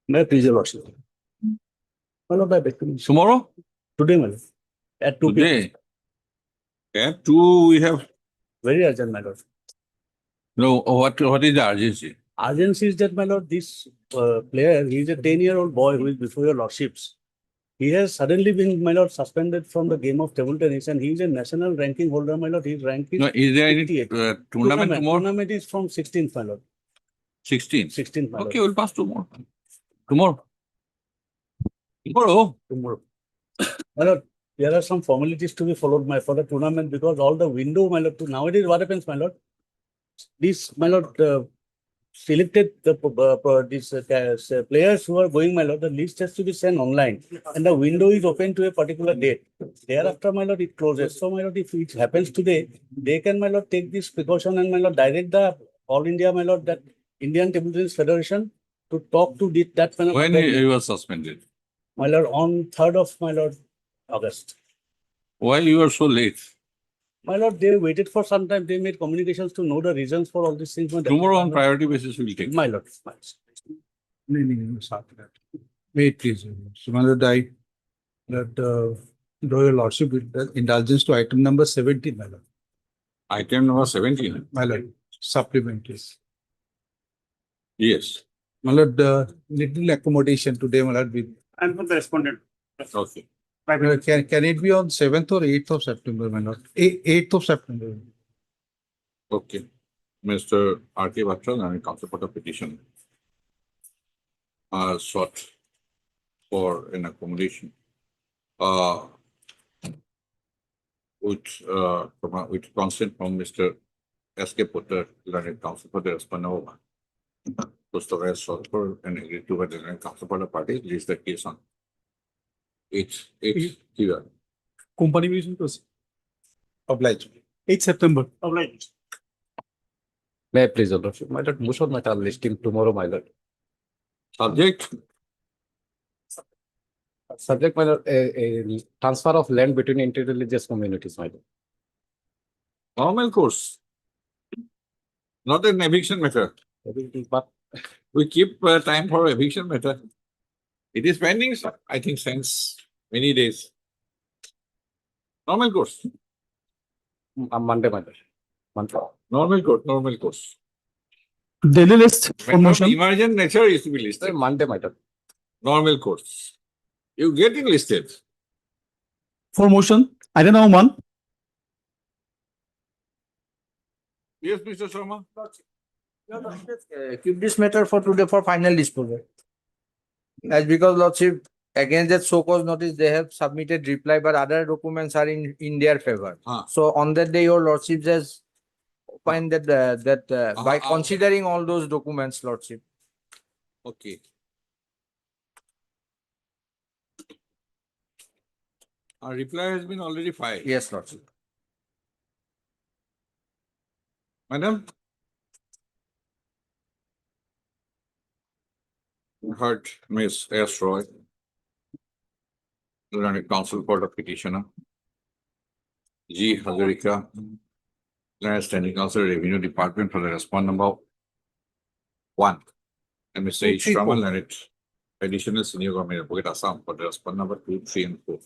May I please your lordship? My lord, I beg to differ. Tomorrow? Today, my lord. At 2 p.m. Today? At 2 we have, Very urgent, my lord. no, what is the urgency? Urgency is that, my lord, this player, he is a 10-year-old boy who is before your lordships. He has suddenly been, my lord, suspended from the game of table tennis, and he is a national ranking holder, my lord. His rank is No, is there any 58. tournament tomorrow? Tournament is from 16th, my lord. 16? 16th, my Okay, lord. we'll pass tomorrow. Tomorrow? Tomorrow? Tomorrow. My lord, there are some formalities to be followed for the tournament because all the window, my lord, nowadays what happens, my lord? This, my lord, selected these players who are going, my lord, the list has to be sent online and the window is open to a particular date. Thereafter, my lord, it closes. So, my lord, if it happens today, they can, my lord, take this precaution and, my lord, direct the All India, my lord, that Indian Table Tennis Federation to talk to that, my lord. When he was suspended? My lord, on 3rd of, my lord, August. Why you are so late? My lord, they waited for some time. They made communications to know the reasons for all these things. Tomorrow on priority basis we will take. My lord. No, wait, please. So, my lord, I draw your lordship with the indulgence to item number 17, my lord. Item number 17. My lord, supplementaries. Yes. My lord, little accommodation today, my lord. I'm from the respondent. Okay. Can it be on 7th or 8th of September, my lord? 8th of September. Okay. Mr. R.K. Batra and counsel for the petition are sought for an accommodation with consent from Mr. S.K. Potter, learned counsel for the respondent. Pustoka has sought for and agreed to by the learned counsel for the parties, list the case on 8th here. Company mission proceed. Obliged. 8th September. Obliged. May I please, your lordship? My lord, Mushal Mehta listing tomorrow, my lord. Subject? Subject, my lord, a transfer of land between interreligious communities, my lord. Normal course. Not an eviction matter. But We keep time for eviction matter. It is pending, sir, I think, since many days. Normal course. Monday, my lord. Monday. Normal course. Daily list. Matter of emergent nature is to be listed. Monday, my lord. Normal course. You get it listed. For motion. Item number 1. Yes, Mr. Sharma. Keep this matter for today for final disposal. As because lordship, against that so-called notice, they have submitted reply, but other documents are in their favor. So on that day, your lordship has find that by considering all those documents, lordship. Okay. Our reply has been already filed. Yes, lordship. Madam? Heard Ms. S. Roy, learned counsel for the petitioner. G. Hazarika, learned standing counsel, Revenue Department for the respond number 1. And Mr. H. Raman, learned additional senior government advocate Assam for the respond number 2, 3, and 4.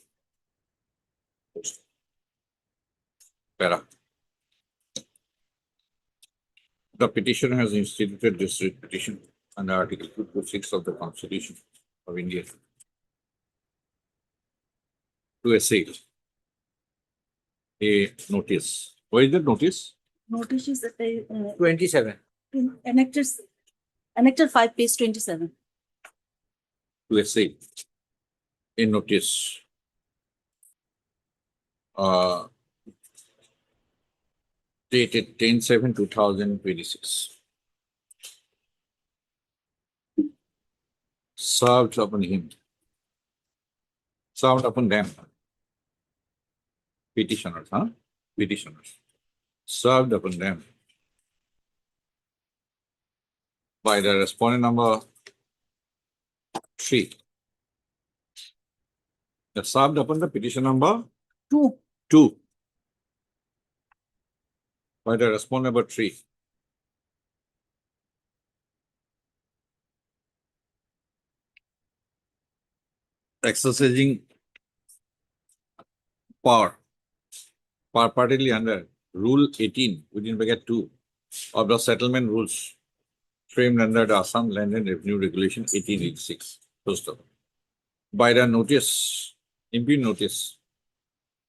Para. The petitioner has instituted this writ petition under Article 226 of the Constitution of India to assay a notice. Where is the notice? Notice is 27. Annexure 5, page 27. To assay a notice dated 10/7/2026. Served upon him. Served upon them. Petitioners, huh? Petitioners. Served upon them by the respondent number 3. That served upon the petition number 2. By the respondent number 3. exercising power partly under Rule 18 within bracket 2 of the settlement rules framed under the Assam Land and Revenue Regulation 1886. Full stop. By the notice, impute notice,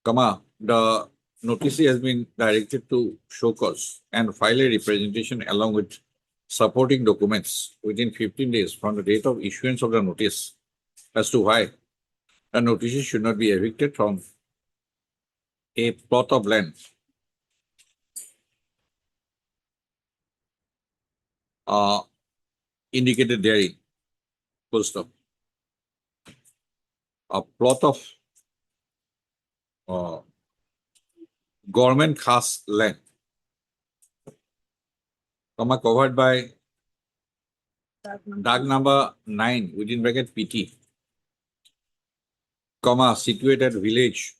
the notice has been directed to show cause and file a representation along with supporting documents within 15 days from the date of issuance of the notice as to why the notices should not be evicted from a plot of land indicated therein. Full stop. A plot of government khas land, covered by Dag number 9 within bracket PT, situated village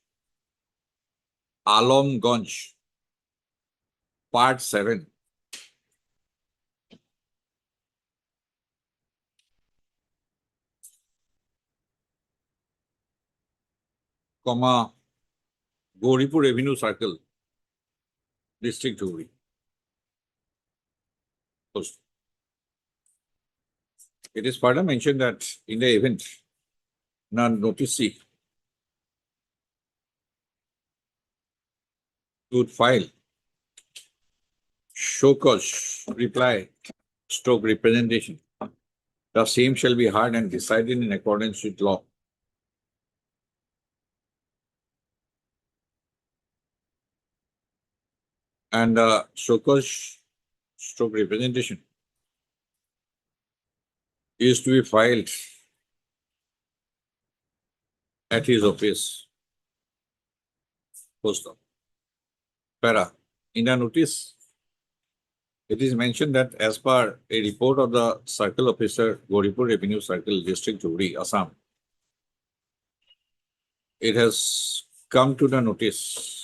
Alamganj, part 7, Gauripur Revenue Circle, District Dhuri. It is further mentioned that in the event non-notice would file show cause reply stroke representation, the same shall be heard and decided in accordance with law. And the show cause stroke representation is to be filed at his office. Post op. Para. In the notice, it is mentioned that as per a report of the Circle Officer, Gauripur Revenue Circle, District Dhuri, Assam, it has come to the notice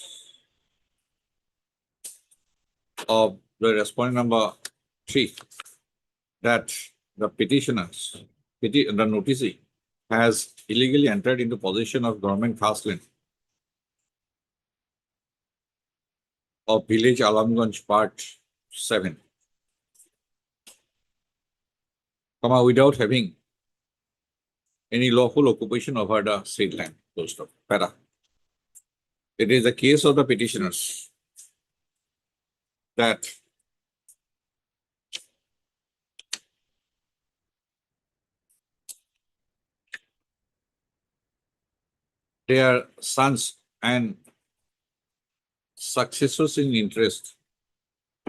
of the respondent number 3 that the petitioners, the noticee, has illegally entered into possession of government khas land of village Alamganj, part 7, without having any lawful occupation over the said land. Post op. Para. It is the case of the petitioners that their sons and successors in interest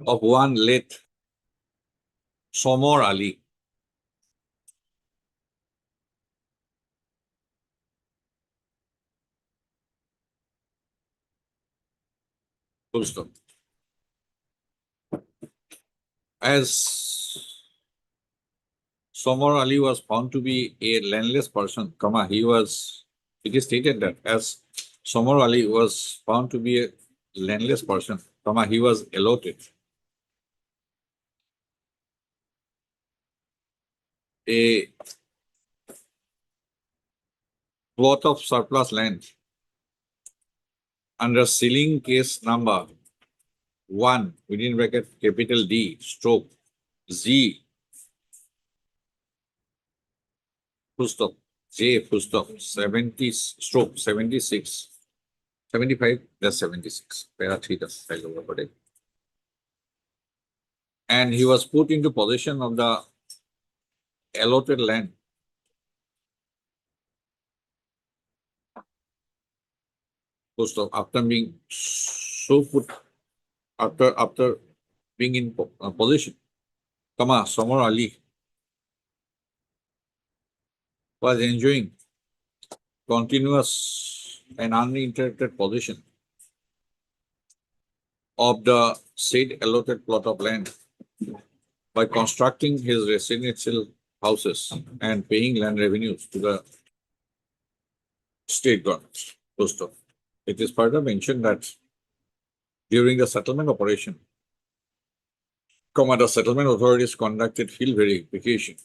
of one late Somor Ali, full stop. As Somor Ali was found to be a landless person, it is stated that as Somor Ali was found to be a landless person, he was allotted a plot of surplus land under sealing case number 1 within bracket capital D stroke Z full stop J full stop 70 stroke 76 75 that's 76 para 3 that's file over per day. And he was put into possession of the allotted land post of after being after being in possession, Somor Ali was enjoying continuous and uninterrupted possession of the said allotted plot of land by constructing his residential houses and paying land revenues to the state government. Post of. It is further mentioned that during the settlement operation, the settlement authorities conducted field verification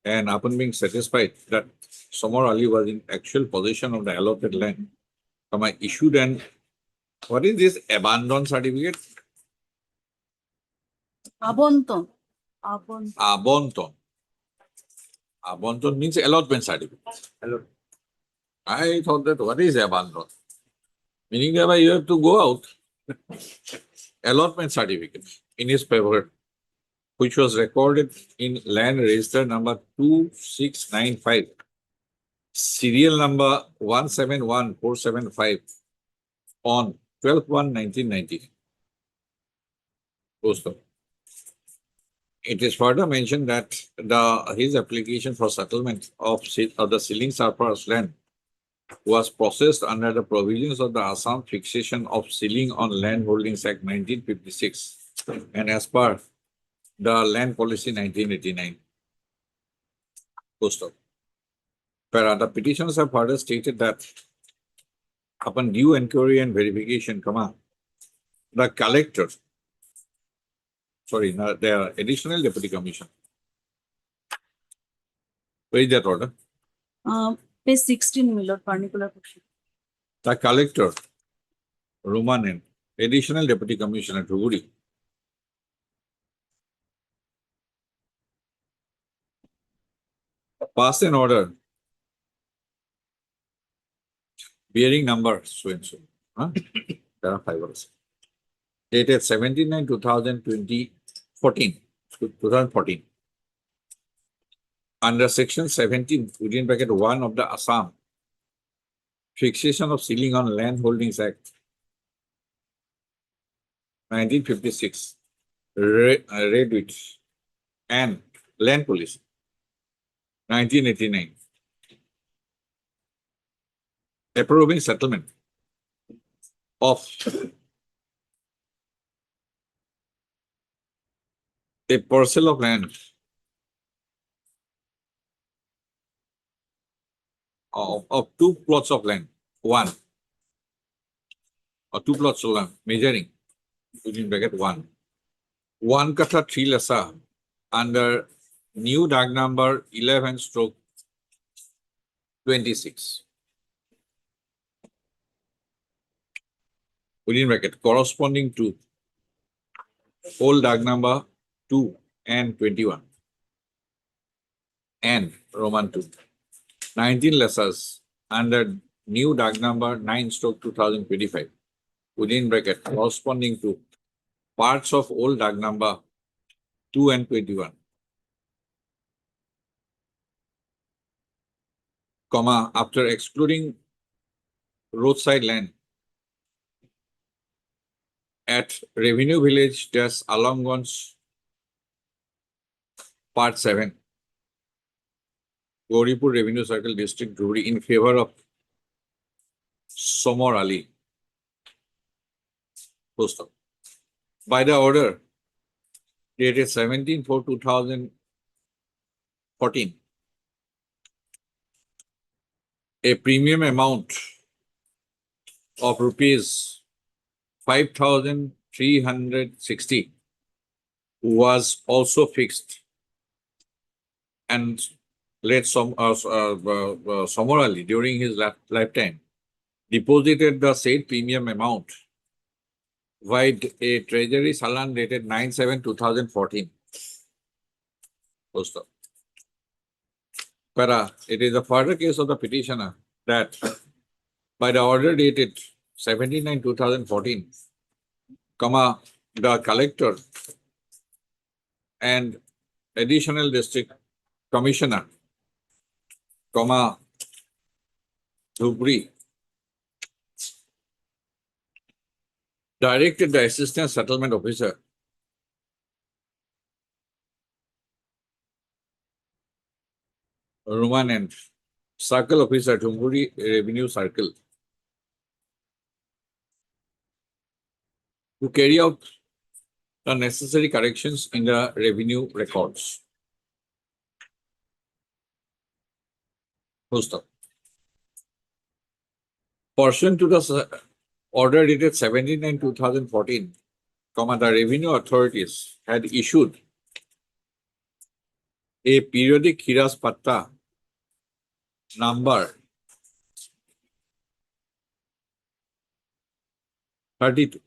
and upon being satisfied that Somar Ali was in actual possession of the allotted land, issued an, what is this abandon certificate? Abonton. Abonton. Abonton. Abonton means allotment certificate. I thought that what is abandon? Meaning that you have to go out. Allotment certificate in his favor, which was recorded in land register number 2695, serial number 171475 on 12/1/1990. Post-op. It is further mentioned that his application for settlement of the ceiling surplus land was processed under the provisions of the Assam Fixation of Ceiling on Land Holdings Act 1956 and as per the Land Policy 1989. Post-op. The petitioners have further stated that upon due inquiry and verification, the collector, the additional deputy commissioner. Where is that order? Page 16, my lord, particular question. The collector, Rumanen, additional deputy commissioner, Dhuguri, passed an order bearing number so and so. There are 5 orders. Dated 17/9/2014. Under section 17 within bracket 1 of the Assam Fixation of Ceiling on Land Holdings Act 1956, read with, and Land Policy 1989, approving settlement of a parcel of land of 2 plots of land, 1 or 2 plots of land, measuring within bracket 1 katha 3 lessa under new DAG number 11/26 within bracket corresponding to old DAG number 2 and 21 and Roman 2. 19 lessors under new DAG number 9/2025 within bracket corresponding to parts of old DAG number 2 and 21, after excluding roadside land at Revenue Village Alongons Part 7, Gauripur Revenue Circle District, Dhuri, in favor of Somar Ali. Post-op. By the order dated 17/4/2014, a premium amount of rupees 5,360 was also fixed and late Somar Ali during his lifetime deposited the said premium amount via a treasury salan dated 9/7/2014. Post-op. It is a further case of the petitioner that by the order dated 17/9/2014, the collector and additional district commissioner, Dhubri, directed the assistant settlement officer Ruman and circle officer Dhumuri Revenue Circle to carry out the necessary corrections in the revenue records. Post-op. Pursuant to the order dated 17/9/2014, the revenue authorities had issued a periodic Hiras Patta number 32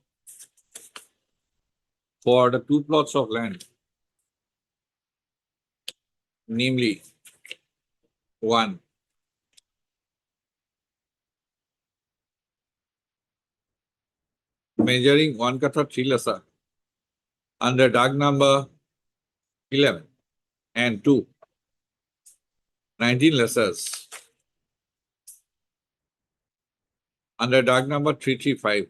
for the two plots of land, namely one, measuring 1 katha 3 lasa under dag number 11 and 2, 19 lasas under dag number 335,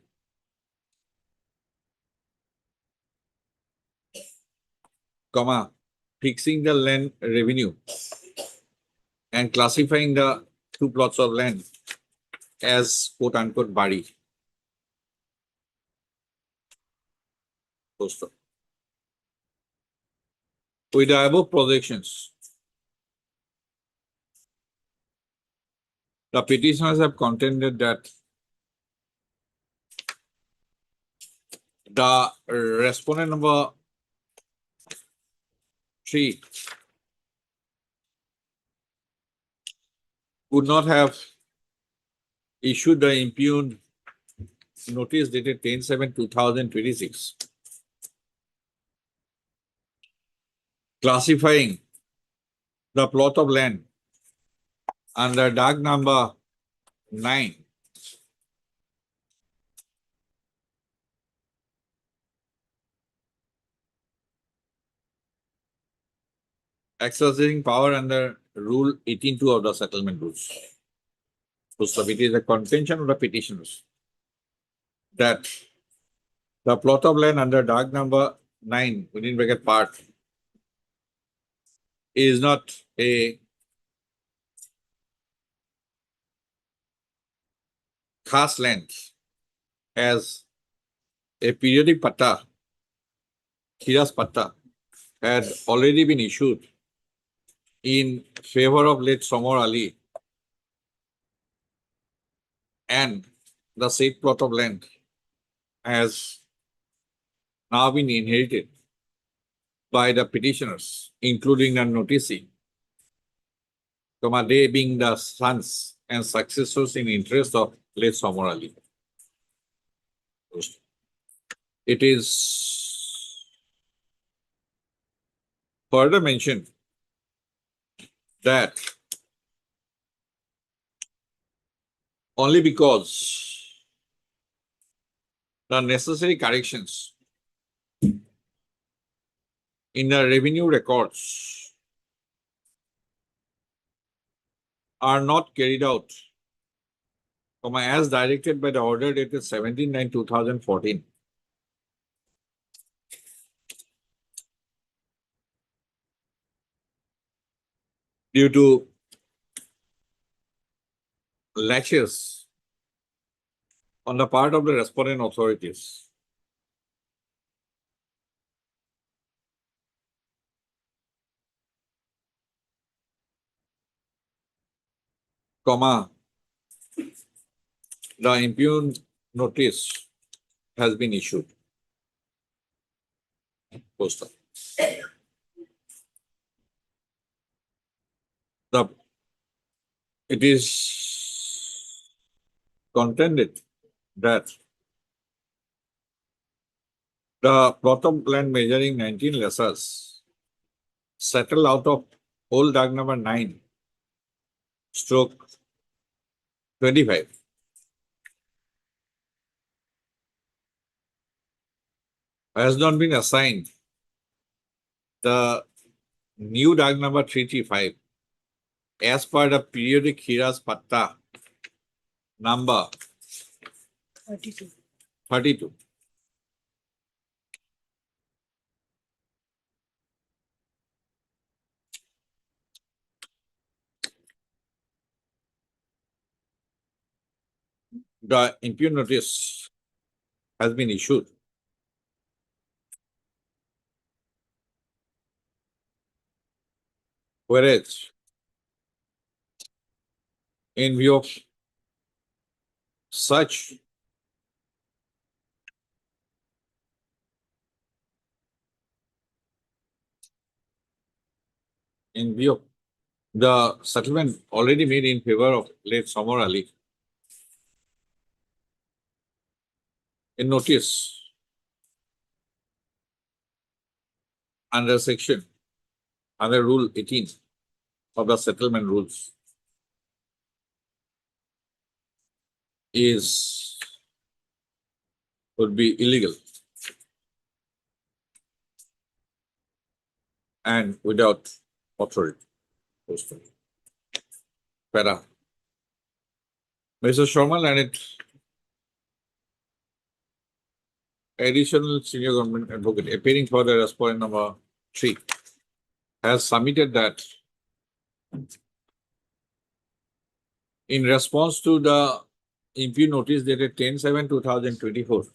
comma, fixing the land revenue and classifying the two plots of land as quote unquote bari. With the above projections, the petitioners have contended that the respondent number 3 would not have issued the impugned notice dated 10/7/2026, classifying the plot of land under dag number 9 exercising power under Rule 18(2) of the settlement rules. So it is a contention of the petitioners that the plot of land under dag number 9 within bracket part is not a khas land as a periodic patta, Hiras Patta, had already been issued in favor of late Somar Ali, and the said plot of land has now been inherited by the petitioners, including the noticee, they being the sons and successors in interest of late Somar Ali. It is further mentioned that only because the necessary corrections in the revenue records are not carried out, as directed by the order dated 17/9/2014, due to laches on the part of the respondent authorities, the impugned notice has been issued. Poster. It is contended that the plot of land measuring 19 lasas settled out of whole dag number 9/25 has not been assigned the new dag number 335 as per the periodic Hiras Patta number 32. The impugned notice has been issued. Whereas, in view of such in view of the settlement already made in favor of late Samar Ali, in notice under Rule 18 of the settlement rules would be illegal and without authority. Para. Mr. Sharma and additional senior government advocate appearing for the respondent number 3 has submitted that in response to the impute notice dated 10/7/2024,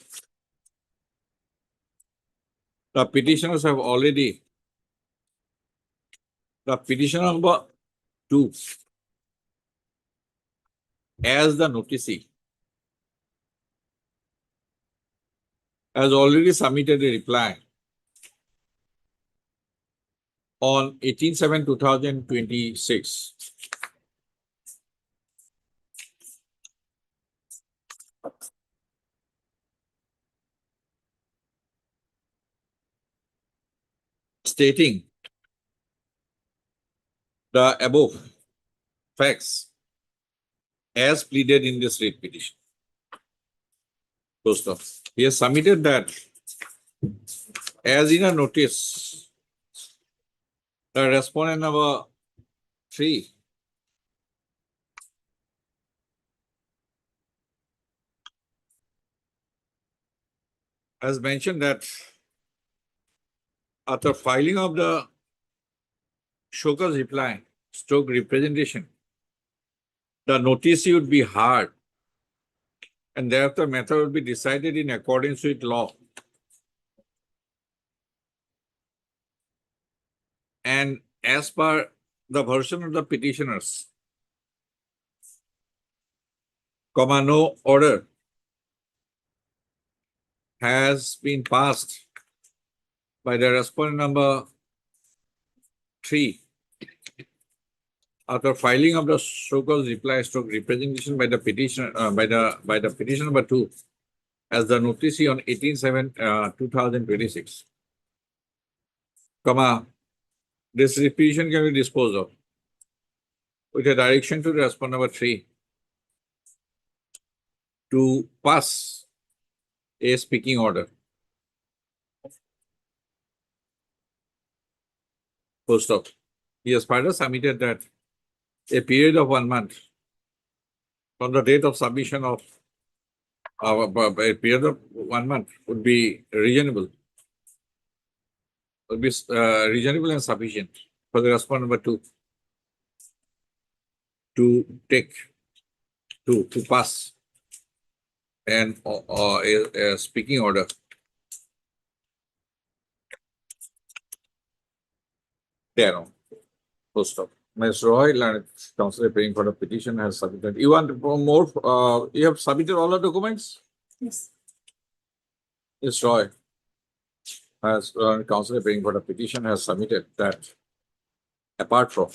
the petitioners have already, the petitioner number 2 as the noticee has already submitted a reply on 18/7/2026. Stating the above facts as pleaded in this writ petition. Post of. He has submitted that as in a notice, the respondent number 3 has mentioned that after filing of the show cause reply, stroke representation, the notice would be heard and thereafter matter would be decided in accordance with law. And as per the version of the petitioners, no order has been passed by the respondent number 3 after filing of the show cause reply stroke representation by the petitioner by the petitioner number 2 as the noticee on 18/7/2026. This petition can be disposed of with a direction to the respondent number 3 to pass a speaking order. Post of. He has further submitted that a period of 1 month from the date of submission of a period of 1 month would be reasonable. Would be reasonable and sufficient for the respondent number 2 to pass and a speaking order. There, post of. Ms. Roy, learned counsel appearing for the petition has submitted. You want more? You have submitted all the documents? Yes. Ms. Roy has counsel appearing for the petition has submitted that apart from.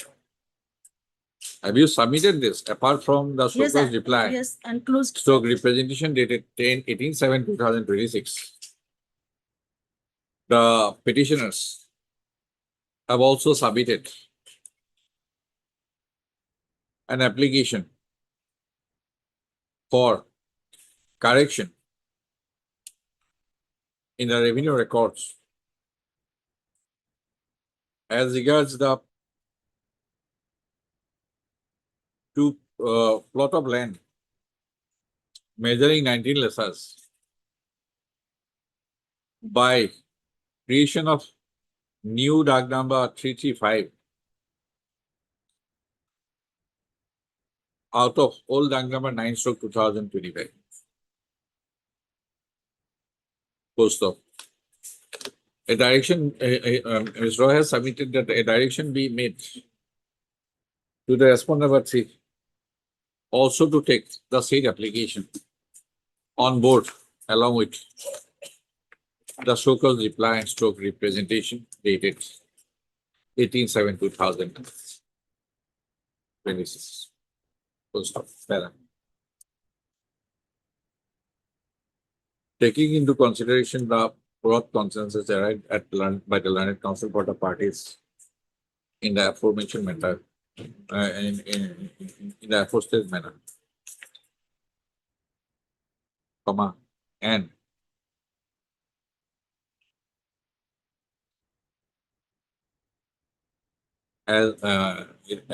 Have you submitted this apart from the Yes, so-called reply? yes, enclosed. Stroke representation dated 18/7/2026. The petitioners have also submitted an application for correction in the revenue records as regards the plot of land measuring 19 lesas by creation of new DAG number 335 out of old DAG number 9/2025. Post of. A direction, Ms. Roy has submitted that a direction be made to the respondent number 3 also to take the said application on board along with the so-called reply and stroke representation dated 18/7/2026. Full stop. Para. Taking into consideration the broad consensus arrived by the learned counsel for the parties in the aforementioned matter, in the aforesaid manner, comma, and as it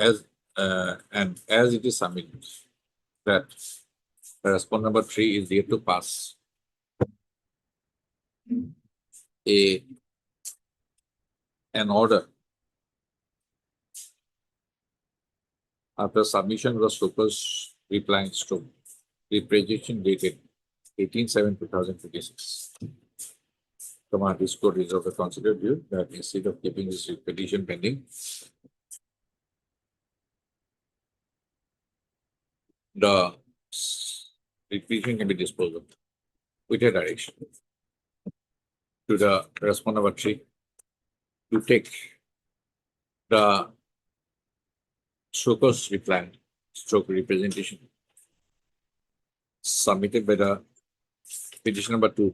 is submitted that the response number 3 is yet to pass an order after submission of the Super's replying to representation dated 18/7/2026. This court is of the considered view that instead of keeping this petition pending, the petition can be disposed of with a direction to the respondent number 3 to take the Shoko's reply stroke representation submitted by the petition number 2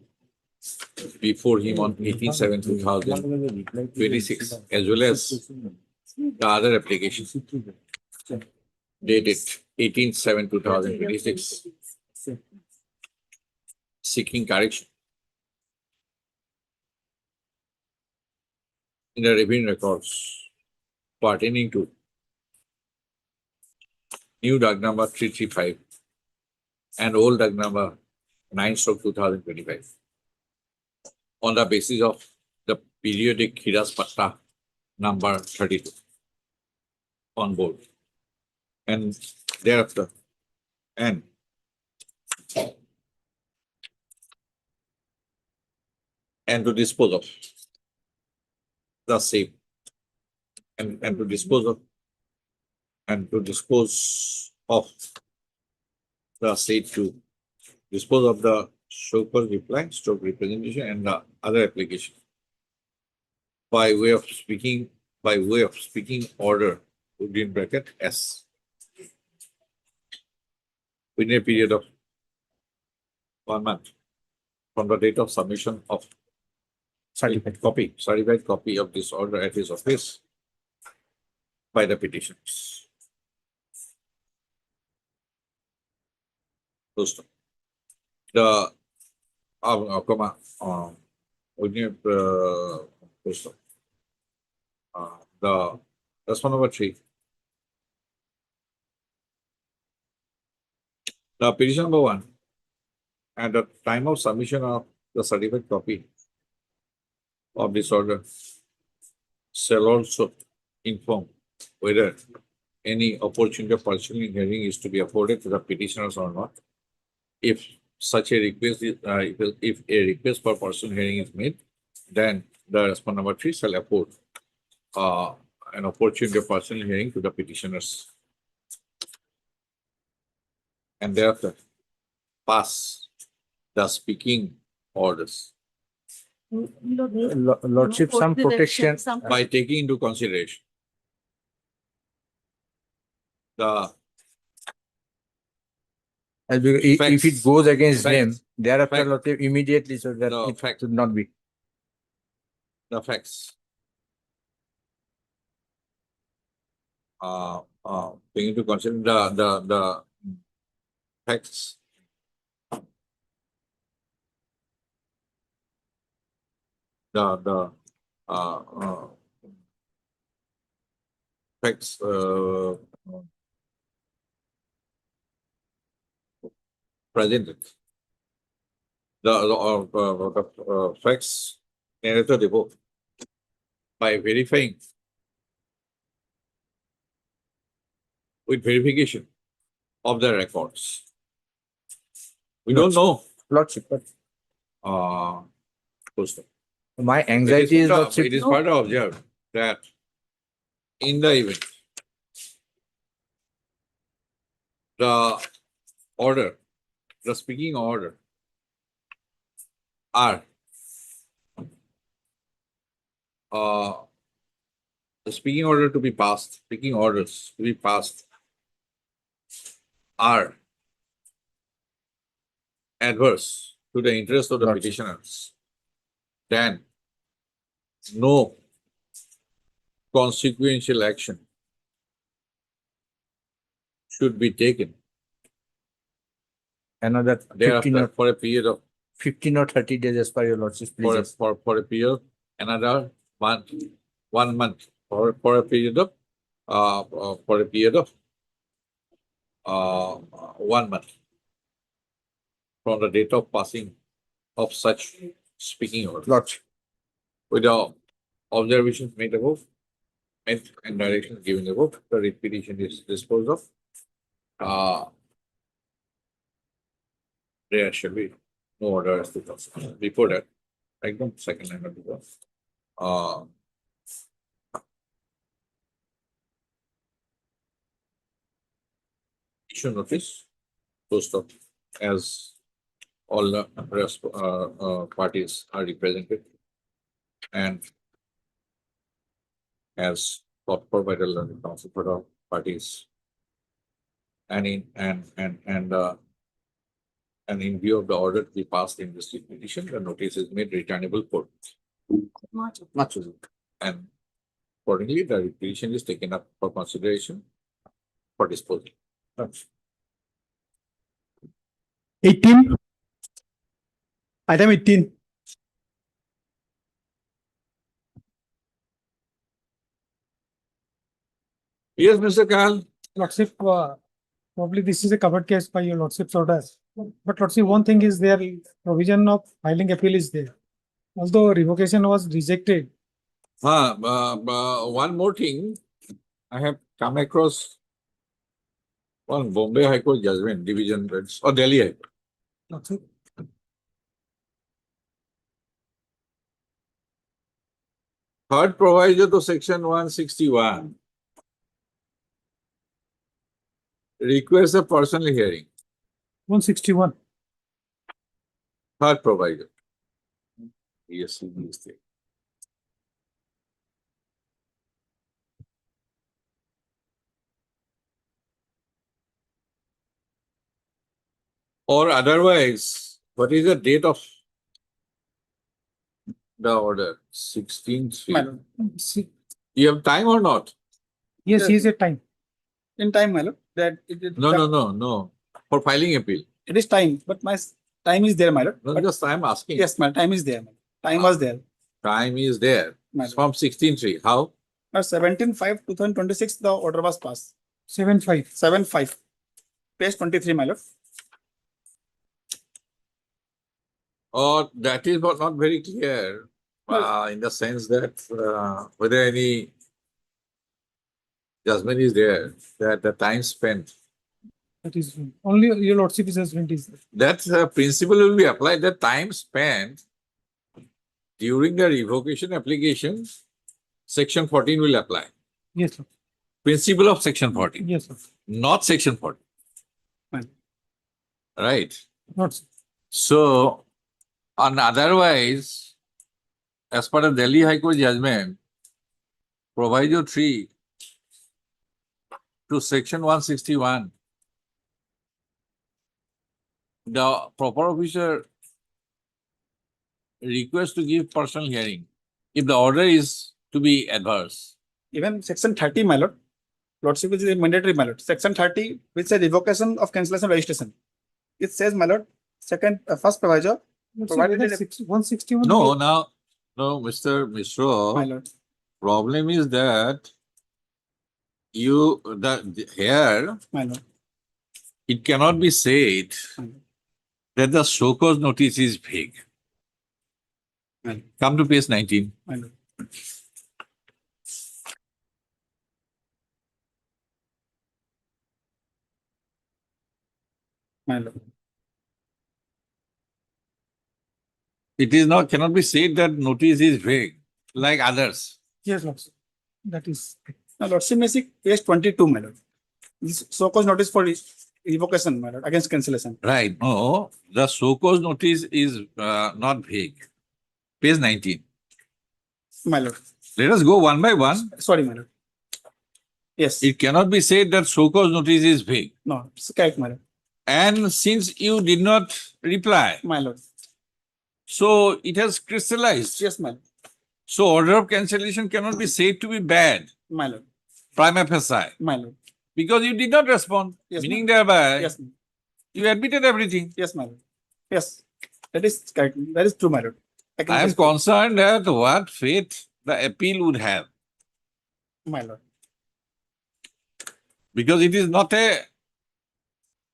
before him on 18/7/2026, as well as the other application dated 18/7/2026, seeking correction in the revenue records pertaining to new DUG number 335 and old DUG number 9/2025 on the basis of the periodic Hiras Patta number 32 on board, and thereafter and to dispose of the same and to dispose of the said to dispose of the Shoker reply stroke representation and the other application by way of speaking order within bracket S within a period of 1 month from the date of submission of certified copy of this order at his office by the petitioners. First, the the response number 3. The petition number 1, at the time of submission of the certified copy of this order, shall also inform whether any opportunity of personal hearing is to be afforded to the petitioners or not. If such a request is, if a request for personal hearing is made, then the response number 3 shall afford an opportunity of personal hearing to the petitioners, and thereafter pass the speaking orders Lordship, some protection. by taking into consideration the If it goes against Facts. them, thereafter Fact. Lordship immediately, so that No, it fact. should not be. the facts. Taking into consideration the facts. The facts presented. The facts narrated above by verifying with verification of the records. We don't know. Lordship, but First, my anxiety is it Lordship. is further observed that in the event the order, the speaking order are the speaking order to be passed, speaking orders to be passed are adverse to the interest of the Lordship. petitioners, then no consequential action should be taken Another 15 thereafter or for a period of 15 or 30 days as per your lordship's for a, pleasures. for a period another month, 1 month for a period of for a period of 1 month from the date of passing of such speaking order. Lordship. With the observations made above and directions given above, the writ petition is disposed of. There shall be no order as to come. Before that, एकदम second line of the issue notice, post of as all the parties are represented and as sought for by the learned counsel for the parties and in view of the order to be passed in this petition, the notice is made returnable for March. and accordingly the petition is taken up for consideration for disposal. 18. Item 18. Yes, Mr. Kal. Lordship, probably this is a covered case by your Lordship's order. But Lordship, one thing is there, provision of filing appeal is there. Although revocation was rejected, One more thing, I have come across one Bombay High Court judgment, division bench, or Delhi High Court. Lordship, Third proviso to section 161 requires a personal hearing. 161. Third proviso. Yes, yes. Or otherwise, what is the date of the order? 16th. My lord. You have time or not? Yes, he is a time. In time, my lord, that No. For filing appeal. it is time, but my time is there, my lord. No, But just I'm asking. yes, my time is there. Time was there. Time is there. My It's from 16th. How? 17/5/2026, the order was passed. 7-5. 7/5, page 23, my lord. Or that is not very clear in the sense that whether any judgment is there, that the time spent, That is only your Lordship's judgment is there. that principle will be applied. The time spent during the revocation application, section 14 will apply. Yes, Lord. Principle of section 14, Yes, Lord. not section 14. Fine. Right. Lordship. So, on otherwise, as per the Delhi High Court judgment, proviso 3 to section 161, the proper officer requests to give personal hearing if the order is to be adverse. Even section 30, my lord. Lordship is mandatory, my lord. Section 30, which says revocation of cancellation registration. It says, my lord, first proviso, Lordship, Provided whether it- 161. No, Mr. my Mishra, lord. problem is that here My lord. it cannot be said that the show cause notice is vague. Right. Come to page 19. My lord. My lord. It is not, cannot be said that notice is vague like others. Yes, Lordship. That is. Now, Lordship may see page 22, my lord. This so-called notice for revocation, my lord, against cancellation. Right. No, the show cause notice is not vague. Page 19. My lord. Let us go one by one. Sorry, my lord. Yes, It cannot be said that show cause notice is vague. no, it's correct, my lord. And since you did not reply, My lord. so it has crystallized. Yes, my lord. So order of cancellation cannot be said to be bad, My lord. prima facie, My lord. because you did not respond, Yes, meaning ma'am. thereby Yes, ma'am. you admitted everything. Yes, my lord. Yes, that is correct. That is true, my lord. can I am just- concerned at what faith the appeal would have, My lord. because it is not a,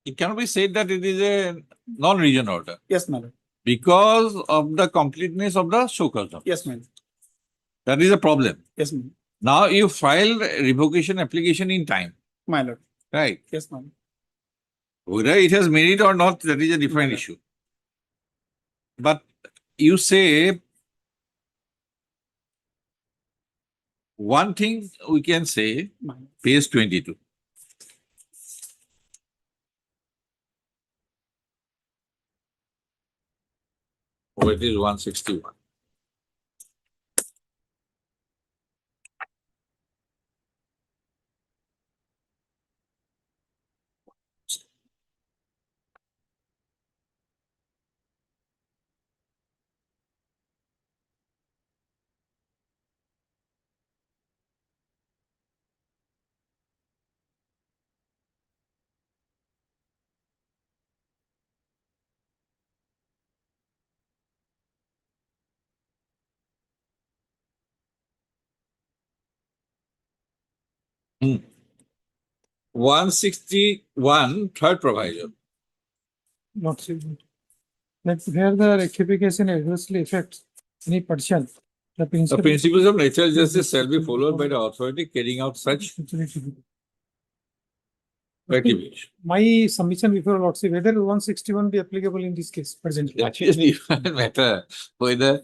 it cannot be said that it is a non-region order Yes, my lord. because of the completeness of the show cause notice. Yes, ma'am. That is a problem. Yes, ma'am. Now you filed a revocation application in time, My lord. right? Yes, ma'am. Whether it has merit or not, that is a different Right. issue. But you say one thing we can say, My lord. page 22. Oh, it is 161. Hmm. 161, third proviso. Lordship. Like where the rectification adversely affects any person, the The principle. principles of natural justice shall be followed by the authority carrying out such rectification. My submission before Lordship, whether 161 be applicable in this case presently. That is a different matter, whether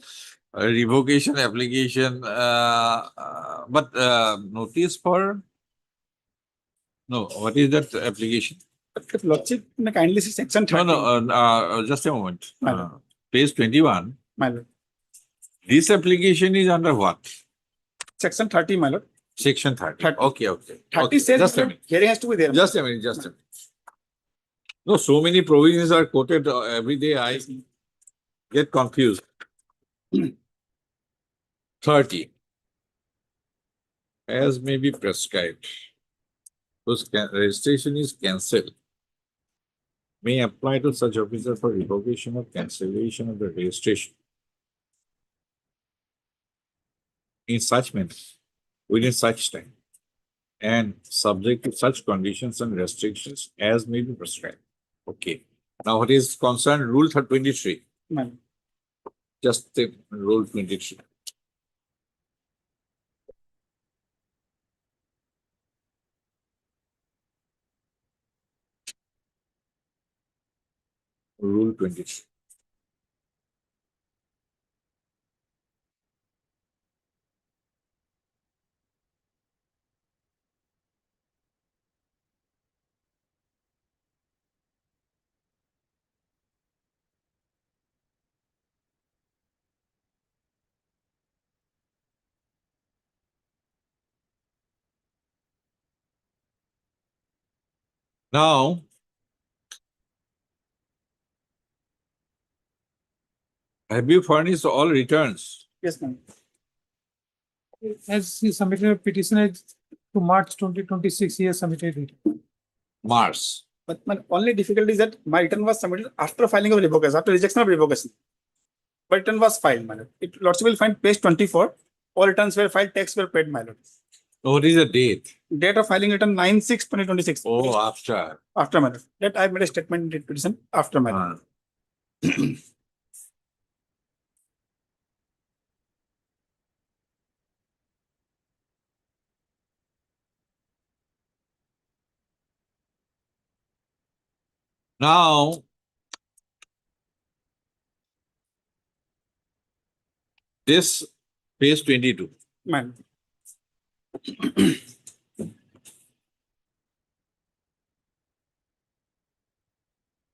a revocation application, but notice for, no, what is that application? If lordship, may kindly see section No, 30. no, just a moment. My lord. Page 21. My lord. This application is under what? Section 30, my lord. Section 30. 30. Okay, okay. 30 Okay, says just a that minute. hearing has to be there. Just a minute, just a minute. No, so many provisions are quoted every day. I get confused. 30. As may be prescribed. Whose registration is cancelled may apply to such officer for revocation or cancellation of the registration in such manner, within such time, and subject to such conditions and restrictions as may be prescribed. Okay. Now, what is concerned Rule 23? My lord. Just take Rule 23. Rule 23. Now, have you furnished all returns? Yes, ma'am. As he submitted a petition to March 2026, he has submitted it. Mars. But my only difficulty is that my return was submitted after filing of revocation, after rejection of revocation. But return was filed, my lord. It lordship will find page 24. All returns were filed, tax were paid, my lord. What is the date? Date of filing return 9/6/2026. Oh, after. After, my lord. That I made a statement in the petition after, my lord. Now, this page 22. My lord.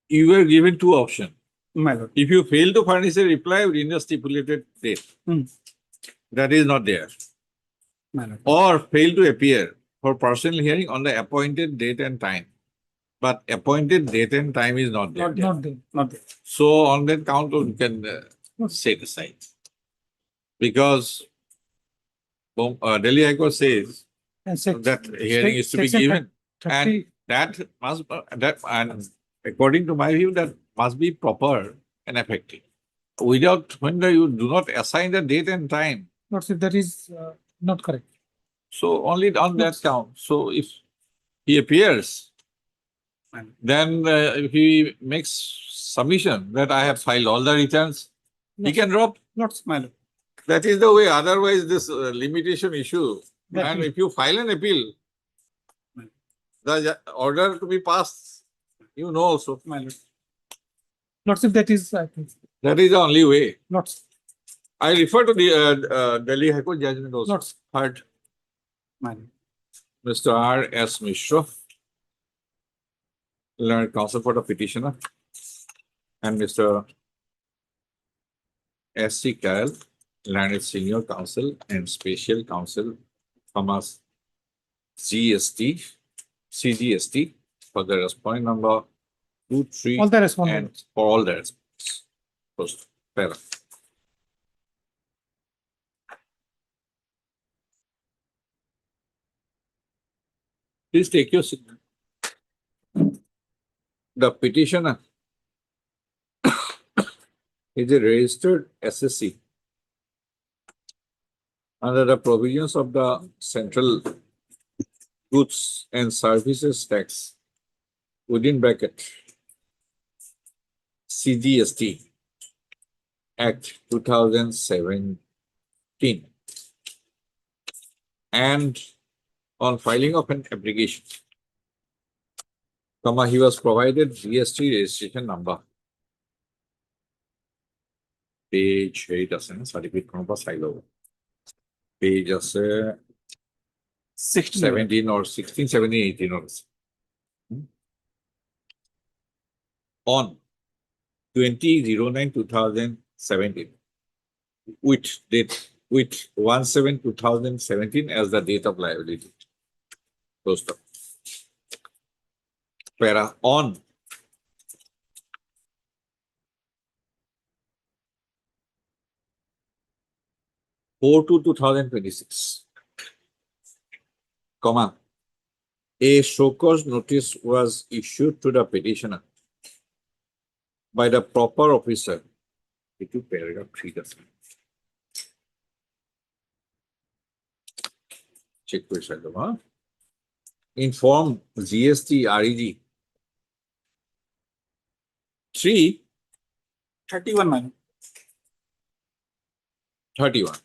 You were given two options. My lord. If you fail to furnish a reply within the stipulated date, Hmm. that is not there. my lord. or fail to appear for personal hearing on the appointed date and time. But appointed date and time is not there. Not there. Not there. So on that count, you can set aside. Because Delhi High Court says And that hearing is to be section given. 30, And that must, and according to my view, that must be proper and effective. When you do not assign the date and time, Lordship, that is not correct. so only on that count. So if he appears, then if he makes submission that I have filed all the returns, he can drop. Lordship, My lord. That is the way. Otherwise, this limitation issue, That and is- if you file an appeal, the order to be passed, you know also. My lord. Lordship, that is, I think, That is the only way. Lordship, I refer to the Delhi High Court judgment also. Lordship. Heard My lord. Mr. R.S. Mishra, learned counsel for the petitioner, and Mr. S.C. Carroll, learned senior counsel and special counsel from us CGST for the response number 2, 3, all the respondents. and for all the response. First, para. Please take your seat. The petitioner is a registered SSC under the provisions of the Central Goods and Services Tax within bracket CGST Act 2017, and on filing of an application, he was provided GST registration number. Page 8 আছে না certificate কোন পাশ চাই লব page আছে 17 or 16 17 18 or on 20/09/2017 with 1/7/2017 as the date of liability. Close stop. Para on 4/2/2026, a show cause notice was issued to the petitioner by the proper officer. Paragraph 3 doesn't. Check inform GST REG 3 31, my lord. 31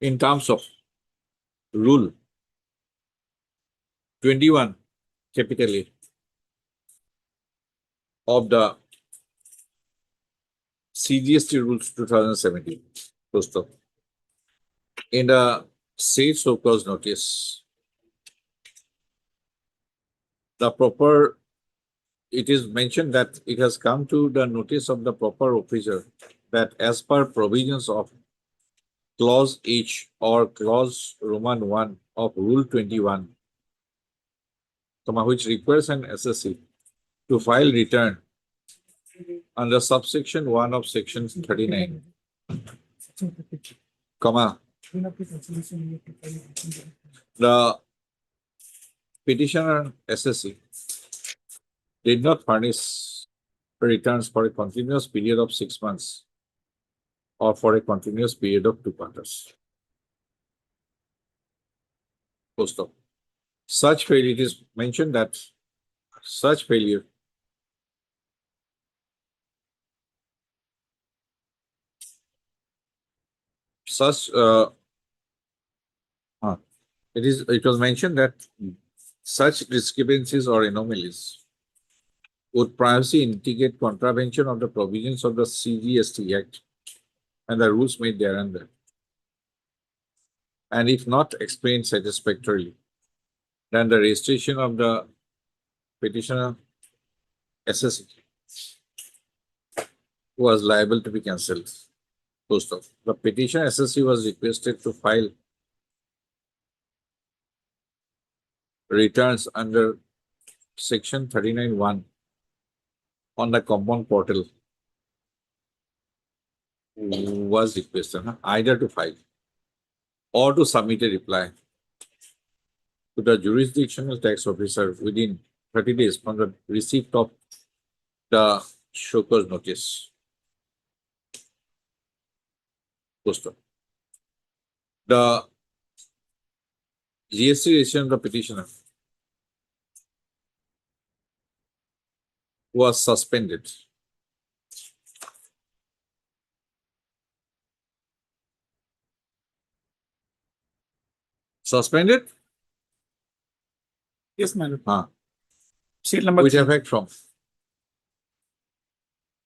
in terms of rule 21 capital A of the CGST rules 2017. Close stop. In the said so cause notice, the proper, it is mentioned that it has come to the notice of the proper officer that as per provisions of clause H or clause Roman 1 of Rule 21, which requires an SSC to file return under subsection 1 of section 39, the petitioner SSC did not furnish returns for a continuous period of 6 months or for a continuous period of 2 quarters. Full stop. Such failure, it is mentioned that such failure it was mentioned that such discrepancies or anomalies would privacy indicate contravention of the provisions of the CGST Act and the rules made thereunder. And if not explained satisfactorily, then the registration of the petitioner SSC was liable to be cancelled. Full stop. The petition SSC was requested to file returns under section 39(1) on the compound portal was requested either to file or to submit a reply to the jurisdictional tax officer within 30 days from the receipt of the show cause notice. Full stop. The GST registration of the petitioner was suspended. Suspended Yes, my lord. Ah. Sheet number with 3. effect from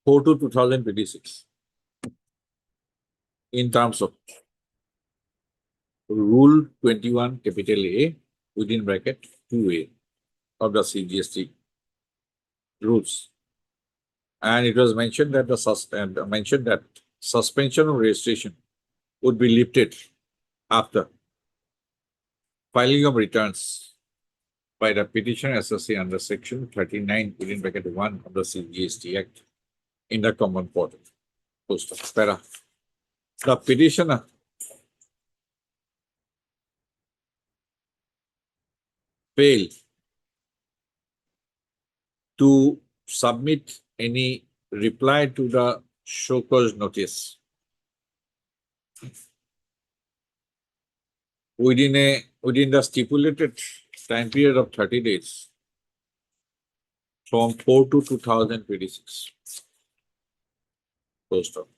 4/2/2026 in terms of Rule 21 capital A within bracket 2A of the CGST rules. And it was mentioned that suspension of registration would be lifted after filing of returns by the petitioner SSC under section 39 within bracket 1 of the CGST Act in the common portal. Post of para. The petitioner failed to submit any reply to the show cause notice within the stipulated time period of 30 days from 4/2/2026. Post of.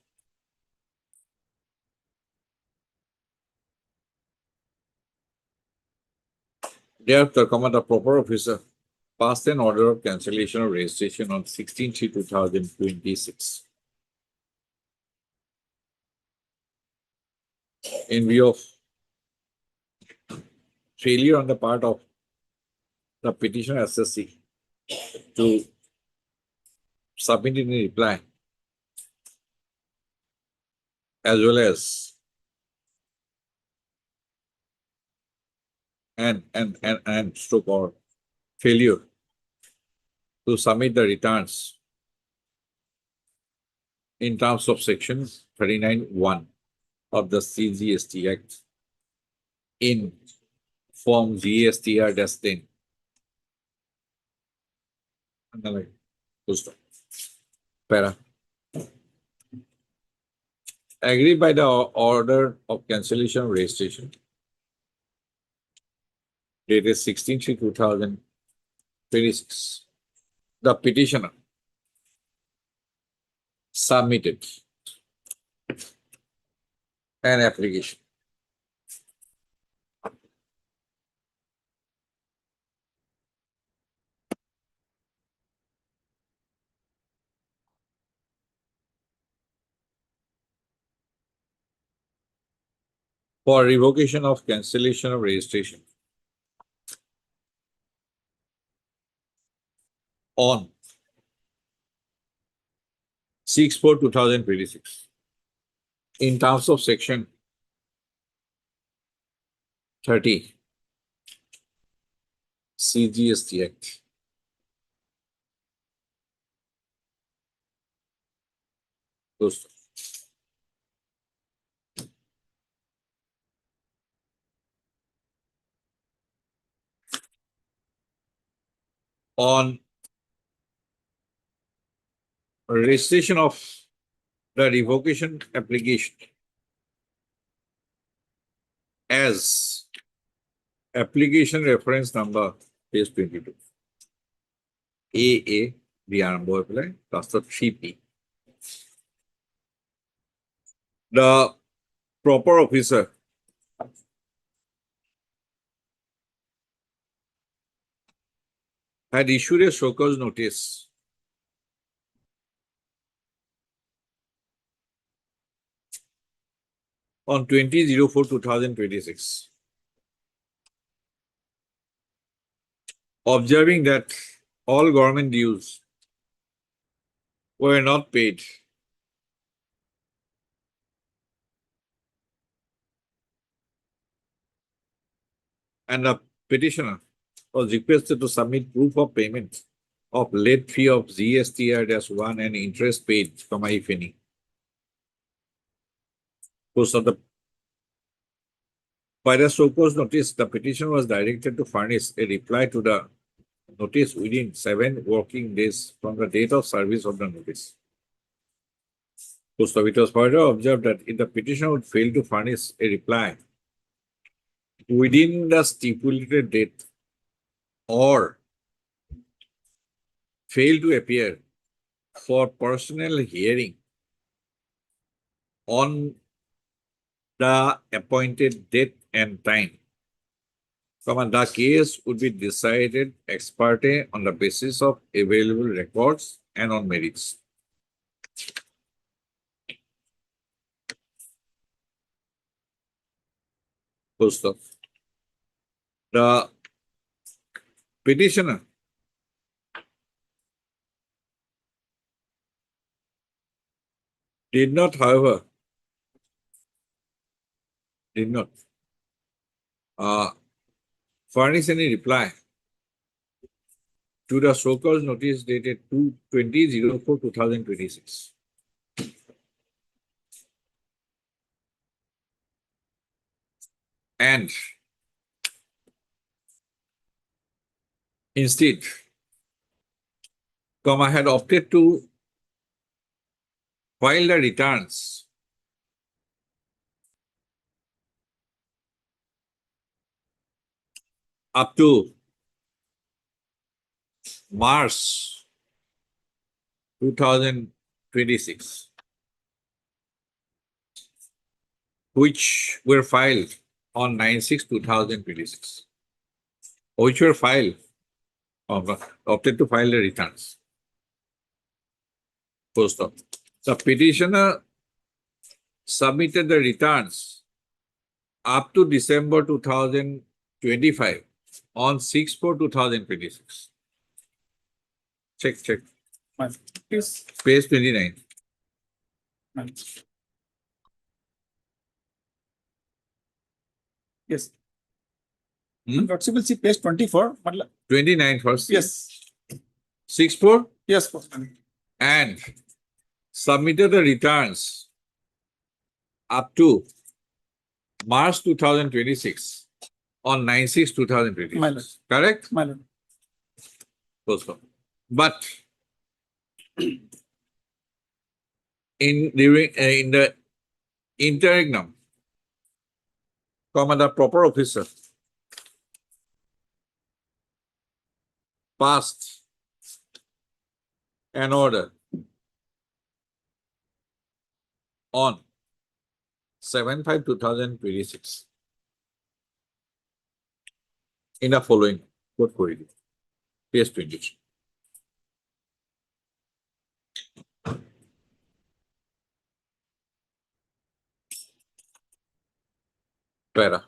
Thereafter, the proper officer passed an order of cancellation of registration on 16/3/2026. In view of failure on the part of the petitioner SSC to submit any reply, as well as and stroke or failure to submit the returns in terms of section 39(1) of the CGST Act in form GSTR-10. Full stop. Para. Agreed by the order of cancellation of registration dated 16/3/2026. The petitioner submitted an application for revocation of cancellation of registration on 6/4/2026 in terms of section 30 CGST Act. Those. On registration of the revocation application as application reference number page 22 AA the apply plus the 3P. The proper officer had issued a show cause notice on 20/04/2026, observing that all government dues were not paid and the petitioner was requested to submit proof of payment of late fee of GSTR-1 and interest paid, if any. Post of the by the so-called notice, the petition was directed to furnish a reply to the notice within 7 working days from the date of service of the notice. Post of it was further observed that if the petitioner would fail to furnish a reply within the stipulated date or fail to appear for personal hearing on the appointed date and time, the case would be decided ex parte on the basis of available records and on merits. Full stop. The petitioner did not, however, furnish any reply to the so-called notice dated 20/04/2026. And instead, had opted to file the returns up to March 2026, which were filed on 9/6/2026, which were filed, opted to file the returns. Post stop. The petitioner submitted the returns up to December 2025 on 6/4/2026. Check. Please. Page 29. Yes. Hmm? Lordship will see page 24. 29 first. Yes. 6/4 Yes, Postman. and submitted the returns up to March 2026 on 9/6/2026. My lord. Correct? My lord. Post stop. But in the interregnum, the proper officer passed an order on 7/5/2026 in the following court corridor. Page 22. Para.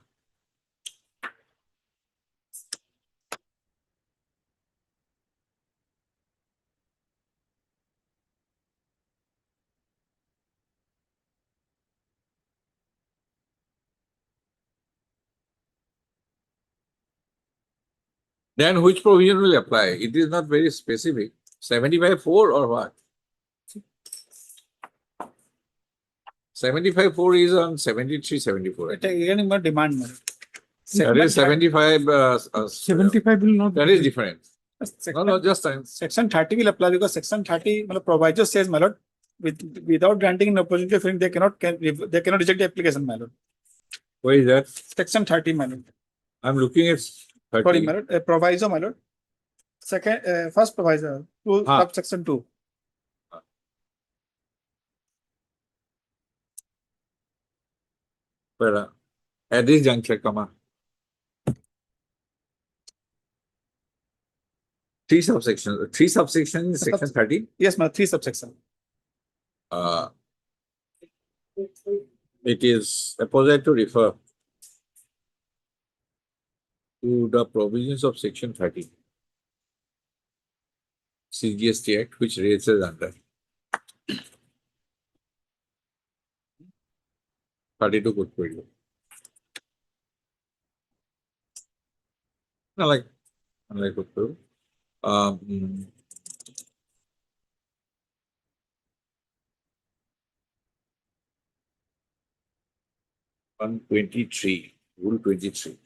Then which provision will apply? It is not very specific. 75(4) or what? 75(4) is on 73/74. Again, my demand. My lord. That is 75. 75 will not. That is different. Section, No, just time. Section 30 will apply because Section 30 proviso says, my lord, without granting an opposition hearing, they cannot reject the application, my lord. Where is that? Section 30, my lord. I'm looking at 30. Sorry, my lord. Proviso, my lord. First proviso, subsection 2. Para. At this juncture, three subsections in section 30. Yes, my 3 subsection. It is apposite to refer to the provisions of section 30 CGST Act, which raises under 32 good for you. Like, what to, um, 123, Rule 23.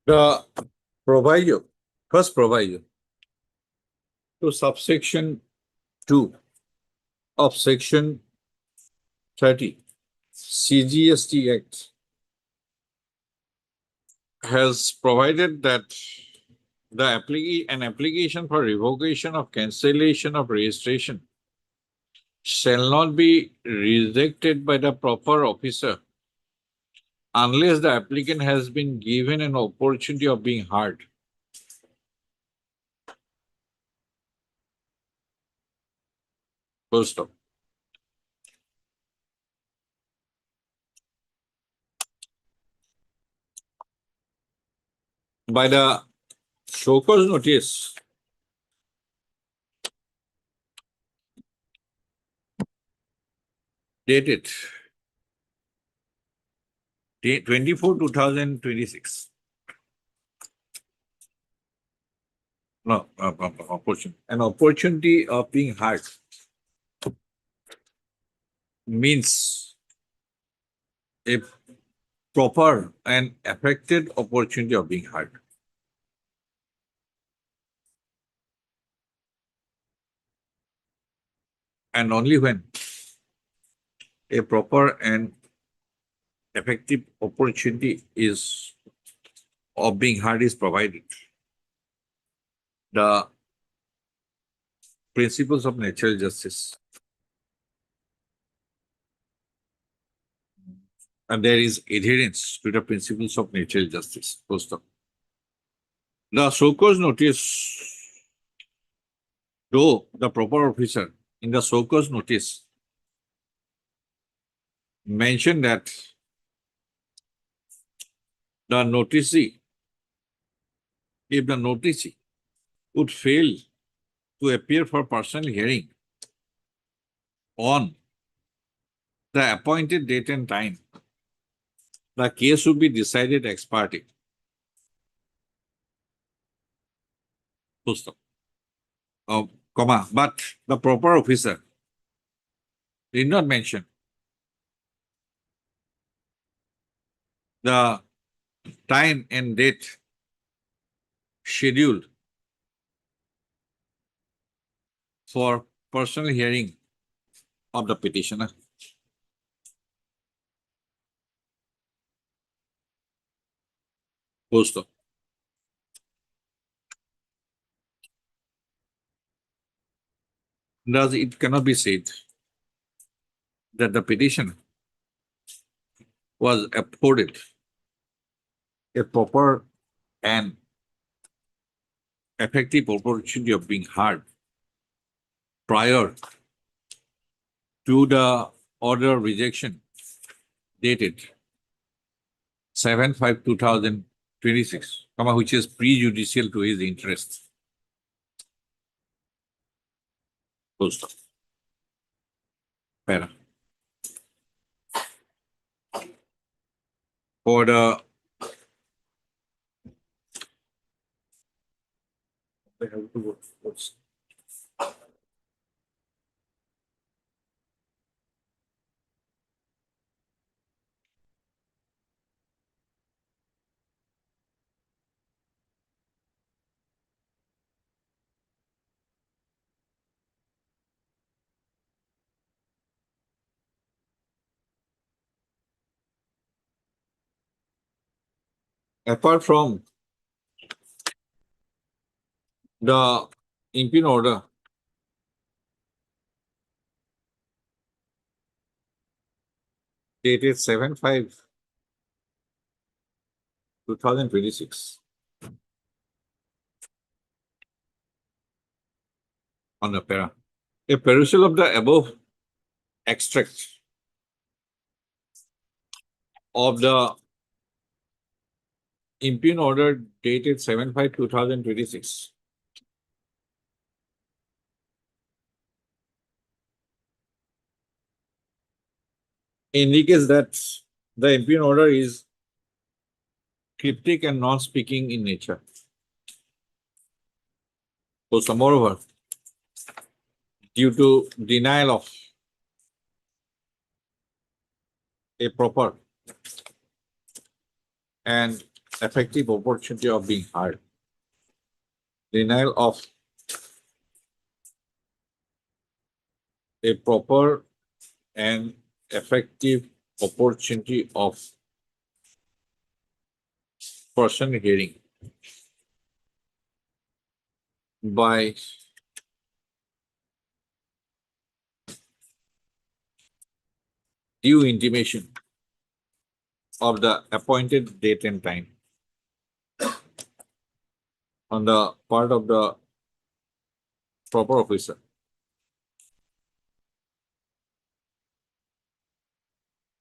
The proviso, first proviso to subsection 2 of section 30 CGST Act has provided that an application for revocation of cancellation of registration shall not be rejected by the proper officer unless the applicant has been given an opportunity of being heard. Full stop. By the show cause notice dated 24/2026. No, opportunity. An opportunity of being heard means a proper and effective opportunity of being heard. And only when a proper and effective opportunity is of being heard is provided, the principles of natural justice, and there is adherence to the principles of natural justice. Full stop. The show cause notice, though the proper officer in the show cause notice mentioned that the noticee, if the noticee would fail to appear for personal hearing on the appointed date and time, the case would be decided ex parte. Full stop. Comma, but the proper officer did not mention the time and date scheduled for personal hearing of the petitioner. Full stop. Thus, it cannot be said that the petitioner was afforded a proper and effective opportunity of being heard prior to the order of rejection dated 7/5/2026, which is prejudicial to his interest. Full stop. Para. For the I have to go. apart from the impugn order, dated 7/5/2026 on the para. A perusal of the above extract of the impugn order dated 7/5/2026 indicates that the impugn order is cryptic and non-speaking in nature. So, moreover, due to denial of a proper and effective opportunity of being heard, denial of a proper and effective opportunity of person hearing by due intimation of the appointed date and time on the part of the proper officer.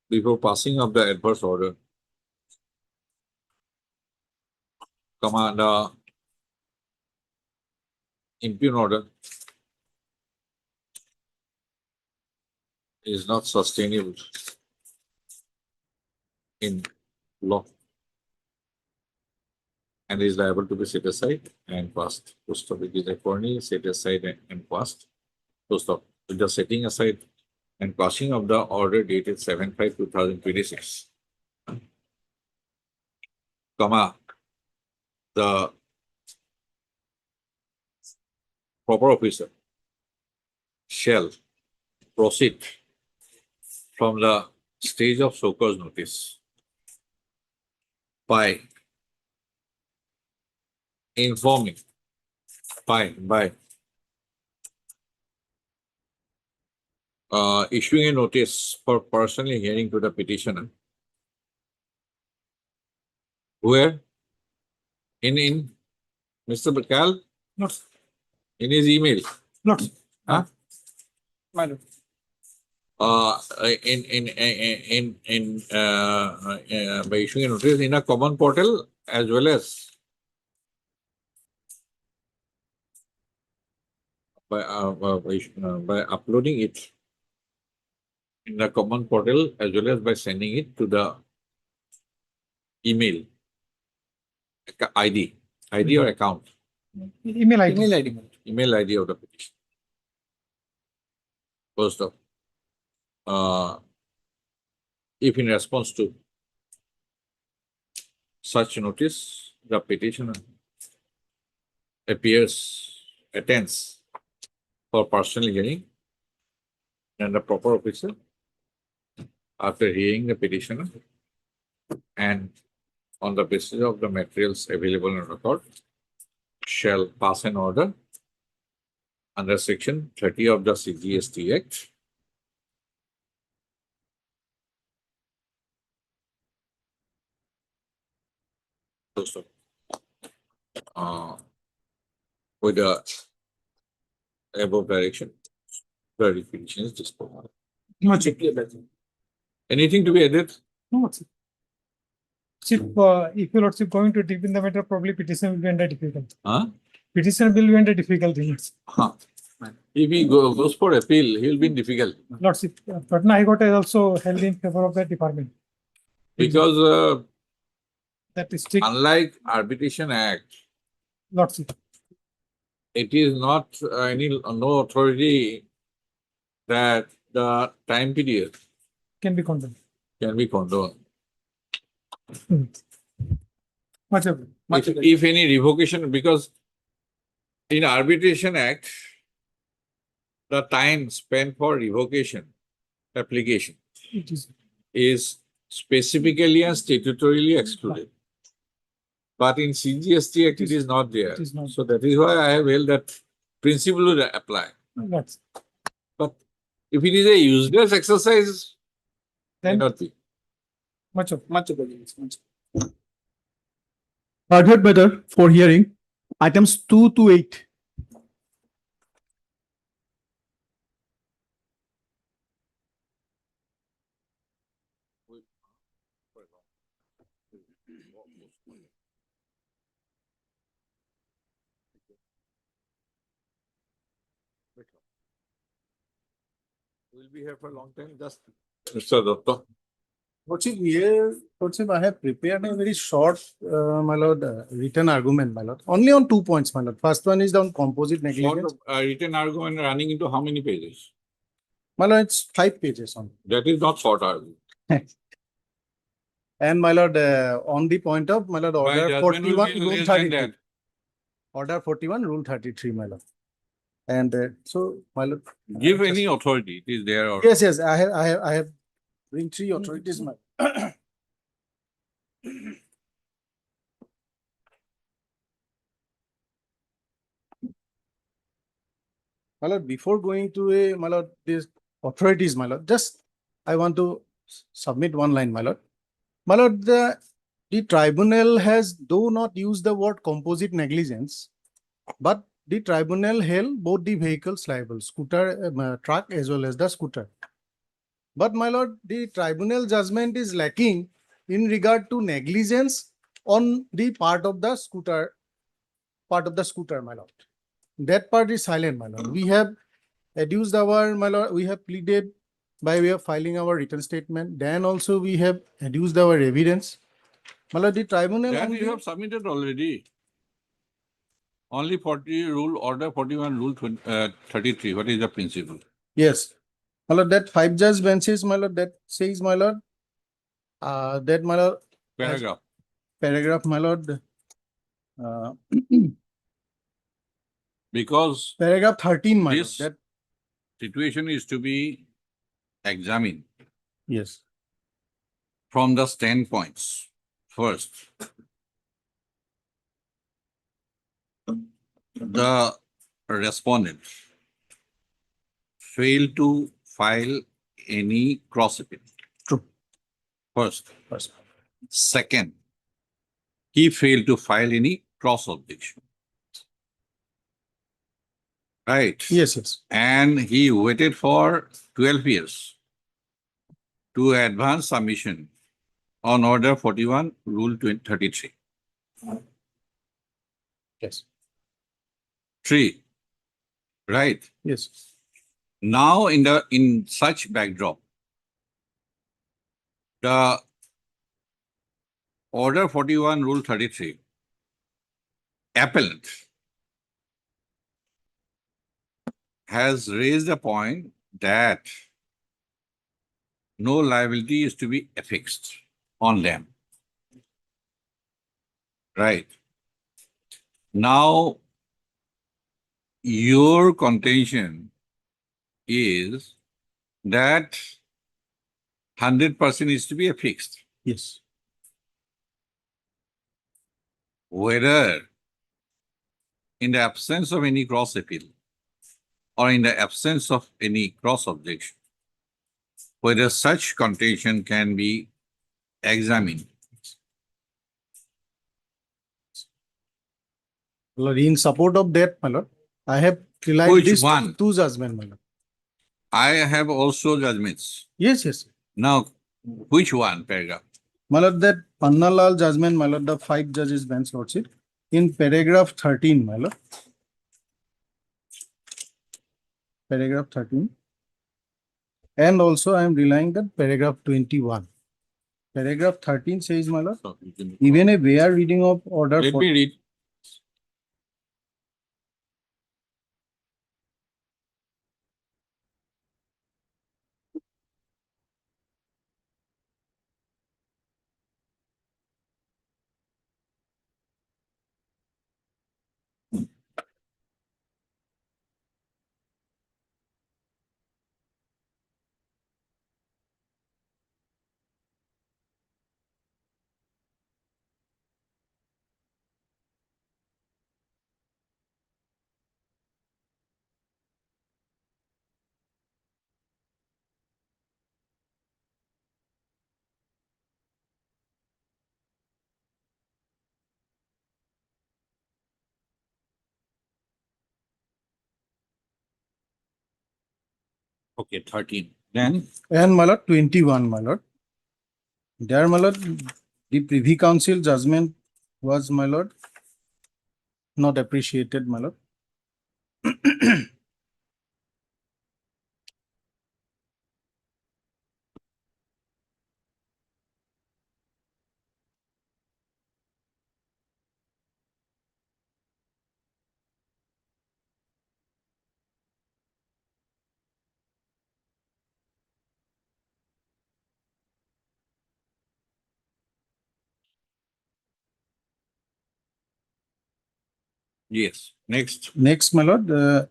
Before passing of the adverse order, the impugn order is not sustainable in law and is liable to be set aside and passed. Post of it is accordingly set aside and passed. Post of with the setting aside and passing of the order dated 7/5/2026, the proper officer shall proceed from the stage of show cause notice by informing by issuing a notice for personally hearing to the petitioner, where in Mr. Bakal, Not, in his email, not, huh? My lord. By issuing a notice in a common portal as well as by uploading it in the common portal as well as by sending it to the email ID or account, email ID. email ID of the petition. First of, if in response to such notice, the petitioner attends for personal hearing, and the proper officer, after hearing the petitioner and on the basis of the materials available on record, shall pass an order under section 30 of the CGST Act with the above direction. Verification is disposed. No, chief. Anything to be added? No, chief. Chief, if your lordship going to deep in the matter, probably petition will be under difficult. Huh? Petition will be under difficulty. Huh. If he goes for appeal, he will be in difficult Lordship, Patna High Court has also held in favor of the department. because That is strict, unlike Arbitration Act, lordship. it is not no authority that the time period Can be condemned. can be condoned. Much of it. If any revocation, because in Arbitration Act, the time spent for revocation application It is. is specifically and statutorily excluded. But in CGST Act, it is not there. It is not. So that is why I have held that principle will apply. That's, But if it is a useless exercise, may then not be. much of. Much of it. Much. Third matter for hearing, items 2 to 8. We'll be here for a long time, just. Mr. Dutta. Lordship, I have prepared a very short, my lord, written argument, my lord. Only on 2 points, my lord. First one is on composite negligence. Short, written argument running into how many pages? My lord, it's 5 pages on. That is not short argument. And my lord, on the point of, my lord, My order judgment will 41, be rule less than 33. that. Order 41, rule 33, my lord. And so, my lord. Give just- any authority, it is there or. Yes, yes, I have bring 3 authorities, my. My lord, before going to a, my lord, these authorities, my lord, just I want to submit one line, my lord. My lord, the tribunal has though not used the word composite negligence, but the tribunal held both the vehicles liable, scooter, truck as well as the scooter. But my lord, the tribunal judgment is lacking in regard to negligence on the part of the scooter, my lord. That part is silent, my lord. We have adduced our, my lord, we have pleaded by way of filing our written statement. Then also we have adduced our evidence. My lord, the tribunal. That only- you have submitted already. Only 40 rule, order 41, rule 33. What is the principle? Yes. My lord, that 5 judge benches, my lord, that says, my lord, that, my lord, Paragraph. paragraph, my lord, uh, Because paragraph 13, my lord, this that, situation is to be examined yes. from the standpoints. First, the respondent failed to file any cross appeal. True. First. First. Second, he failed to file any cross objection. Right? Yes, yes. And he waited for 12 years to advance submission on order 41, rule 33. Yes. 3. Right? Yes. Now in such backdrop, the order 41, rule 33, appellant has raised a point that no liability is to be affixed on them. Right. Now, your contention is that 100% is to be affixed. Yes. Whether in the absence of any cross appeal or in the absence of any cross objection, whether such contention can be examined. Lord, in support of that, my lord, I have relied Which this one? two judgment, my lord. I have also judgments. Yes, yes. Now, which one paragraph? My lord, that Pannalal judgment, my lord, the 5 judges bench lordship, in paragraph 13, my lord. Paragraph 13. And also I am relying that paragraph 21. Paragraph 13 says, my lord, So you can- even a bare reading of order Let for me read. Okay, 13. Then, And my lord, 21, my lord. There, my lord, the Privy Council judgment was, my lord, not appreciated, my lord. yes, next. Next, my lord, that,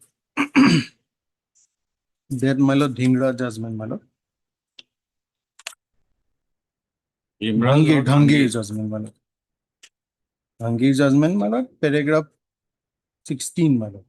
my lord, Dhingra judgment, my lord. Imran Lord Dhangir Angir. judgment, my lord. Dhangir judgment, my lord, paragraph 16, my lord.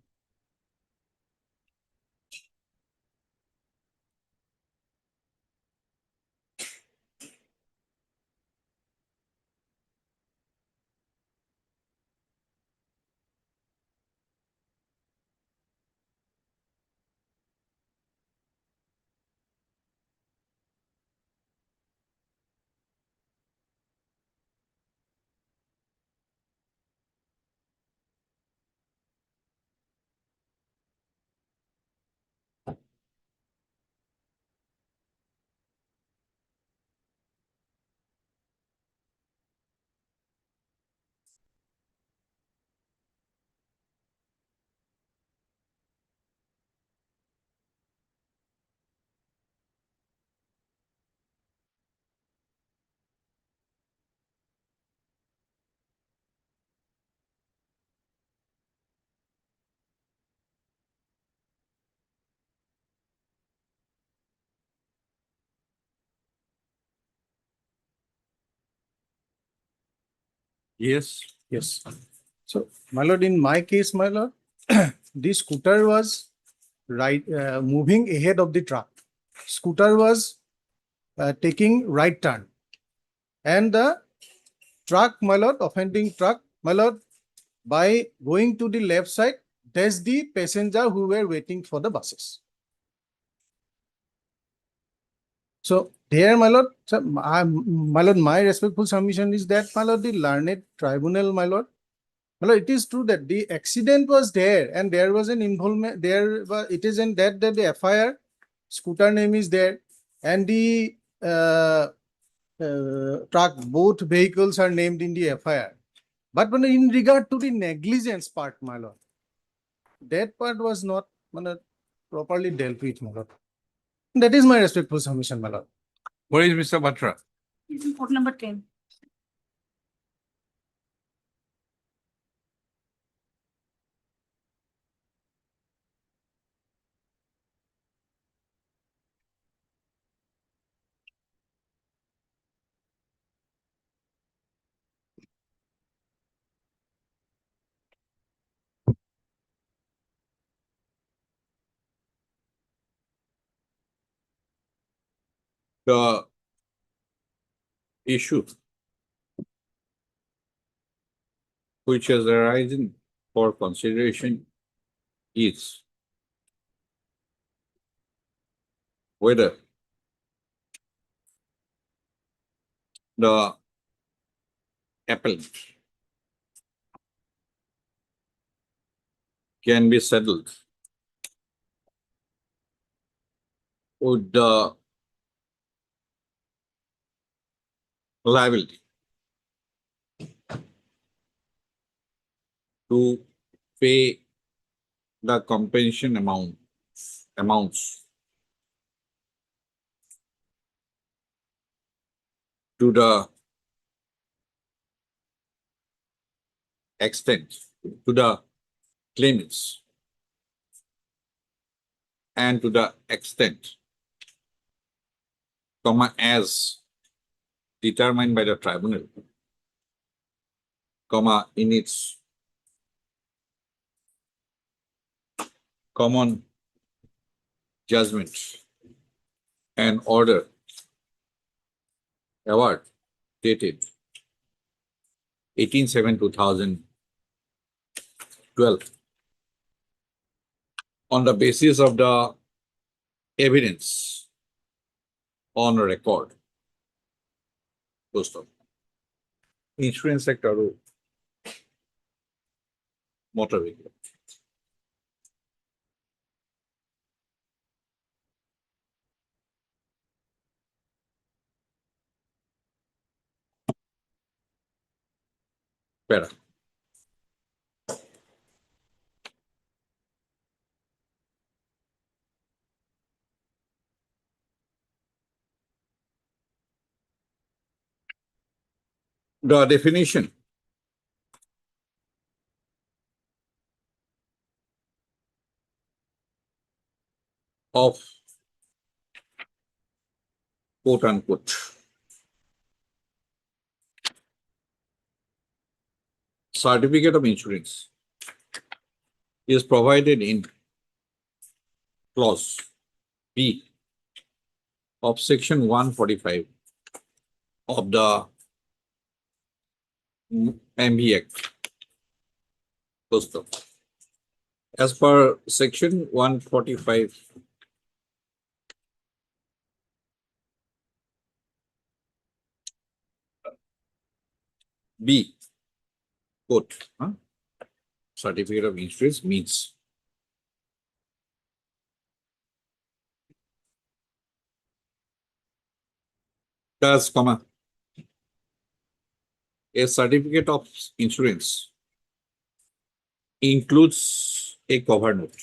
Yes, Yes. So, my lord, in my case, my lord, the scooter was moving ahead of the truck. Scooter was taking right turn. And the truck, my lord, offending truck, my lord, by going to the left side, there's the passenger who were waiting for the buses. So there, my lord, my lord, my respectful submission is that, my lord, the learned tribunal, my lord, it is true that the accident was there and there was an involvement there. It is in that the FIR scooter name is there and the truck, both vehicles are named in the FIR. But when in regard to the negligence part, my lord, that part was not properly dealt with, my lord. That is my respectful submission, my lord. where is Mr. Batra? It's in court number 10. The issue which has arisen for consideration is whether the appellant can be settled with the liability to pay the compensation amounts to the extent to the claimants and to the extent, as determined by the tribunal, in its common judgment and order award dated 18/7/2012 on the basis of the evidence on record. Full stop. Insurance sector, motor vehicle. Para. The definition of quote unquote certificate of insurance is provided in clause B of section 145 of the MB Act. Full stop. As per section 145 B, quote, certificate of insurance means does, comma, a certificate of insurance includes a cover note.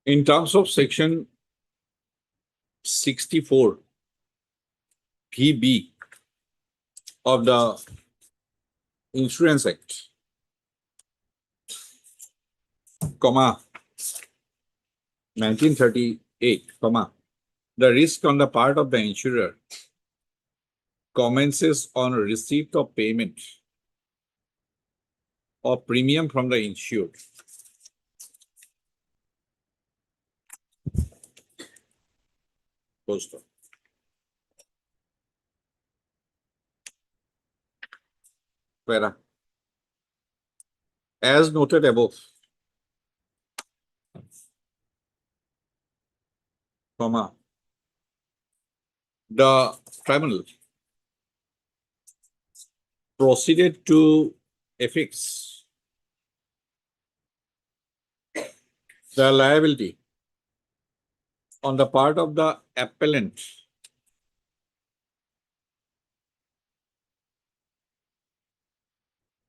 In terms of section 64 PB of the Insurance Act, comma, 1938, comma, the risk on the part of the insurer commences on receipt of payment of premium from the insured. Full stop. Para. As noted above, comma, the tribunal proceeded to affix the liability on the part of the appellant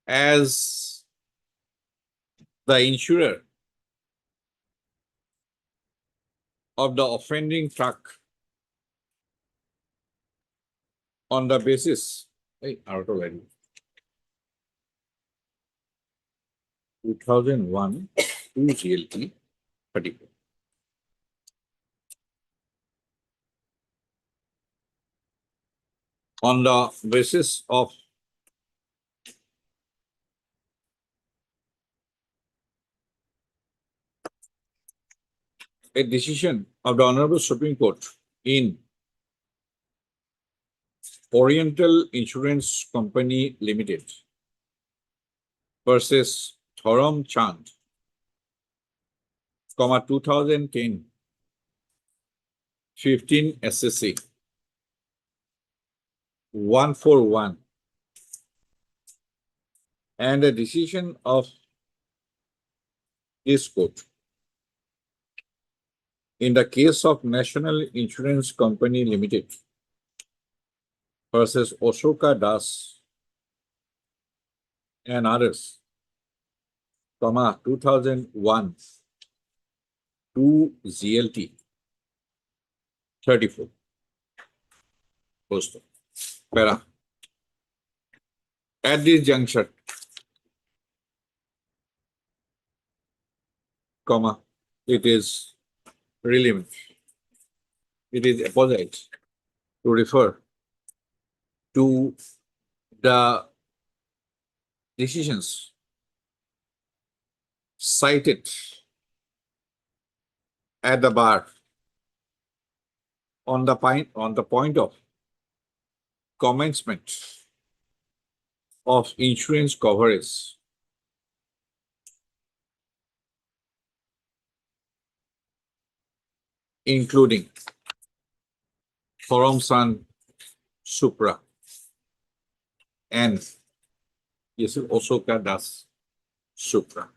as the insurer of the offending truck on the basis, 2001 2 GLT 34. On the basis of a decision of the Honorable Supreme Court in Oriental Insurance Company Limited versus Thoram Chand, 2010 15 SSC 141, and a decision of this court in the case of National Insurance Company Limited versus Ashoka Das and others, 2001 2 ZLT 34. Post. Para. At this juncture, comma, it is relevant. It is apposite to refer to the decisions cited at the bar on the point of commencement of insurance coverage, including forum san supra and yes, Osoka das supra.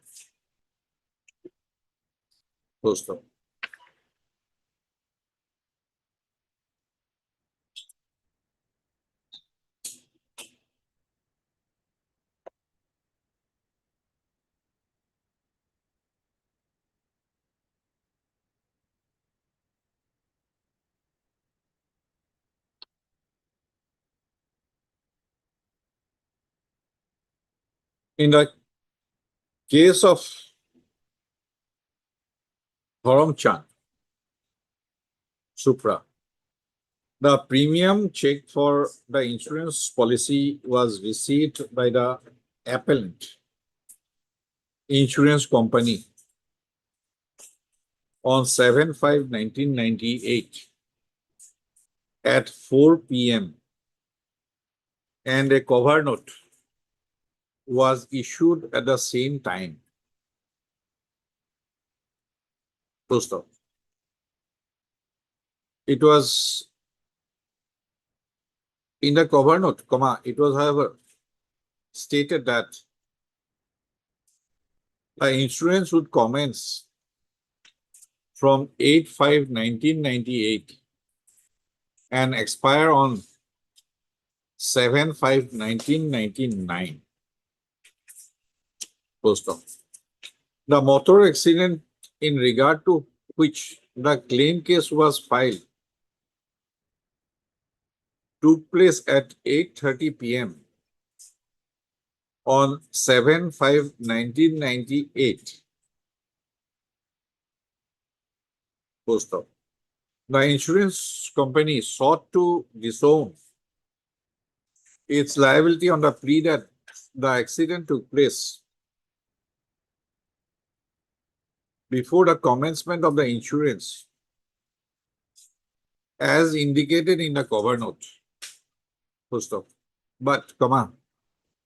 Full stop. In the case of Chan Supra, the premium check for the insurance policy was received by the appellant insurance company on 7/5/1998 at 4 p.m. and a cover note was issued at the same time. Full stop. It was in the cover note, comma, it was, however, stated that the insurance would commence from 8/5/1998 and expire on 7/5/1999. Full stop. The motor accident in regard to which the claim case was filed took place at 8:30 p.m. on 7/5/1998. Full stop. The insurance company sought to disown its liability on the plea that the accident took place before the commencement of the insurance, as indicated in the cover note. Full stop. But, comma,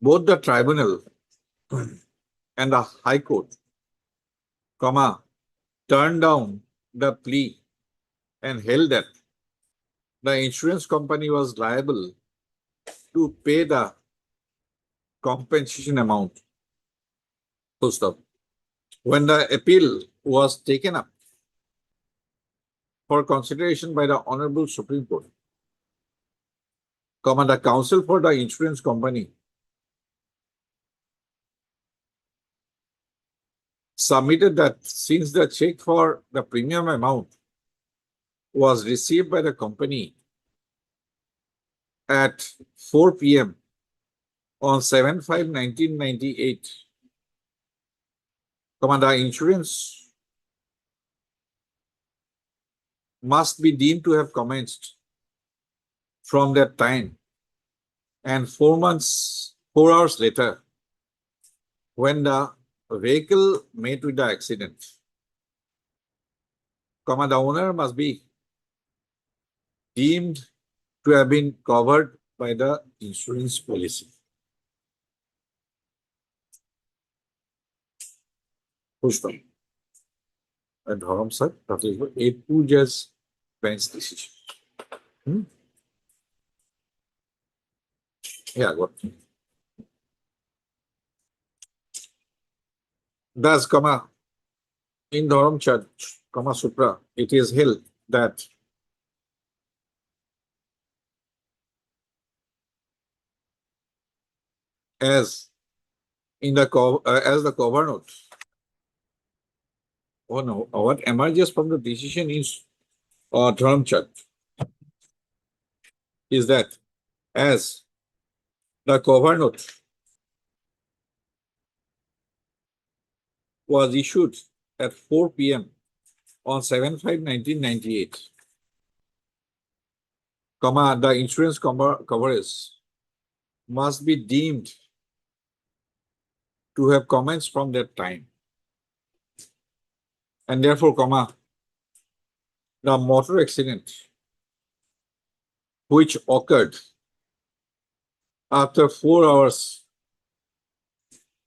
both the tribunal and the High Court, comma, turned down the plea and held that the insurance company was liable to pay the compensation amount. Full stop. When the appeal was taken up for consideration by the Honorable Supreme Court, comma, the counsel for the insurance company submitted that since the check for the premium amount was received by the company at 4 p.m. on 7/5/1998, the insurance must be deemed to have commenced from that time, and 4 hours later, when the vehicle met with the accident, the owner must be deemed to have been covered by the insurance policy. Full stop. And Dharam sir, that is what 8-2 judge bench decision. Yeah, got it. Thus, comma, in Dharam Church, comma, Supra, it is held that as in the as the cover note. Oh no, what emerges from the decision is Dharam Church is that as the cover note was issued at 4 p.m. on 7/5/1998, the insurance coverage must be deemed to have commenced from that time. And therefore, the motor accident which occurred after 4 hours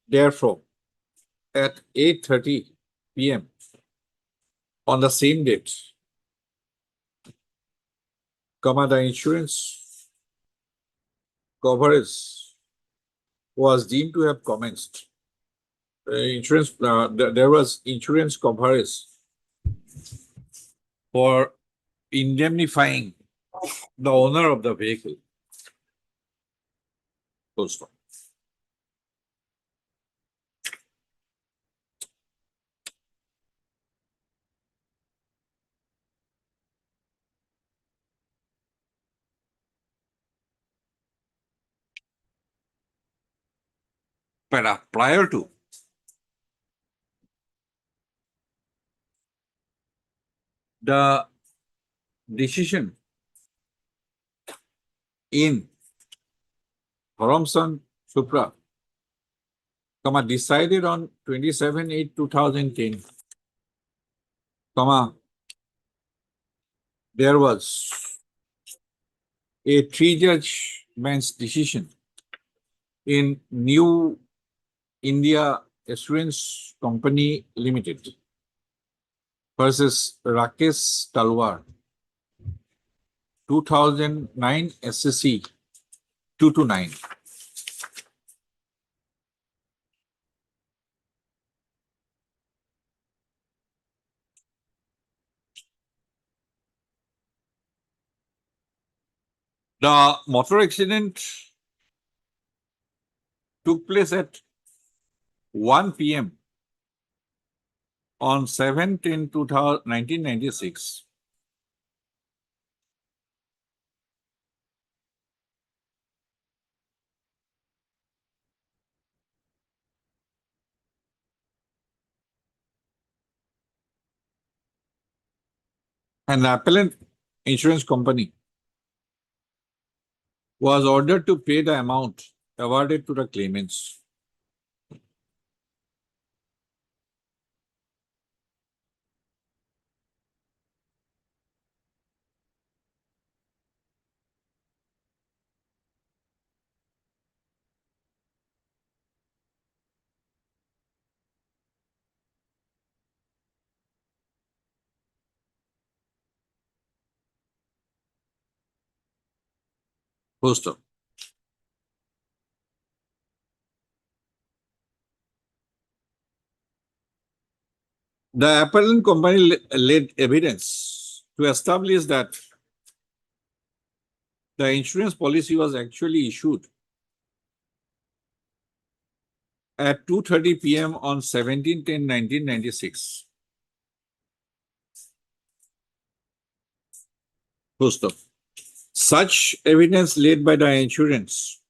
therefrom at 8:30 p.m. on the same date, the insurance coverage was deemed to have commenced. There was insurance coverage for indemnifying the owner of the vehicle. Full stop. Prior to the decision in Thompson Supra, decided on 27/8/2010, there was a 3-judge bench decision in New India Assurance Company Limited versus Rakesh Talwar, 2009 SCC 229. The motor accident took place at 1 p.m. on 7/10/1996. An appellant insurance company was ordered to pay the amount awarded to the claimants. Poster. The appellant company laid evidence to establish that the insurance policy was actually issued at 2:30 p.m. on 17/10/1996. Poster. Such evidence laid by the insurance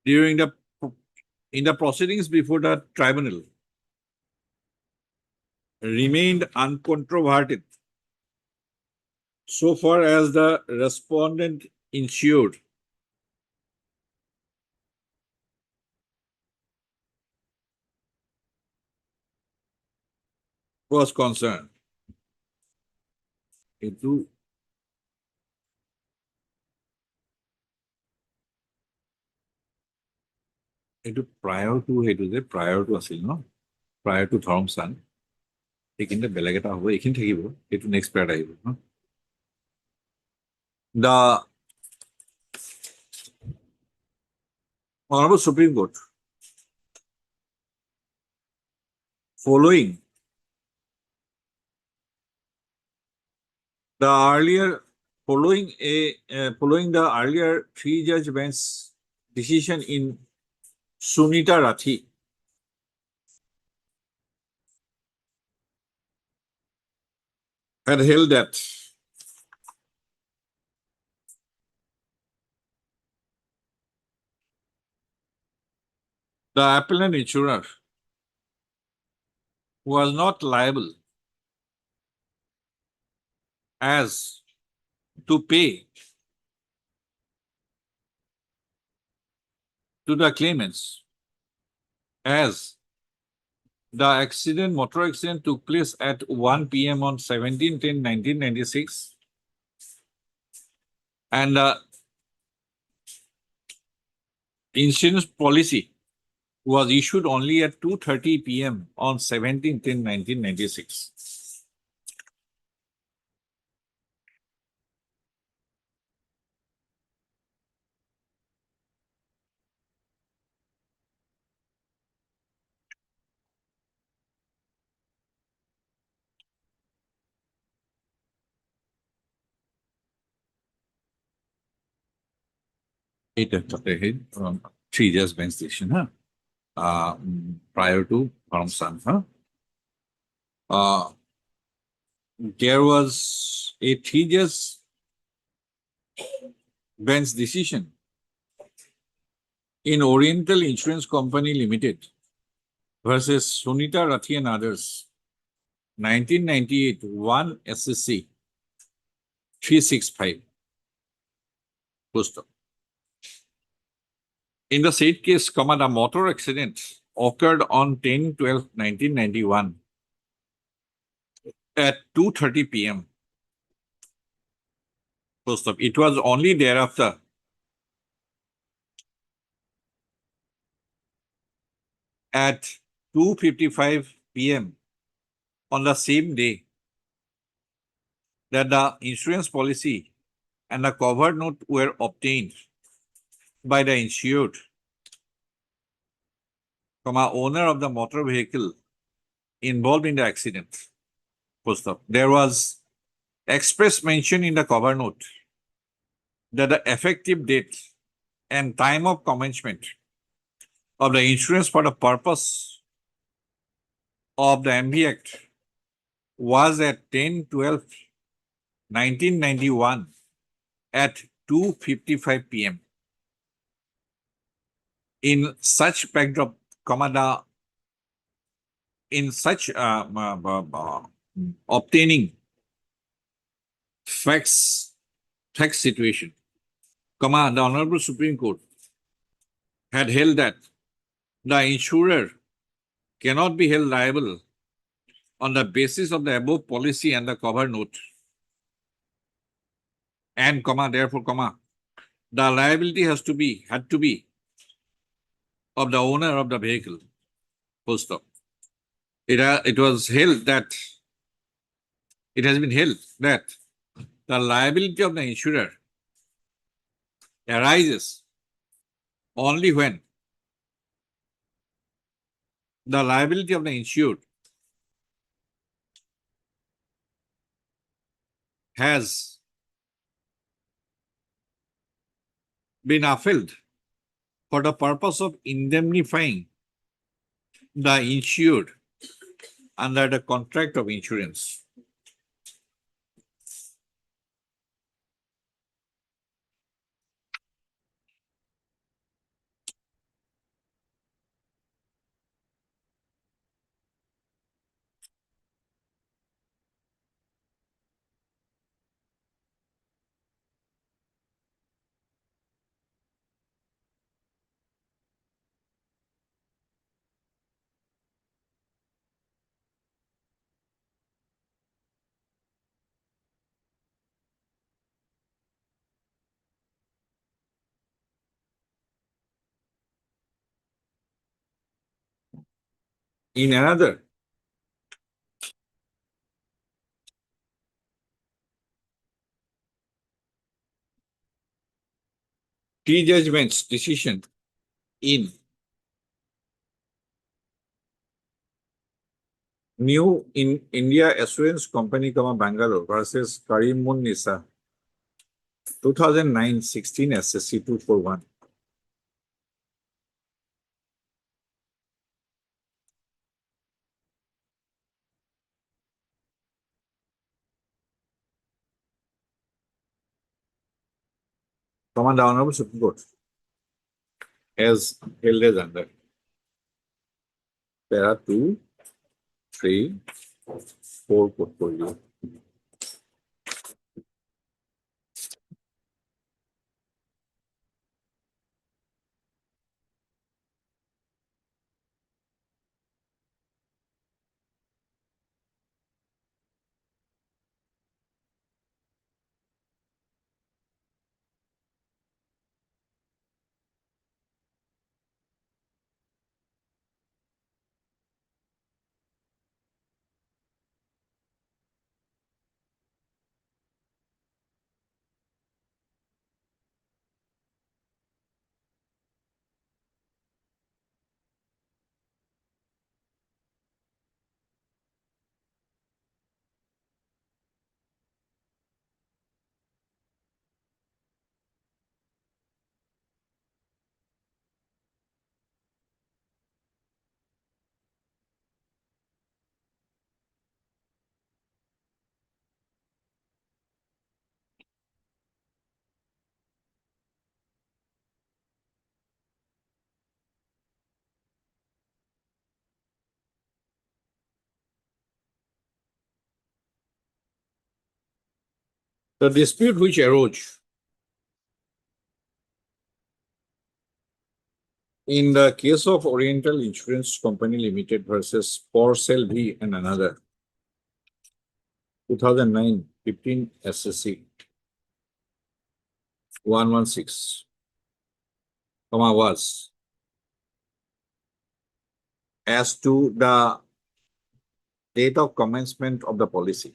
in the proceedings before the tribunal remained uncontroverted so far as the respondent insured was concerned. Prior to আছিল ন prior to Thompson এইখিনিতে বেলেগ এটা হ'ব এইখিনি থাকিব এইটো next পেয়াৰত আহিব ন The Honorable Supreme Court, following the earlier 3-judge bench decision in Sunita Rathi, had held that the appellant insurer was not liable as to pay to the claimants as the motor accident took place at 1 p.m. on 17/10/1996 and the insurance policy was issued only at 2:30 p.m. on 17/10/1996. It ahead from 3 years bench station, prior to Paramsan. There was a 3 years bench decision in Oriental Insurance Company Limited versus Sunita Rathi and others, 1998, 1 SSC 365. Full stop. In the said case, the motor accident occurred on 10/12/1991 at 2:30 p.m. Full stop. It was only thereafter at 2:55 p.m. on the same day that the insurance policy and the covered note were obtained by the insured, owner of the motor vehicle involved in the accident. Full stop. There was express mention in the cover note that the effective date and time of commencement of the insurance for the purpose of the MV Act was at 10/12/1991 at 2:55 p.m. In such backdrop, in such obtaining fact situation, the Honorable Supreme Court had held that the insurer cannot be held liable on the basis of the above policy and the cover note. And, therefore, the liability had to be of the owner of the vehicle. Full stop. It has been held that the liability of the insurer arises only when the liability of the insured has been upheld for the purpose of indemnifying the insured under the contract of insurance. In another, T-judgment's decision in New in India Assurance Company, Bangalore versus Karimun Nisa, 2009, 16 SSC 241. The Honorable Supreme Court has held as under. Para 2, 3, 4 portfolio. The dispute which arose in the case of Oriental Insurance Company Limited versus Porcel V and another, 2009 15 SSC 116, was as to the date of commencement of the policy.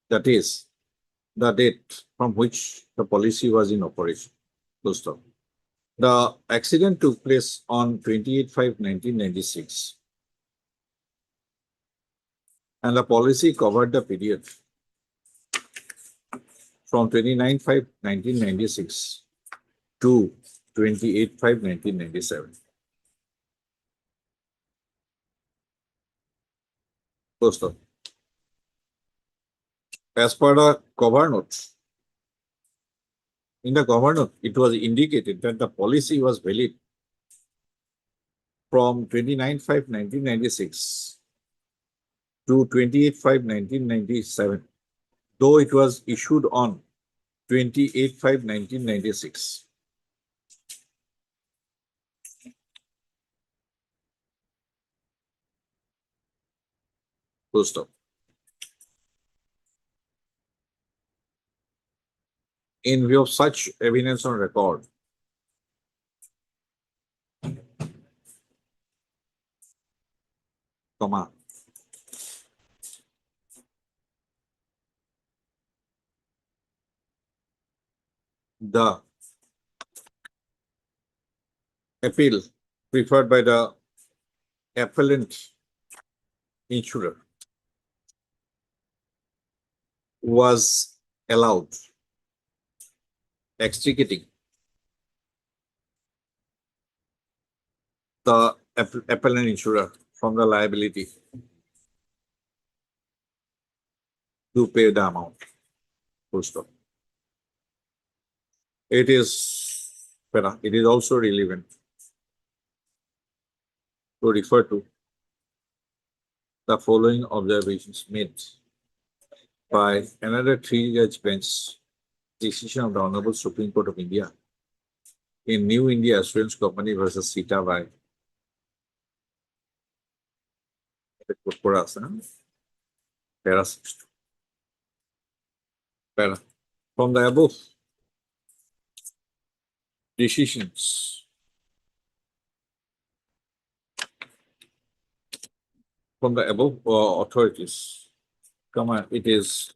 That is, the date from which the policy was in operation. Full stop. The accident took place on 28/5/1996, and the policy covered the period from 29/5/1996 to 28/5/1997. Full stop. As per the cover note, in the cover note, it was indicated that the policy was valid from 29/5/1996 to 28/5/1997, though it was issued on 28/5/1996. Full stop. In view of such evidence on record, comma, the appeal preferred by the appellant insurer was allowed, extricating the appellant insurer from the liability to pay the amount. Full stop. It is also relevant to refer to the following observations made by another 3-judge bench decision of the Honorable Supreme Court of India in New India Assurance Company versus Sita by Para 6. From the above decisions, from the above authorities, it is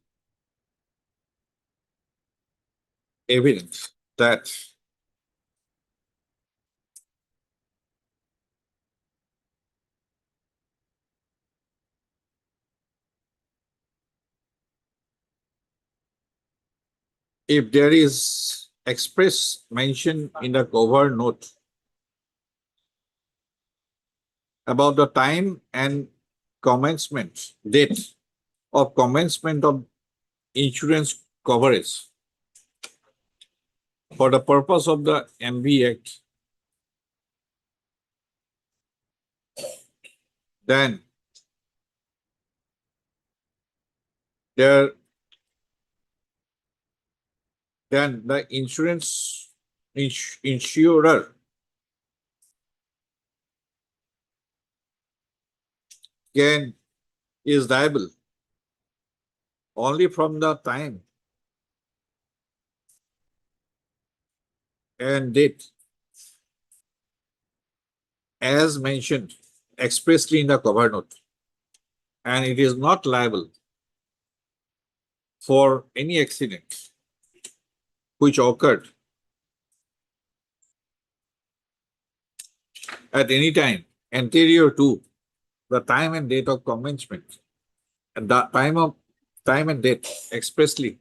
evident that if there is express mention in the cover note about the time and date of commencement of insurance coverage for the purpose of the MB Act, then there, then the insurer is liable only from the time and date as mentioned expressly in the cover note, and it is not liable for any accident which occurred at any time anterior to the time and date of commencement, and the time and date expressly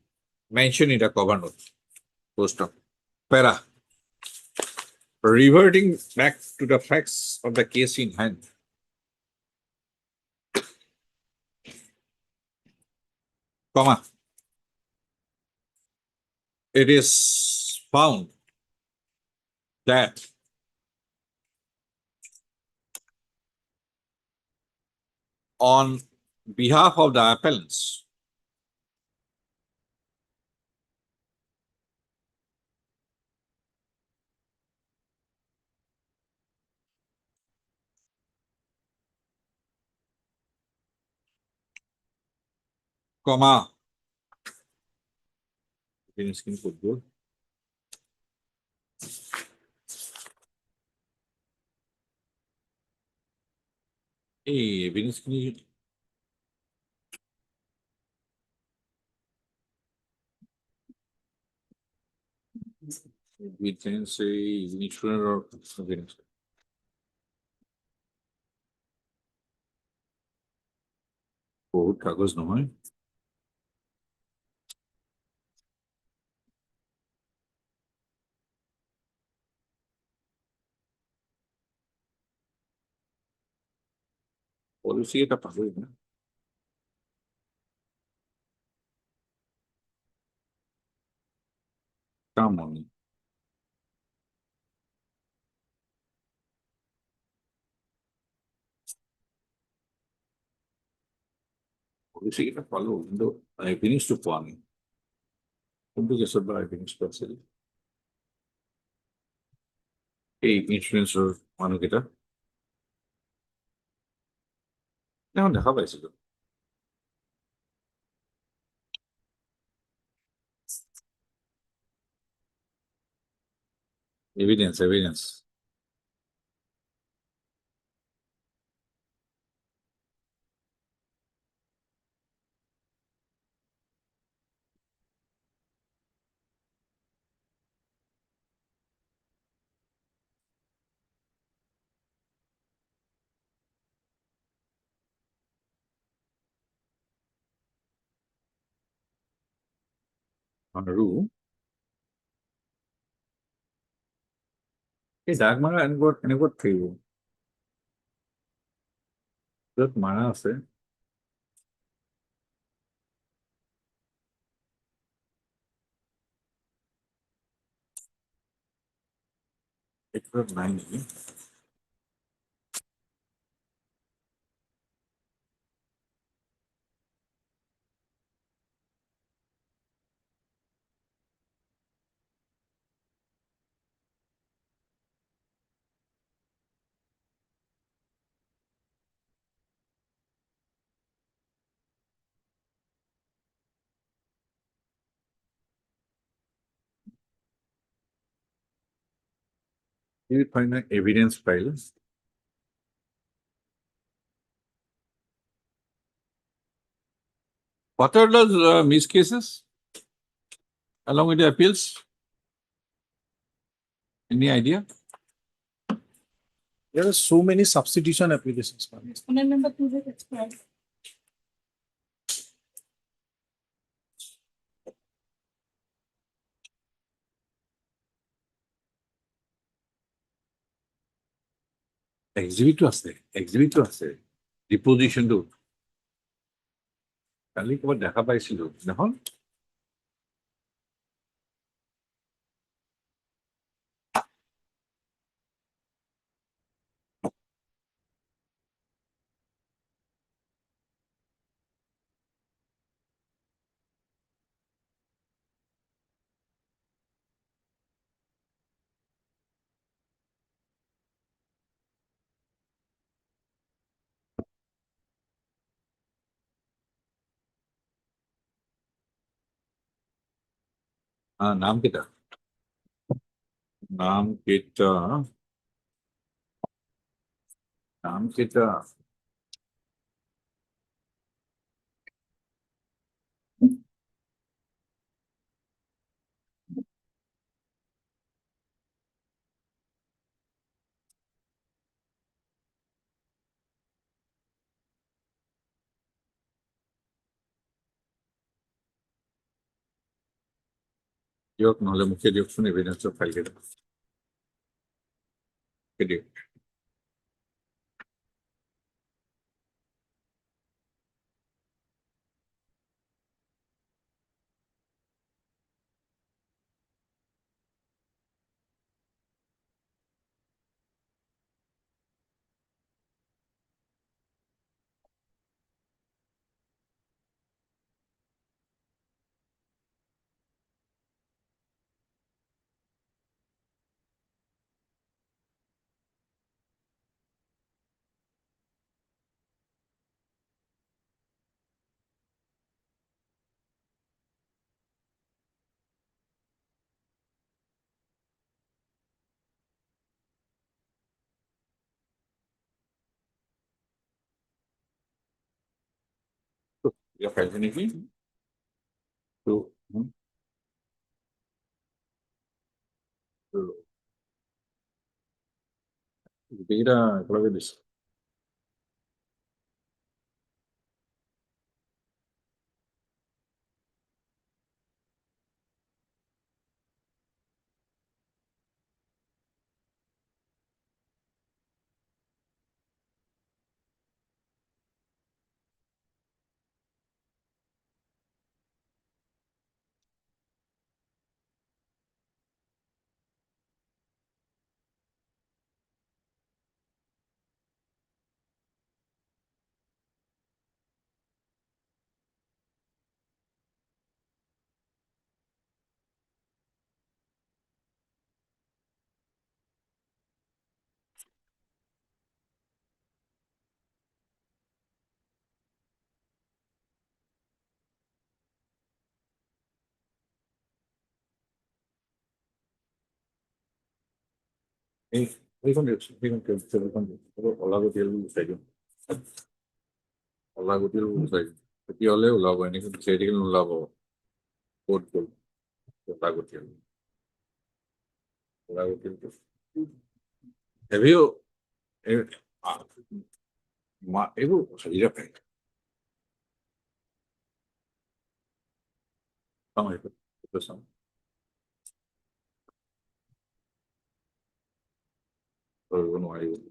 mentioned in the cover note. Post up. Para. Reverting back to the facts of the case in hand. Comma. It is found that on behalf of the appellants, comma, green screen football. Hey, green screen. We can say insurer or something. বহুত কাগজ নহয়। Policy এটা পাবই না। কাম on. Policy এটা পালো কিন্তু I finished to পোৱা নাই। কোনটো কেছত বা I finished আছিল? এই ইন্সুৰেন্সৰ মানুহকেইটা এখন দেখা পাইছিলো। এভিডেন্স। আৰু এই দাগ মাৰা এনেকুৱা থাকিব য'ত মাৰা আছে এইটোত নাই নেকি? You will find an evidence file. What are those missed cases along with the appeals? Any idea? There are so many substitution applications. ma'am. Exponent number 2 is expired. এক্সিবিটো আছে ডিপজিশ্যনটো কালি ক'ৰবাত দেখা পাইছিলো নহয় নাম কেইটা? নাম কেইটা? নাম কেইটা? দিয়ক নহলে মোকে দিয়কচোন এভিডেন্সৰ ফাইল কেইটা। মোকে দিয়ক। এতিয়া ফাইলটো নেকি? গোটেইকেইটা একেলগে দিছে। এইখন দিয়কচোন, অলাগতিয়াল বিচাৰি দিওঁ। অলাগতিয়াল বিচাৰি দিওঁ। তেতিয়াহ'লে ওলাব, এনেকে বিচাৰি থাকিলে নোলাব। ক'ত গ'ল অলাগতিয়াল? অলাগতিয়ালটো হেভিও এইবোৰ হাজিৰা পায়। চাওঁ সেইটো চাওঁ। কৰিব নোৱাৰিব।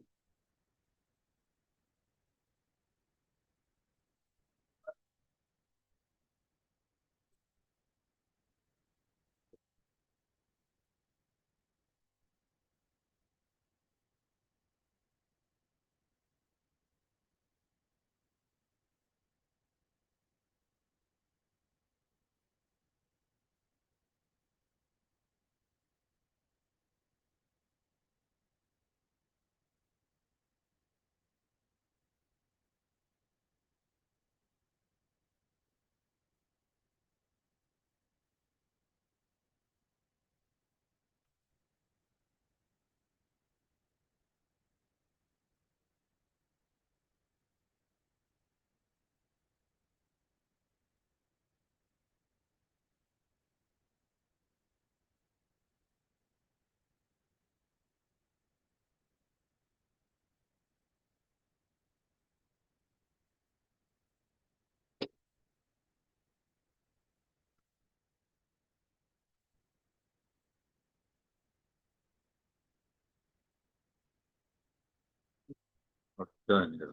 এনেকে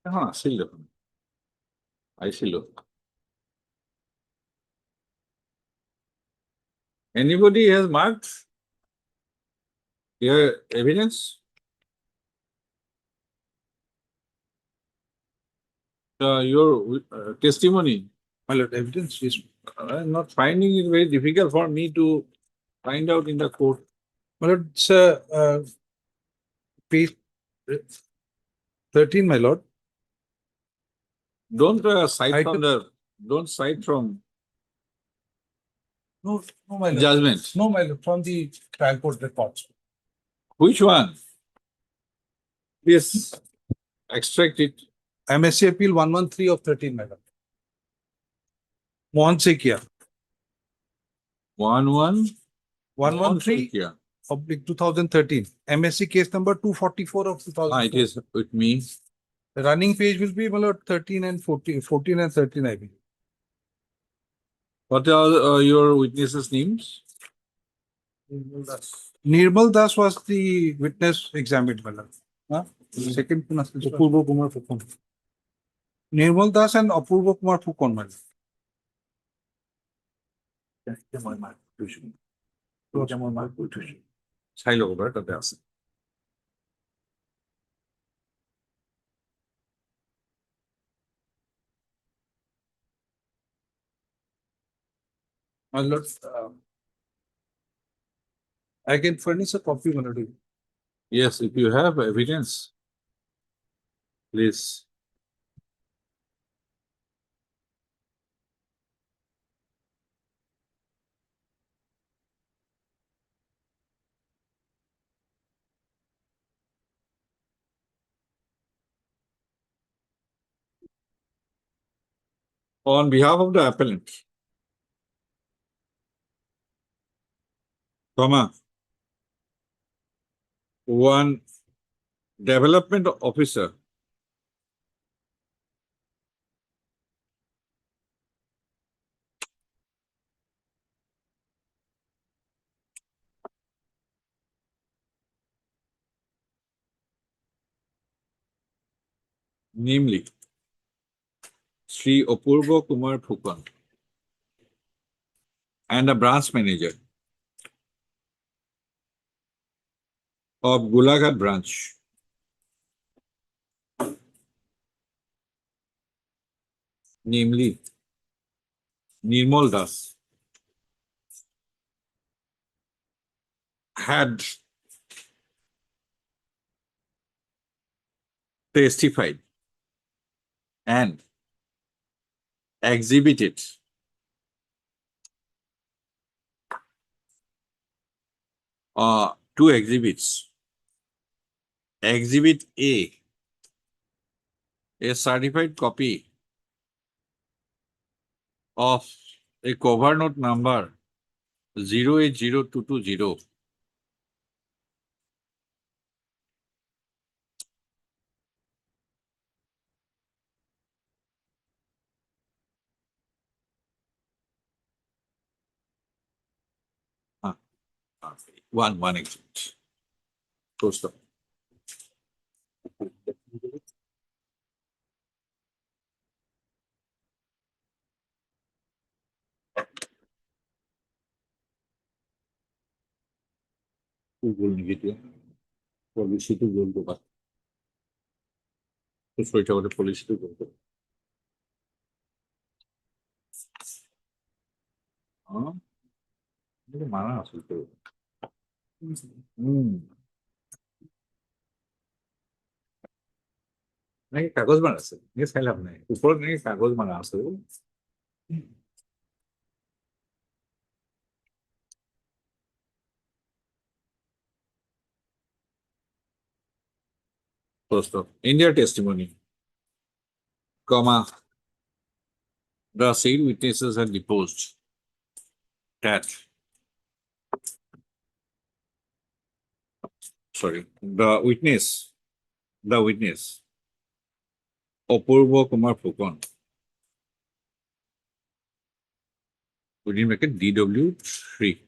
এখন আছিল দেখোন, আহিছিলো। Anybody has marks? Your evidence? Your testimony? My lord, evidence is, I'm not finding it very difficult for me to find out in the court. my lord, it's page 13, my lord. Don't cite I from took- don't cite from No, no, my lord. judgment. No, my lord, from the trial court reports. Which one? Please extract it. MSC appeal 113 of 13, my lord. Mohan Sekia, 113 Yeah. oblique 2013. MSC case number 244 of 2000. It is with me. The running page will be, my lord, 13 and 14, 14 and 13, I believe. What are your witnesses' names? Nirmal Das was the witness examined, my lord. Huh? Second one. Apurva Kumar Phukon. Nirmal Das and Apurva Kumar Phukon, my lord. চাই ল'ব বাৰু তাতে আছে। My lord, I can furnish a copy, my lord. Yes, if you have evidence, please. On behalf of the appellant, one development officer namely Sri Apurva Kumar Phukon and a branch manager of Gulaghat branch namely Nirmal Das had testified and exhibited two exhibits. Exhibit A certified copy of a cover note number 080220 one exhibit. Close the. Google negative. Policy to go to back. To switch over the policy to go to. মানা আছিল তো নাকি কাগজ মাৰা আছে এনেকে চাই লাভ নাই ওপৰত এনেকে কাগজ মাৰা আছে First of India testimony, the said witnesses had deposed that the witness Apurva Kumar Phukon, we didn't make it DW3,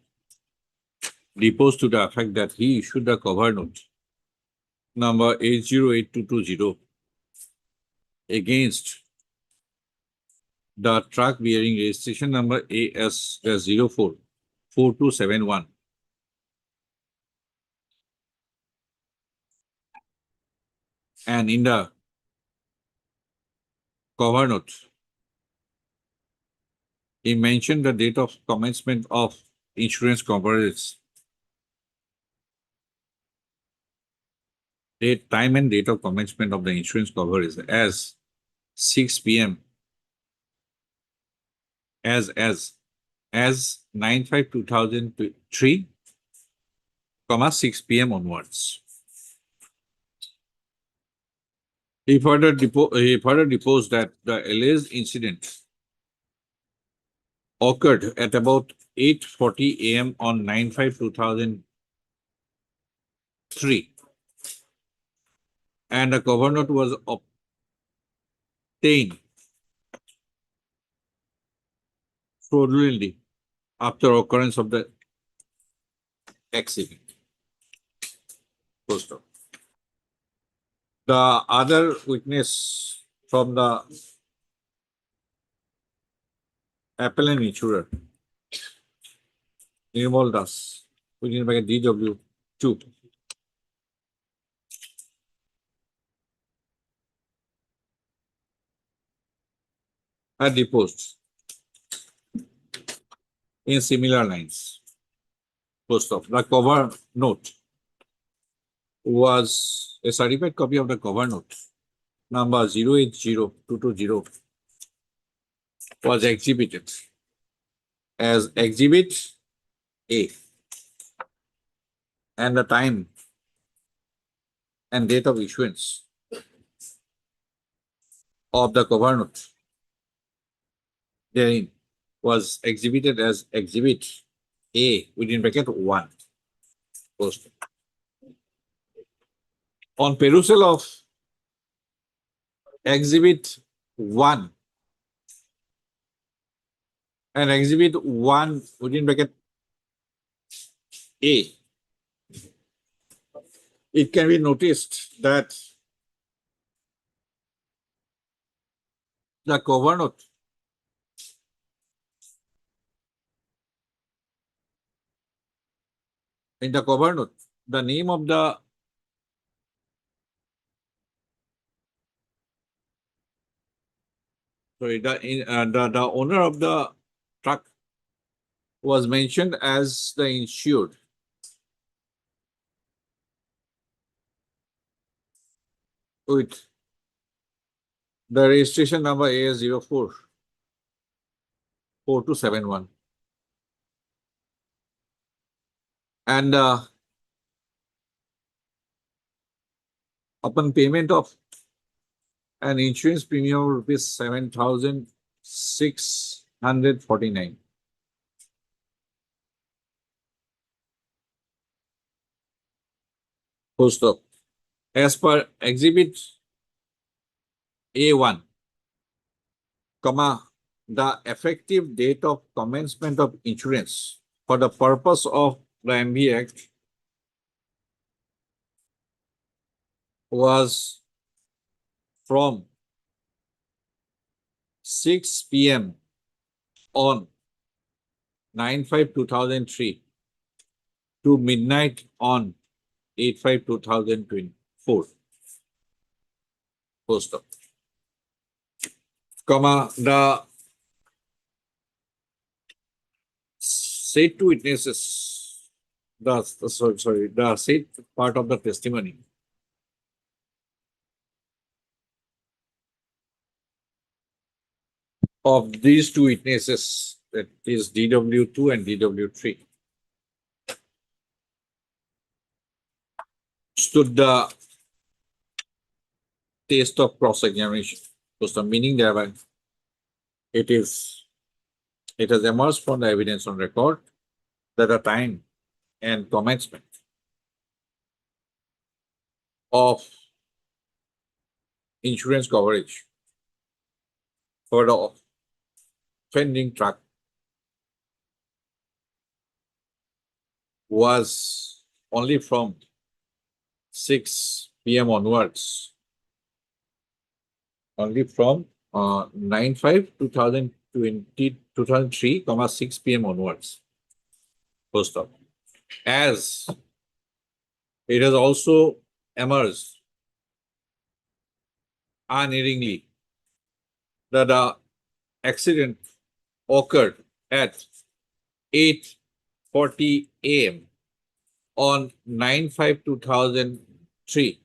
deposed to the effect that he issued the cover note number 808220 against the truck bearing registration number AS-044271 And in the cover note, he mentioned the date of commencement of insurance coverage. Date, time and date of commencement of the insurance coverage as 6 p.m. as 9/5/2003, 6 p.m. onwards. He further deposed that the alleged incident occurred at about 8:40 a.m. on 9/5/2003, and a cover note was obtained fraudulently after occurrence of the accident. Full stop. The other witness from the appellant insurer, Nirmal Das, which is like a DW2. Had deposed in similar lines. Post of the cover note was a certified copy of the cover note number 080220 was exhibited as Exhibit A, and the time and date of issuance of the cover note therein was exhibited as Exhibit A within bracket 1. Post. On perusal of Exhibit 1 and Exhibit 1 within bracket A, it can be noticed that the cover note in the cover note, the name of the the owner of the truck was mentioned as the insured. With the registration number AS04 4271. And upon payment of an insurance premium of rupees 7,649. Full stop. As per Exhibit A1, the effective date of commencement of insurance for the purpose of the MB Act was from 6 p.m. on 9/5/2003 to midnight on 8/5/2024. Full stop. The said two witnesses, the said part of the testimony of these two witnesses, that is DW2 and DW3, stood the test of cross-examination. Was the meaning thereby it has emerged from the evidence on record that the time and commencement of insurance coverage for the offending truck was only from 6 p.m. onwards, only from 9/5/2003, 6 p.m. onwards. First stop. As it has also emerged unerringly that the accident occurred at 8:40 a.m. on 9/5/2003,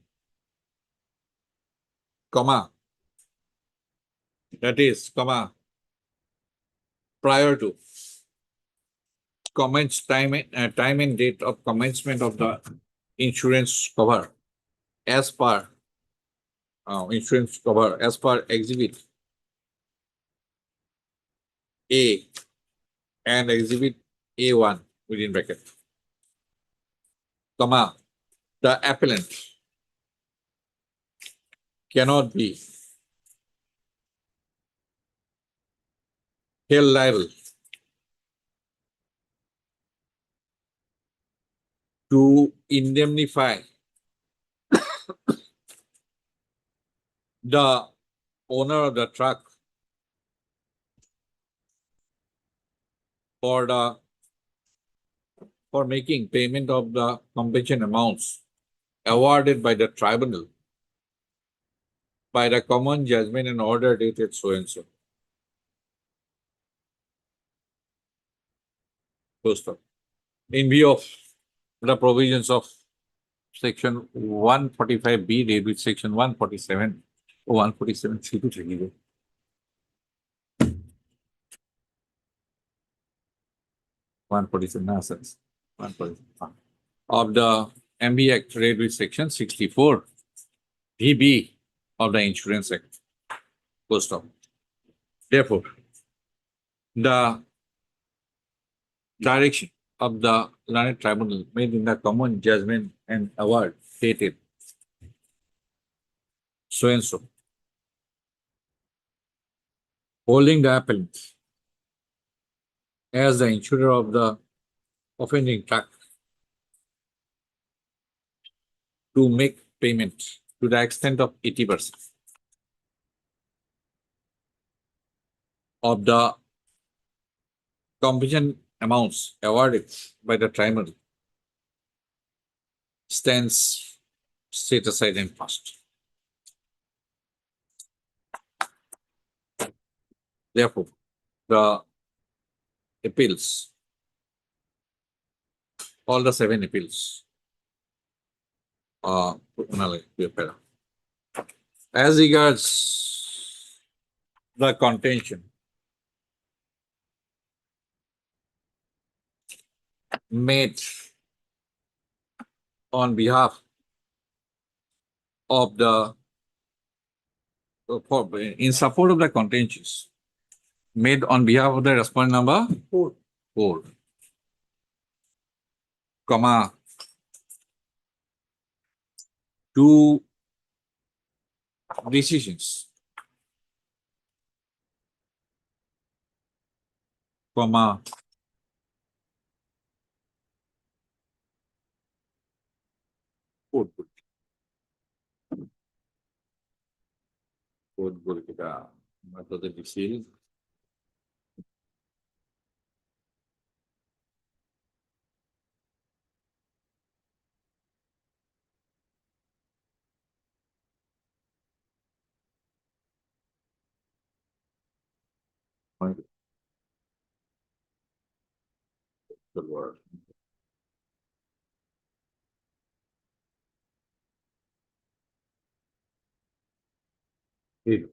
comma, that is, comma, prior to time and date of commencement of the insurance cover as per Exhibit A and Exhibit A1 within bracket, comma, the appellant cannot be held liable to indemnify the owner of the truck for making payment of the compensation amounts awarded by the tribunal by the common judgment and order dated so and so. Full stop. In view of the provisions of section 145B read with section 147 or 147 C2 147 assets 147 of the MB Act read with section 64 VB of the Insurance Act. Full stop. Therefore, the direction of the learned tribunal made in the common judgment and award dated so and so, holding the appellant as the insurer of the offending truck to make payment to the extent of 80% of the compensation amounts awarded by the tribunal stands set aside and passed. Therefore, the appeals, all the 7 appeals, as regards the contention made on behalf of in support of the contentions made on behalf of the respondent number 4, comma, 2 decisions, comma, boleh kita metode disil. Keluar. Itu.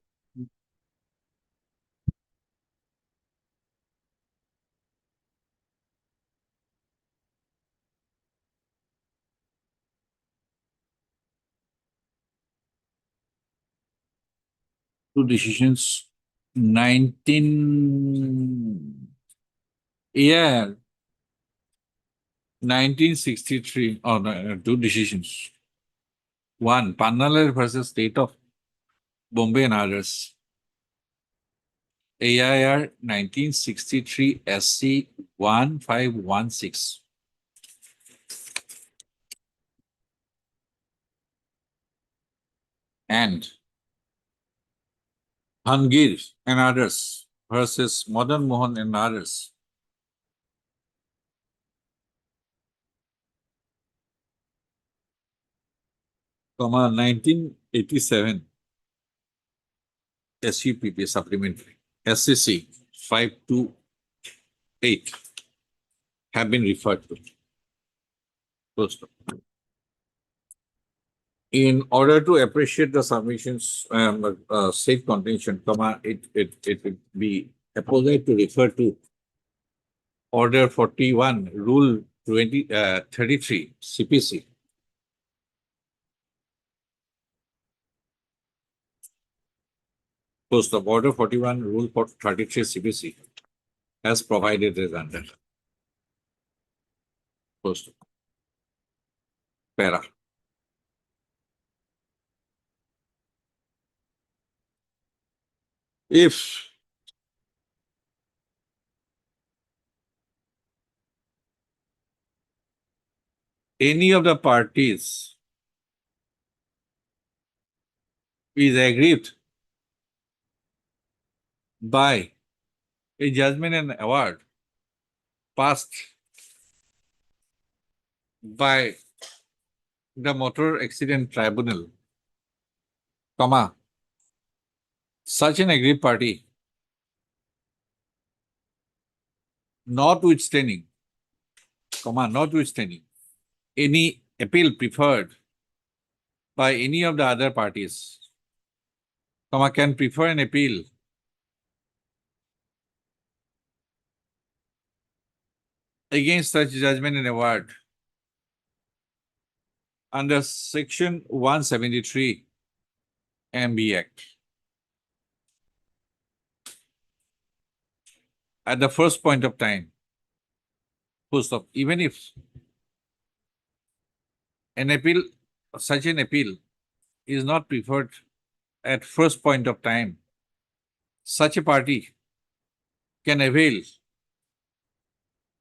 Two decisions, 1963. Oh, no, 2 decisions. 1, Pannalal versus State of Bombay and others. AIR 1963 SC 1516. And Hangir and others versus Madan Mohan and others. Comma 1987 SUPP supplementary, SCC 528 have been referred to. First, in order to appreciate the submissions, state contention, it would be appropriate to refer to Order 41, Rule 33, CPC. Post of Order 41, Rule 33, CPC, as provided as under. Post. Para. If any of the parties is aggrieved by a judgment and award passed by the Motor Accident Tribunal, comma, such an aggrieved party, notwithstanding, comma, notwithstanding any appeal preferred by any of the other parties, comma, can prefer an appeal against such judgment and award under Section 173 MB Act. At the first point of time, full stop, even if an appeal, such an appeal is not preferred at first point of time, such a party can avail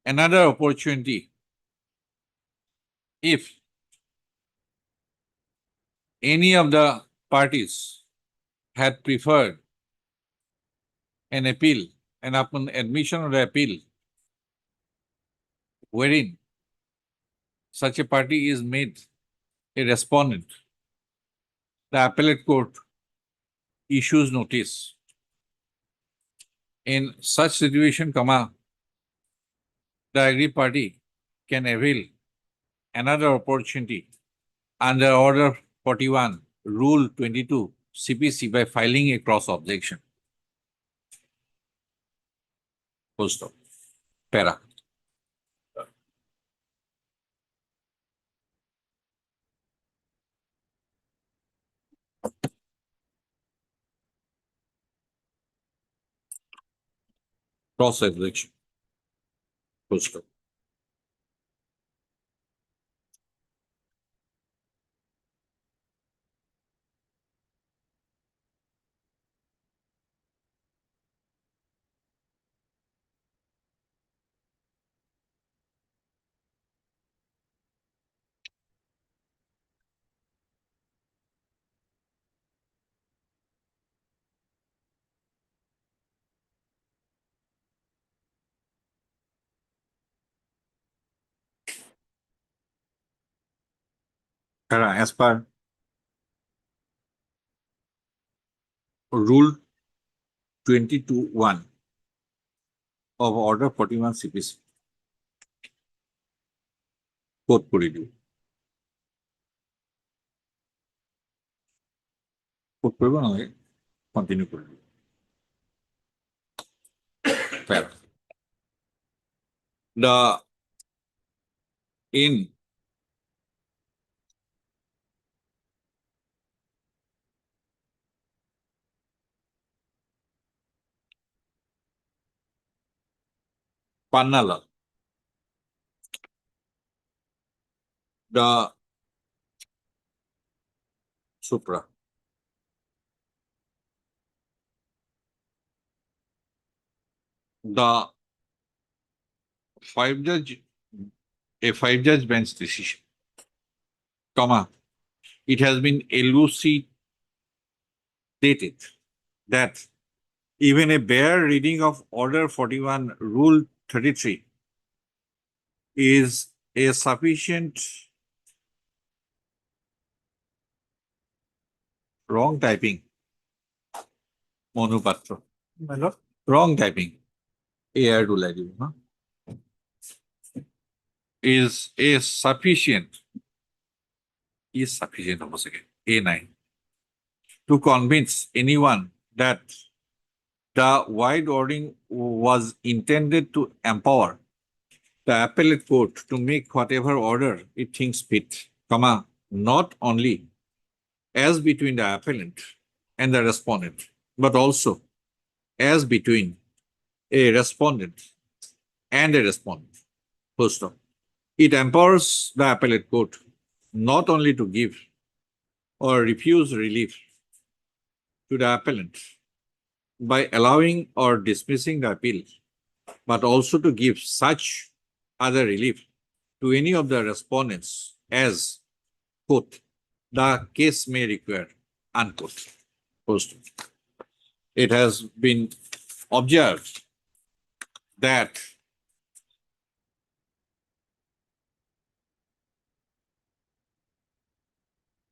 another opportunity if any of the parties had preferred an appeal, and upon admission of the appeal, wherein such a party is made a respondent, the appellate court issues notice. In such situation, comma, the aggrieved party can avail another opportunity under Order 41, Rule 22, CPC by filing a cross objection. Full stop. Para. Cross objection. Full stop. Para, as per Rule 22(1) of Order 41 CPC, court করে দিব। Coat করবো না, continue করে দিব। Fair. The in Pannala, the Supra, the a five-judge bench decision, comma, it has been elucidated that even a bare reading of Order 41, Rule 33 is a sufficient wrong typing Monupatra. My lord. Wrong typing. AR to like you, huh? Is sufficient. Is sufficient once again. A9. To convince anyone that the wide wording was intended to empower the appellate court to make whatever order it thinks fit, comma, not only as between the appellant and the respondent, but also as between a respondent and a respondent. Full stop. It empowers the appellate court not only to give or refuse relief to the appellant by allowing or dismissing the appeal, but also to give such other relief to any of the respondents as, quote, the case may require, unquote. Post. It has been observed that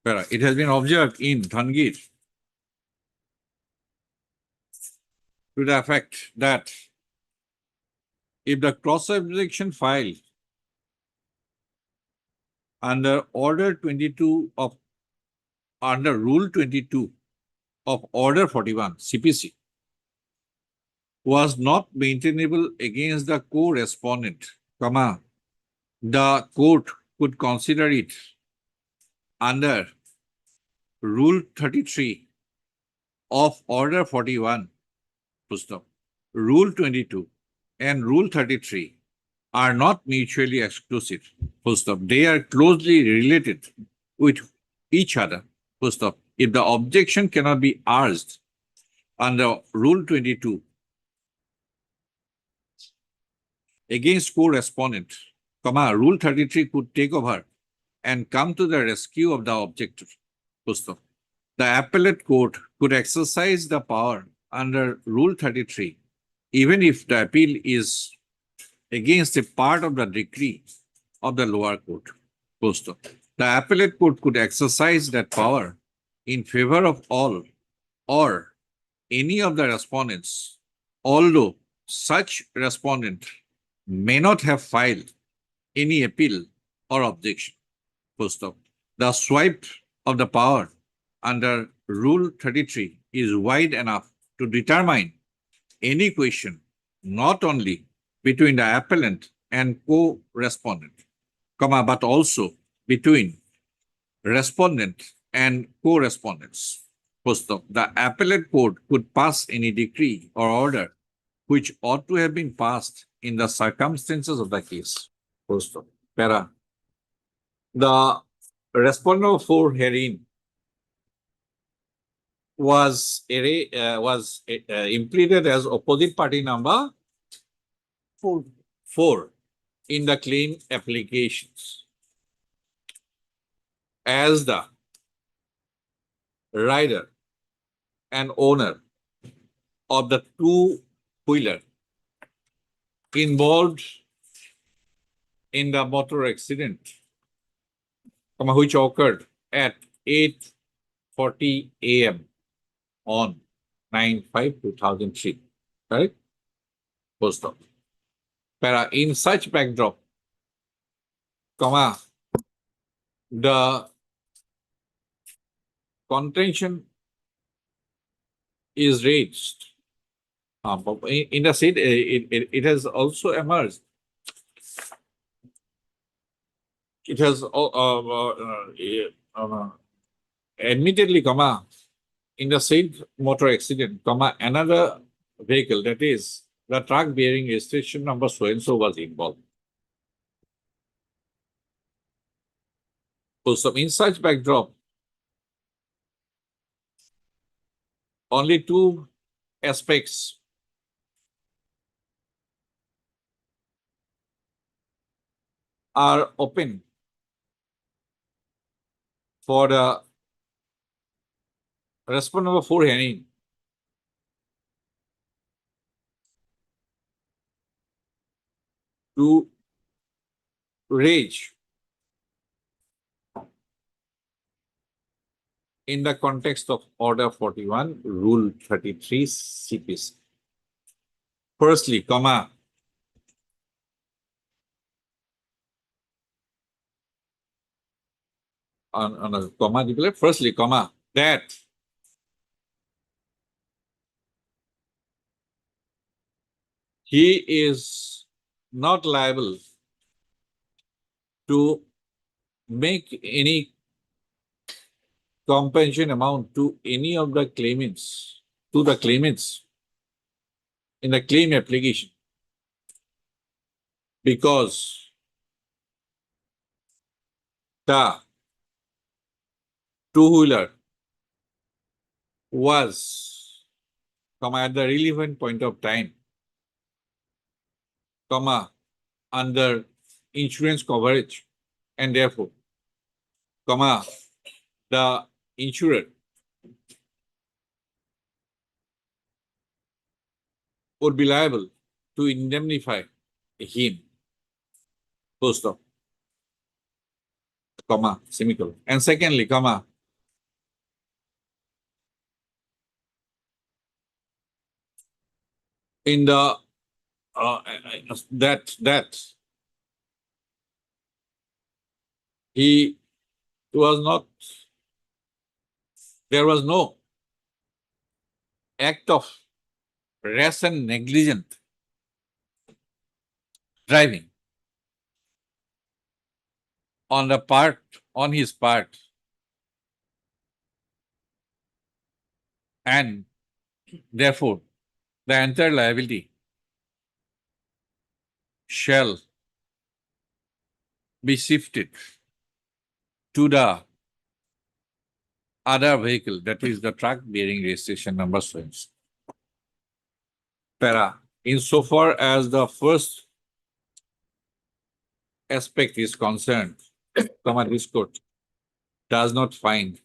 it has been observed in Dhangir to the effect that if the cross objection filed under Order 22 of under Rule 22 of Order 41 CPC was not maintainable against the co-respondent, comma, the court could consider it under Rule 33 of Order 41, full stop. Rule 22 and Rule 33 are not mutually exclusive, full stop. They are closely related with each other, full stop. If the objection cannot be urged under Rule 22 against co-respondent, comma, Rule 33 could take over and come to the rescue of the objector, full stop. The appellate court could exercise the power under Rule 33 even if the appeal is against a part of the decree of the lower court. Full stop. The appellate court could exercise that power in favor of all or any of the respondents, although such respondent may not have filed any appeal or objection. Full stop. The sweep of the power under Rule 33 is wide enough to determine any question not only between the appellant and co-respondent, comma, but also between respondent and co-respondents. Full stop. The appellate court could pass any decree or order which ought to have been passed in the circumstances of the case. Full stop. Para. The respondent for herein was implemented as opposite party number 4 in the claim applications as the rider and owner of the two-wheeler involved in the motor accident, which occurred at 8:40 a.m. on 9/5/2003. Correct? Full stop. Para, in such backdrop, comma, the contention is raised. In the state, it has also emerged. It has admittedly, comma, in the said motor accident, comma, another vehicle, that is the truck bearing registration number so and so was involved. So in such backdrop, only two aspects are open for the respondent number 4 hearing to raise in the context of Order 41, Rule 33 CPC. Firstly, comma, on a comma, firstly, comma, that he is not liable to make any compensation amount to any of the claimants, to the claimants in the claim application, because the two-wheeler was, comma, at the relevant point of time, comma, under insurance coverage, and therefore, comma, the insurer would be liable to indemnify him, full stop, comma, semicolon. And secondly, comma, in the that he was not, there was no act of rash and negligent driving on his part, and therefore the entire liability shall be shifted to the other vehicle, that is the truck bearing registration number swings. Para, insofar as the first aspect is concerned, comma, this court does not find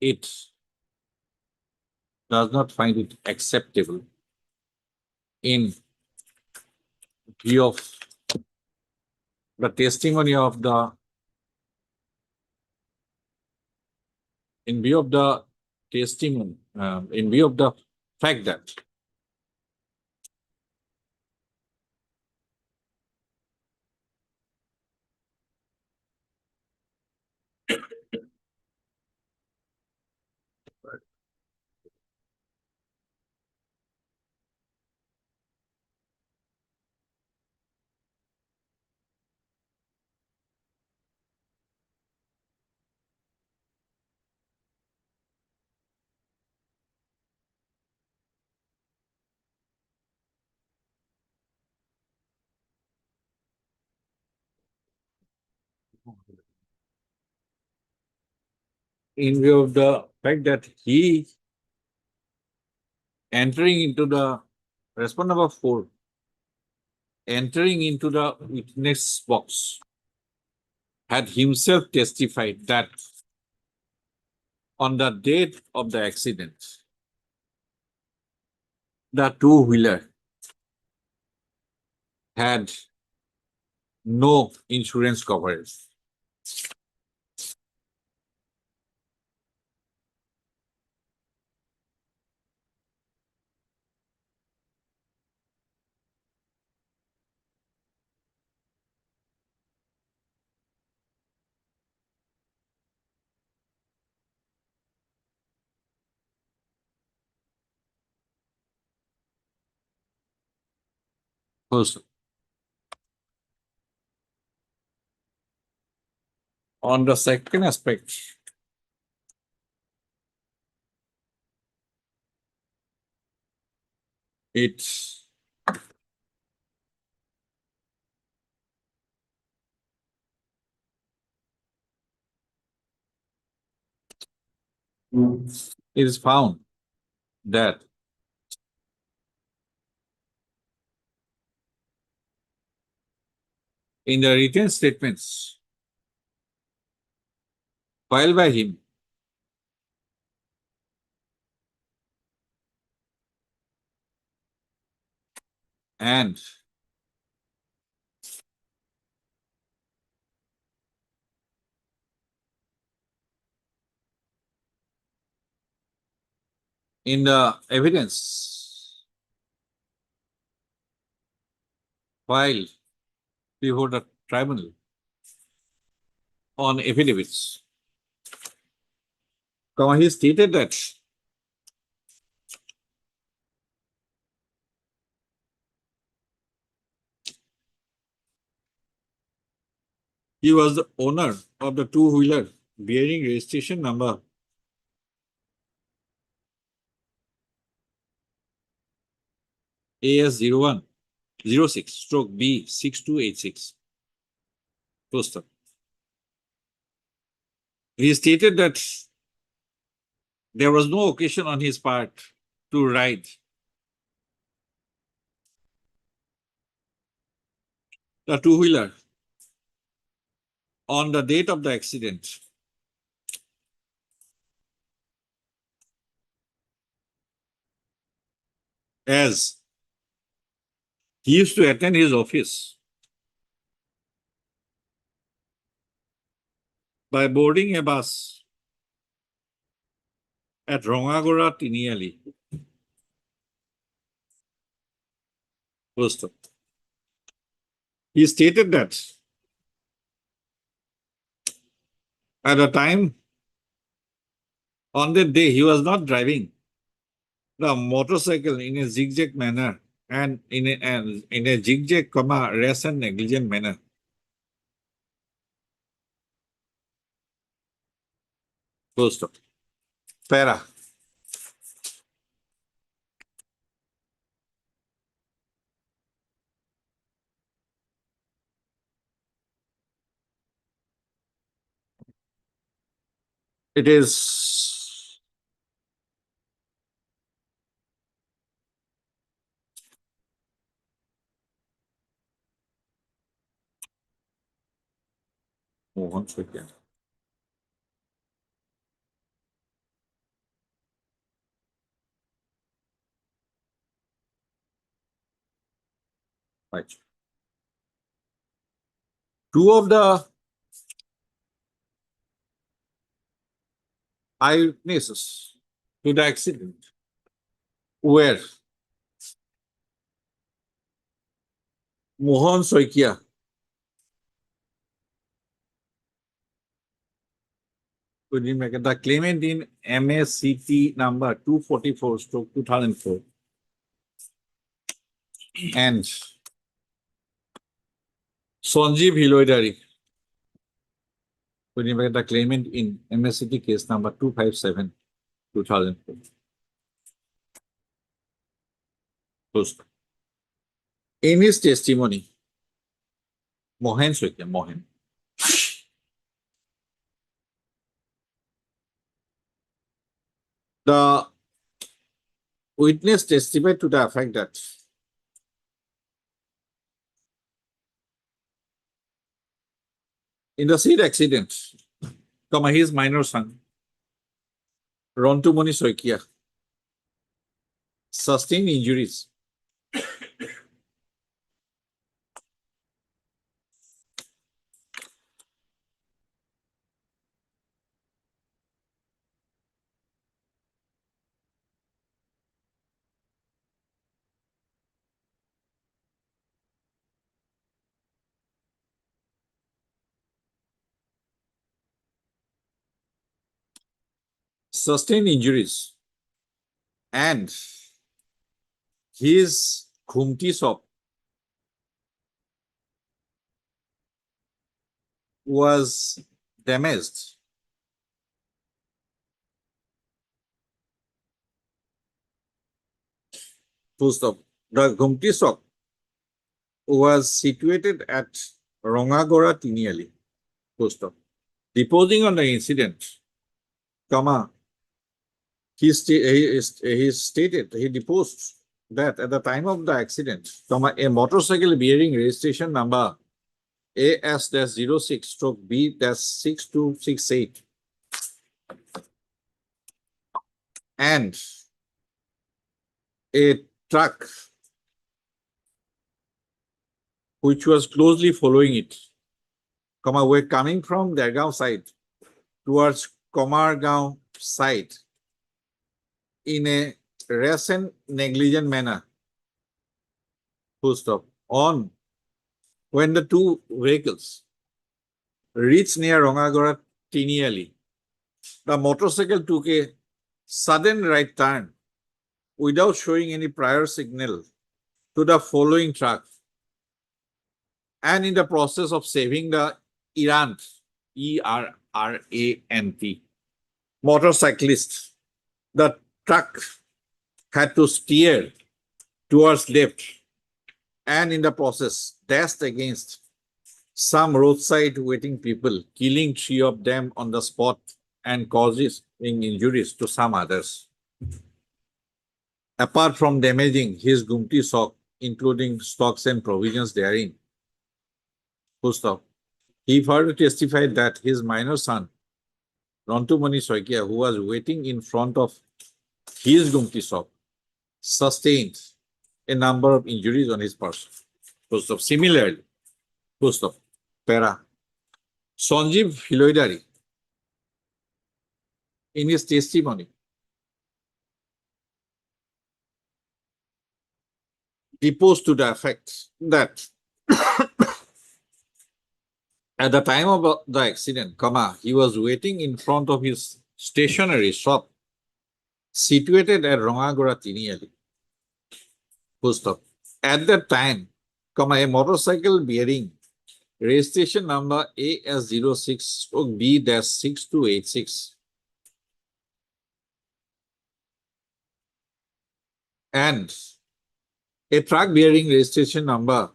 it acceptable in view of the testimony of the, in view of the testimony, in view of the fact that in view of the fact that he entering into the response number 4, entering into the witness box, had himself testified that on the date of the accident, the two-wheeler had no insurance coverage. Also, on the second aspect, it is found that in the written statements filed by him, and in the evidence filed before the tribunal on affidavits, he stated that he was the owner of the two-wheeler bearing registration number AS0106/B6286. Poster. He stated that there was no occasion on his part to ride the two-wheeler on the date of the accident, as he used to attend his office by boarding a bus at Rongagora Tiniali. Poster. He stated that at the time, on that day, he was not driving the motorcycle in a zigzag manner and in a zigzag, rash and negligent manner. Full stop. Para. It is one second. Right. Two of the eyewitnesses to the accident were Mohan Soikia, the claimant in MACT number 244/2004, and Sanjeev Hiloidari, the claimant in MACT case number 257/2004. In his testimony, Mohan Soikia, the witness testified to the effect that in the said accident, his minor son, Rontumoni Soikia, sustained injuries and his khumti shop was damaged. Full stop. The khumti shop was situated at Rongagora Tiniali. Full stop. Deposing on the incident, he stated, he deposed that at the time of the accident, a motorcycle bearing registration number AS-06/B-6268 and a truck which was closely following it, were coming from Dergaon side towards Komargaon side in a rash and negligent manner. Full stop. On when the two vehicles reached near Rongagora Tini Alley, the motorcycle took a sudden right turn without showing any prior signal to the following truck. And in the process of saving the errant, E-R-R-A-N-T, motorcyclist, the truck had to steer towards left and in the process dashed against some roadside waiting people, killing 3 of them on the spot and causing injuries to some others. Apart from damaging his Gumti stock, including stocks and provisions therein, full stop. He further testified that his minor son, Rontumani Soikia, who was waiting in front of his Gumti shop, sustained a number of injuries on his person. Full stop. Similarly, full stop. Para. Sanjeev Hiloidari, in his testimony, deposed to the effect that at the time of the accident, he was waiting in front of his stationery shop situated at Rongagora Tini Alley. Full stop. At that time, a motorcycle bearing registration number AS06-B-6286 and a truck bearing registration number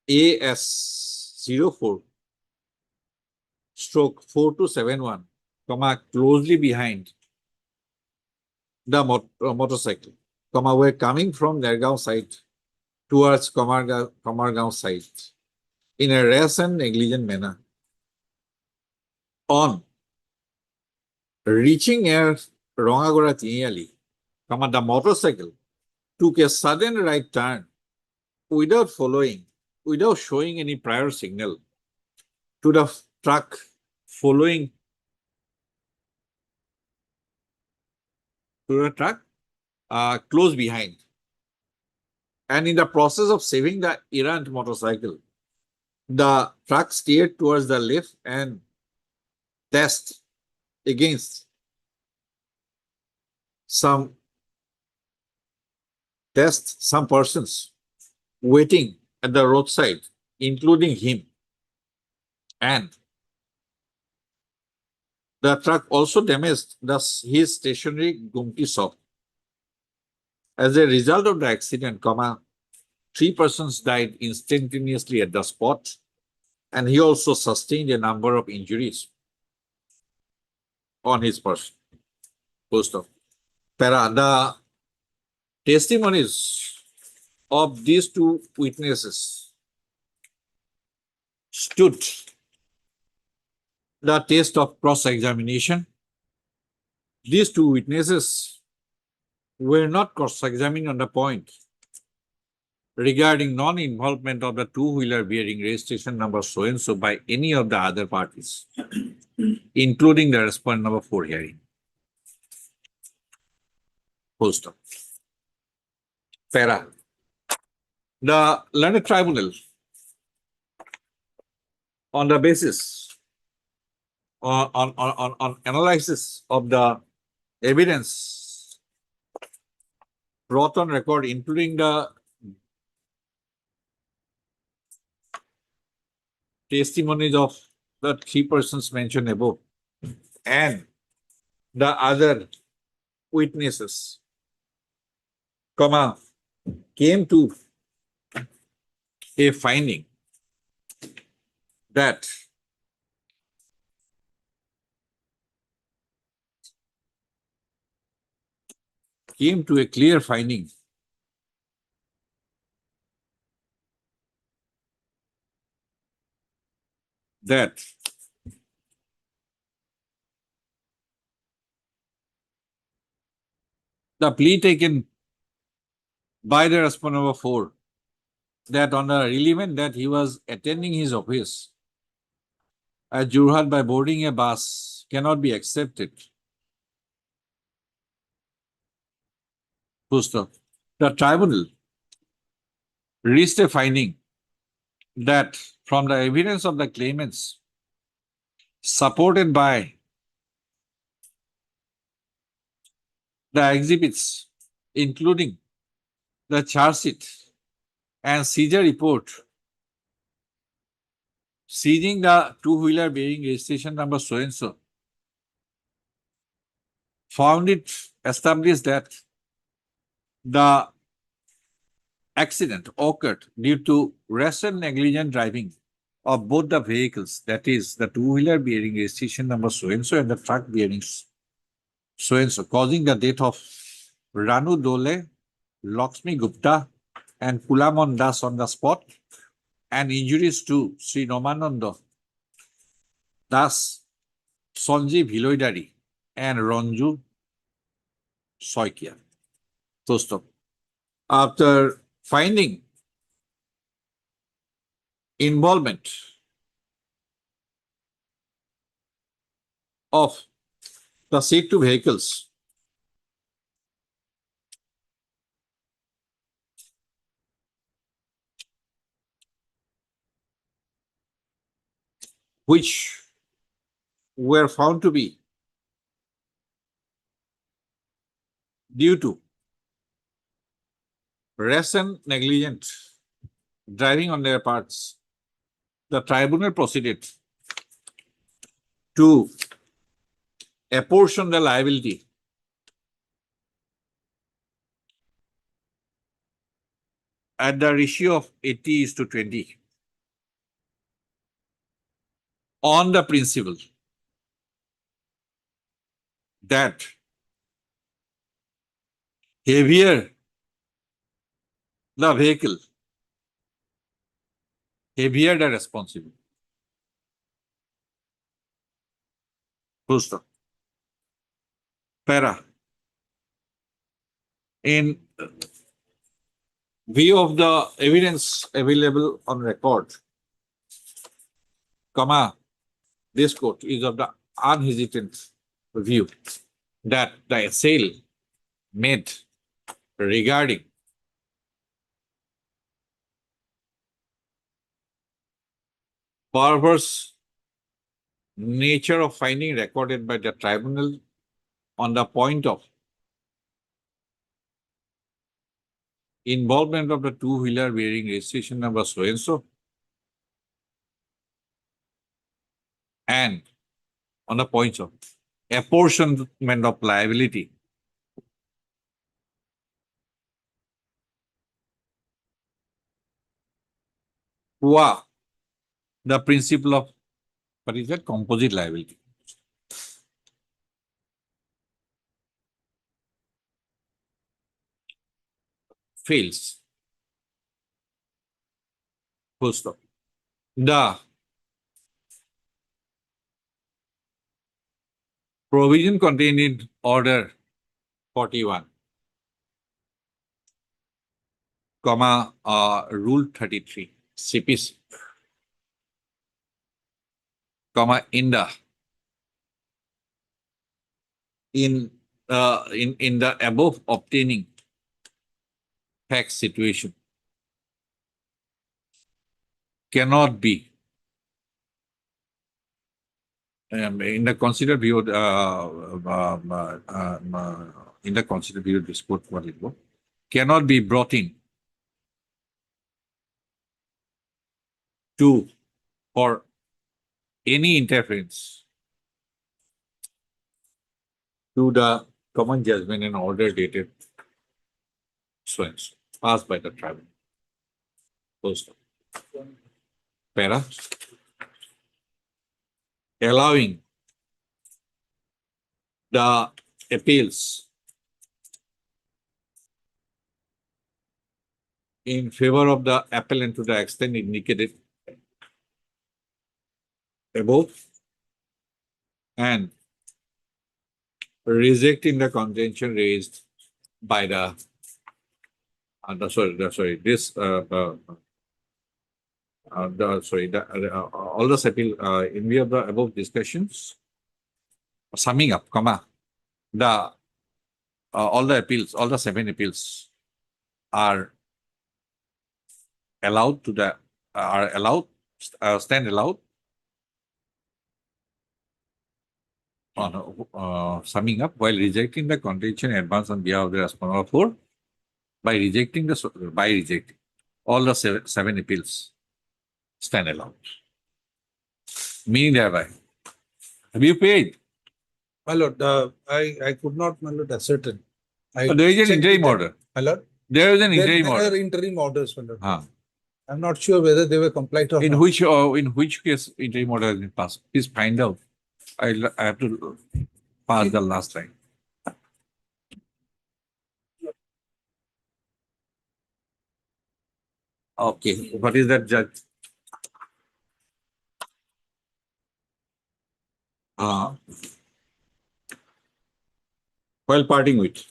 AS04-4271, closely behind the motorcycle, were coming from Nergaon side towards Kamargaon side in a rash and negligent manner. On reaching near Rongagora Tini Alley, the motorcycle took a sudden right turn without showing any prior signal to the truck following close behind. And in the process of saving the errant motorcycle, the truck steered towards the left and dashed against some persons waiting at the roadside, including him. And the truck also damaged his stationary Gumti shop. As a result of the accident, 3 persons died instantaneously at the spot, and he also sustained a number of injuries on his person. Full stop. The testimonies of these two witnesses stood the test of cross-examination. These two witnesses were not cross-examined on the point regarding non-involvement of the two-wheeler bearing registration number so-and-so by any of the other parties, including the respondent number 4 hearing. Full stop. Para. The learned tribunal, on the basis on analysis of the evidence brought on record, including the testimonies of the 3 persons mentioned above and the other witnesses, came to a finding that came to a clear finding that the plea taken by the respondent number 4, that on the relevant that he was attending his office at Jorhat by boarding a bus, cannot be accepted Full stop. The tribunal reached a finding that from the evidence of the claimants supported by the exhibits, including the charge sheet and seizure report, seizing the two-wheeler bearing registration number so and so, found it established that the accident occurred due to rash and negligent driving of both the vehicles, that is, the two-wheeler bearing registration number so and so and the truck bearing so and so, causing the death of Ranu Dole, Lakshmi Gupta, and Kulamon Das on the spot, and injuries to Sri Ramananda Das, Sanjeev Hiloidari, and Ranju Soikia. So stop. After finding involvement of the said two vehicles, which were found to be due to rash and negligent driving on their parts, the tribunal proceeded to apportion the liability at the ratio of 80:20 on the principle that heavier the vehicle, heavier the responsibility. Full stop. Para. In view of the evidence available on record, this court is of the unhesitant view that the sale made regarding perverse nature of finding recorded by the tribunal on the point of involvement of the two-wheeler bearing registration number so and so, and on the points of apportionment of liability qua the principle of what is that composite liability. Fails. Full stop. The provision contained in Order 41, Rule 33, CPC, INDA, in the above obtaining tax situation cannot be in the considered view this court cannot be brought in to for any interference to the common judgment and order dated so and so, passed by the tribunal. Post. Para. Allowing the appeals in favor of the appellant to the extent indicated above, and rejecting the contention raised by the all the appeal in view of the above discussions, summing up, the all the appeals, all the 7 appeals are allowed to the, stand allowed on summing up while rejecting the contention advanced on behalf of the respondent. 4, by rejecting all the 7 appeals stand allowed. Meaning thereby, have you paid? My lord, I could not, my lord, ascertain. I There is an checked interim with them. order. My lord, There is an there interim are order. interim orders, my lord. Ah. I'm not sure whether they were complied or In not. which case interim order has been passed? Please find out. I have to pass the last time. Okay, what is that, judge? While parting with.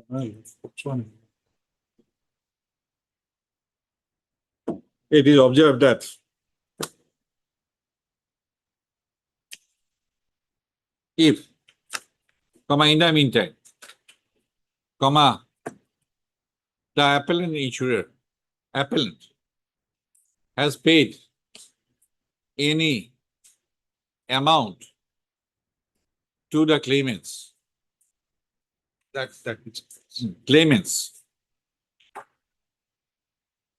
Which one? It is observed that if, in the meantime, the appellant has paid any amount to the claimants,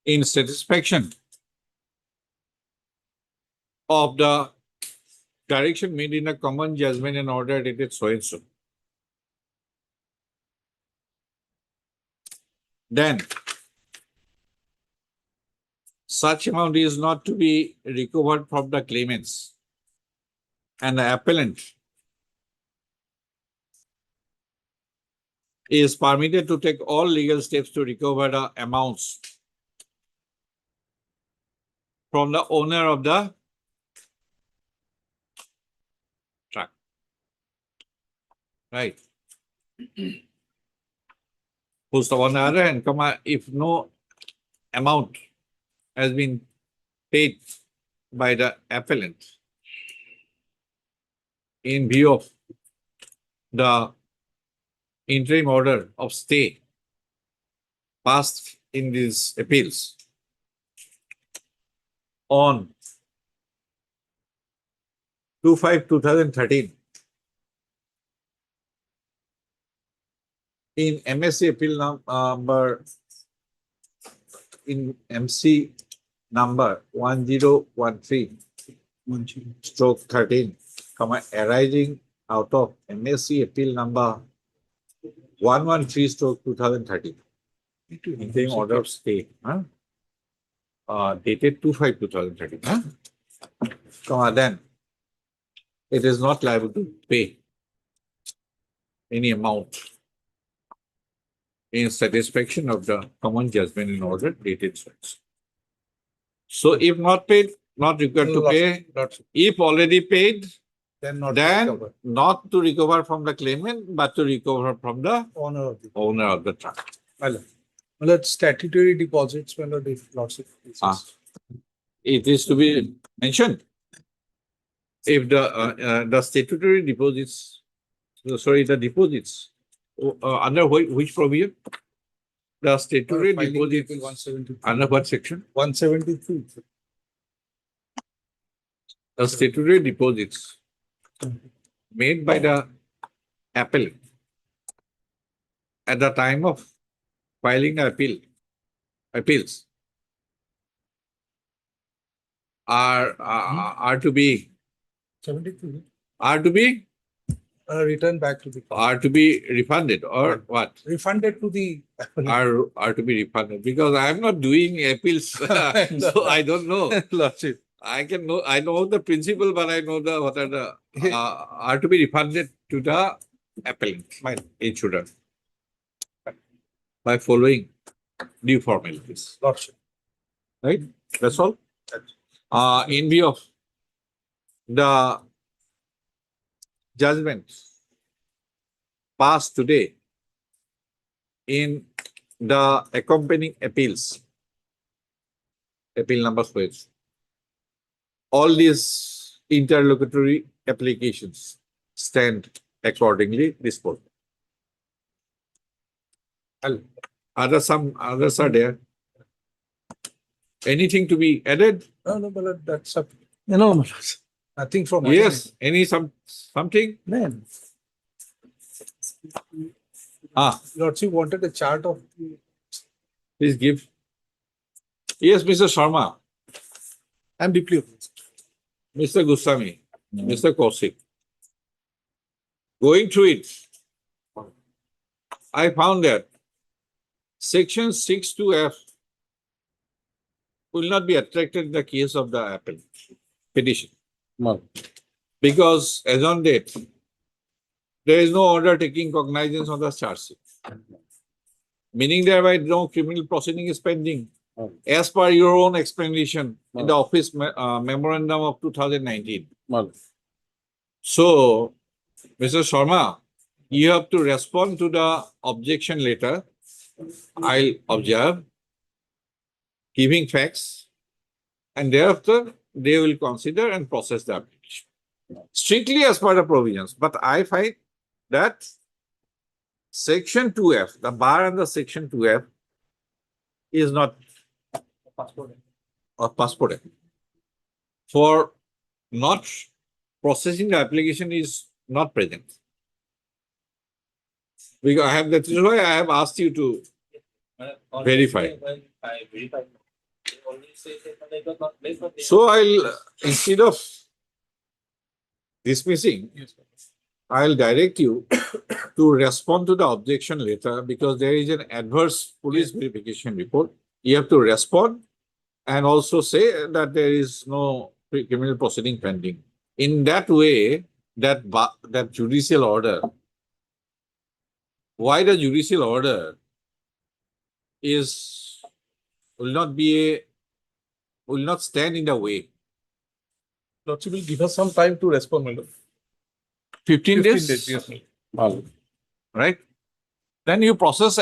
in satisfaction of the direction made in a common judgment and order dated so and so, then such amount is not to be recovered from the claimants, and the appellant is permitted to take all legal steps to recover the amounts from the owner of the truck. Right. Who's on the other hand, if no amount has been paid by the appellant in view of the interim order of stay passed in these appeals on 2/5/2013 in MSC appeal number in MC number 1013/13, arising out of MSC appeal number 113/2013. Interim order of stay, dated 2/5/2013. Then it is not liable to pay any amount in satisfaction of the common judgment in order dated so. So if not paid, not required to pay. If already paid, Then not to recover from the claimant, but to recover from the owner of the truck. My lord, statutory deposits, my lord, if lots of cases. It is to be mentioned. If the statutory deposits, the deposits, under which provision? The statutory Filing deposits April 173. under what section? 173. The statutory deposits made by the appellant at the time of filing the appeals are to be 73. Return back to the. Are to be refunded or what? Refunded to the appellant. Are to be refunded, because I am not doing appeals, so I don't know. Lordship. I know the principle, but I know what are the are to be refunded to the appellant, insurer, by following due formalities. Lordship. Right? That's all. In view of the judgment passed today in the accompanying appeals, appeal number 12, all these interlocutory applications stand accordingly disposed. Others are there. Anything to be added? No, no, my lord, that's up. No, my lord. Nothing from. my side. Yes, something? Man, Lordship wanted a chart of. Please give. Yes, Mr. Sharma, I'm deeply. Mr. Goswami, Mr. Kaushik. Going through it, I found that section 6(2)(f) will not be attracted in the case of the appeal petition. Because as on date, there is no order taking cognizance of the charge sheet. Meaning thereby no criminal proceeding is pending. As per your own explanation in the office memorandum of 2019. So, Mr. Sharma, you have to respond to the objection letter. I'll observe, giving facts, and thereafter they will consider and process the application. Strictly as per the provisions. But I find that section 2F, the bar under section 2F is not or passport act. For not processing the application is not present. Because that is why I have asked you to verify. So instead of dismissing, I'll direct you to respond to the objection letter because there is an adverse police verification report. You have to respond and also say that there is no criminal proceeding pending. In that way, that judicial order, why the judicial order will not stand in the way. Lordship will give us some time to respond, my lord. 15 days? Yes, my lord. Right? Then you process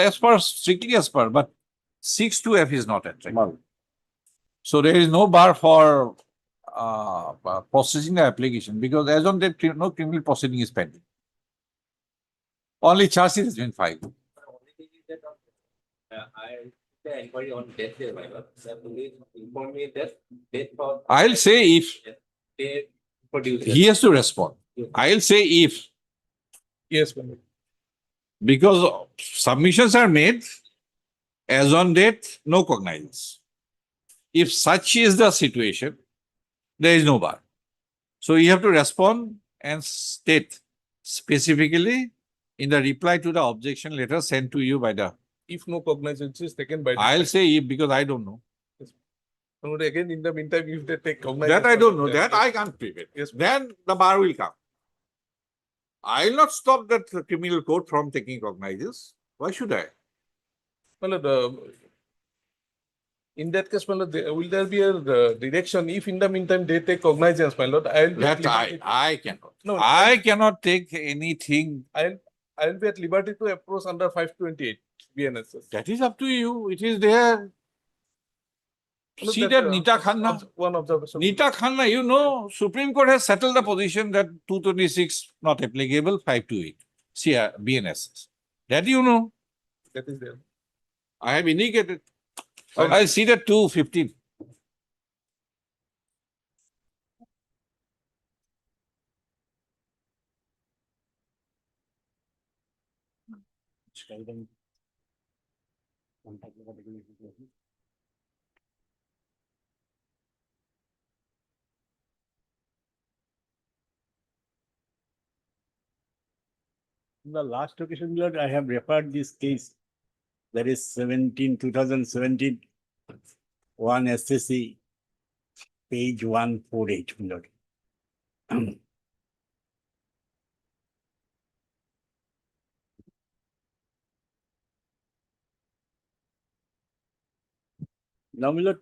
strictly as per, but 6(2)(f) is not attractive. So there is no bar for processing the application because as on that no criminal proceeding is pending. Only charge sheet has been filed. I'll say if he has to respond. I'll say if. Yes, my lord. Because submissions are made as on date, no cognizance. If such is the situation, there is no bar. So you have to respond and state specifically in the reply to the objection letter sent to you by the. If no cognizance is taken by. I'll say if because I don't know. No, again, in the meantime, if they take cognizance. That I don't know. That I can't prevent. Yes. Then the bar will come. I will not stop that criminal court from taking cognizance. Why should I? Well, in that case, my lord, will there be a direction if in the meantime they take cognizance, my lord? I will be at That liberty. I cannot. No, I cannot take anything. I will be at liberty to approach under 528 BNSS. That is up to you. It is there. No, See that Nita uh, Khanna. One observation. Nita Khanna, you know, Supreme Court has settled the position that 226 not applicable, 528. See, BNSS. That you know. That is there. I have indicated. I'll see that 215. In the last occasion, Lord, I have referred this case. That is 2017, 1 SSC, page 148, Lord. Now, Lord,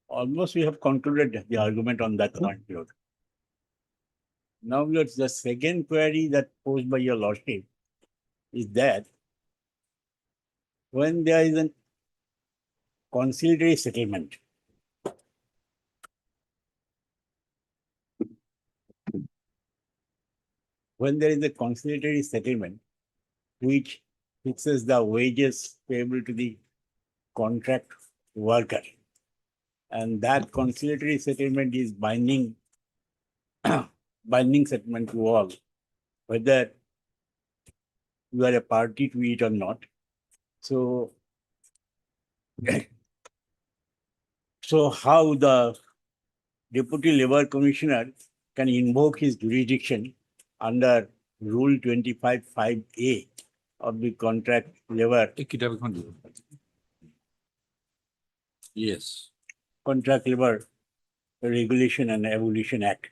almost we have concluded the argument on that point, Lord. Now, Lord, the second query that posed by your Lordship is that when there is a conciliatory settlement, when there is a conciliatory settlement which fixes the wages payable to the contract worker, and that conciliatory settlement is binding binding settlement to all, whether you are a party to it or not. So, so how the Deputy Labour Commissioner can invoke his jurisdiction under Rule 25(5)(a) of the Contract Labour Yes. Contract Labour Regulation and Abolition Act.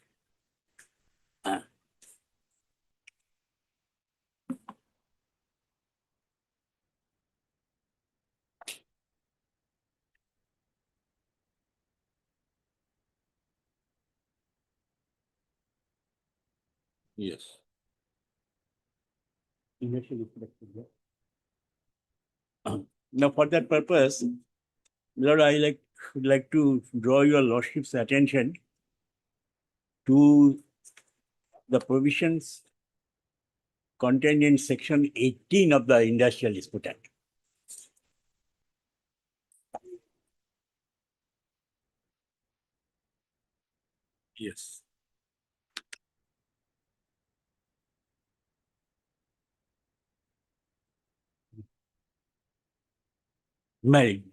Yes. Now, for that purpose, Lord, I would like to draw your lordship's attention to the provisions contained in section 18 of the Industrial Dispute Act. Yes. Married.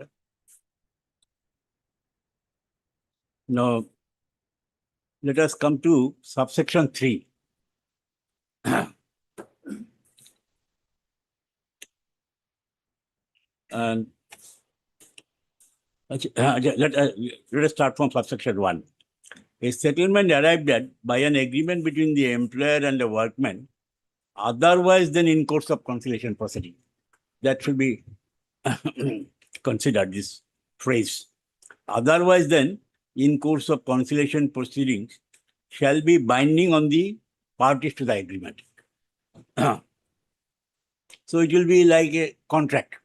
Now, let us come to subsection 3. And let us start from subsection 1. A settlement arrived at by an agreement between the employer and the workman, otherwise than in course of conciliation proceeding. That should be considered, this phrase. Otherwise than in course of conciliation proceedings shall be binding on the parties to the agreement. So it will be like a contract.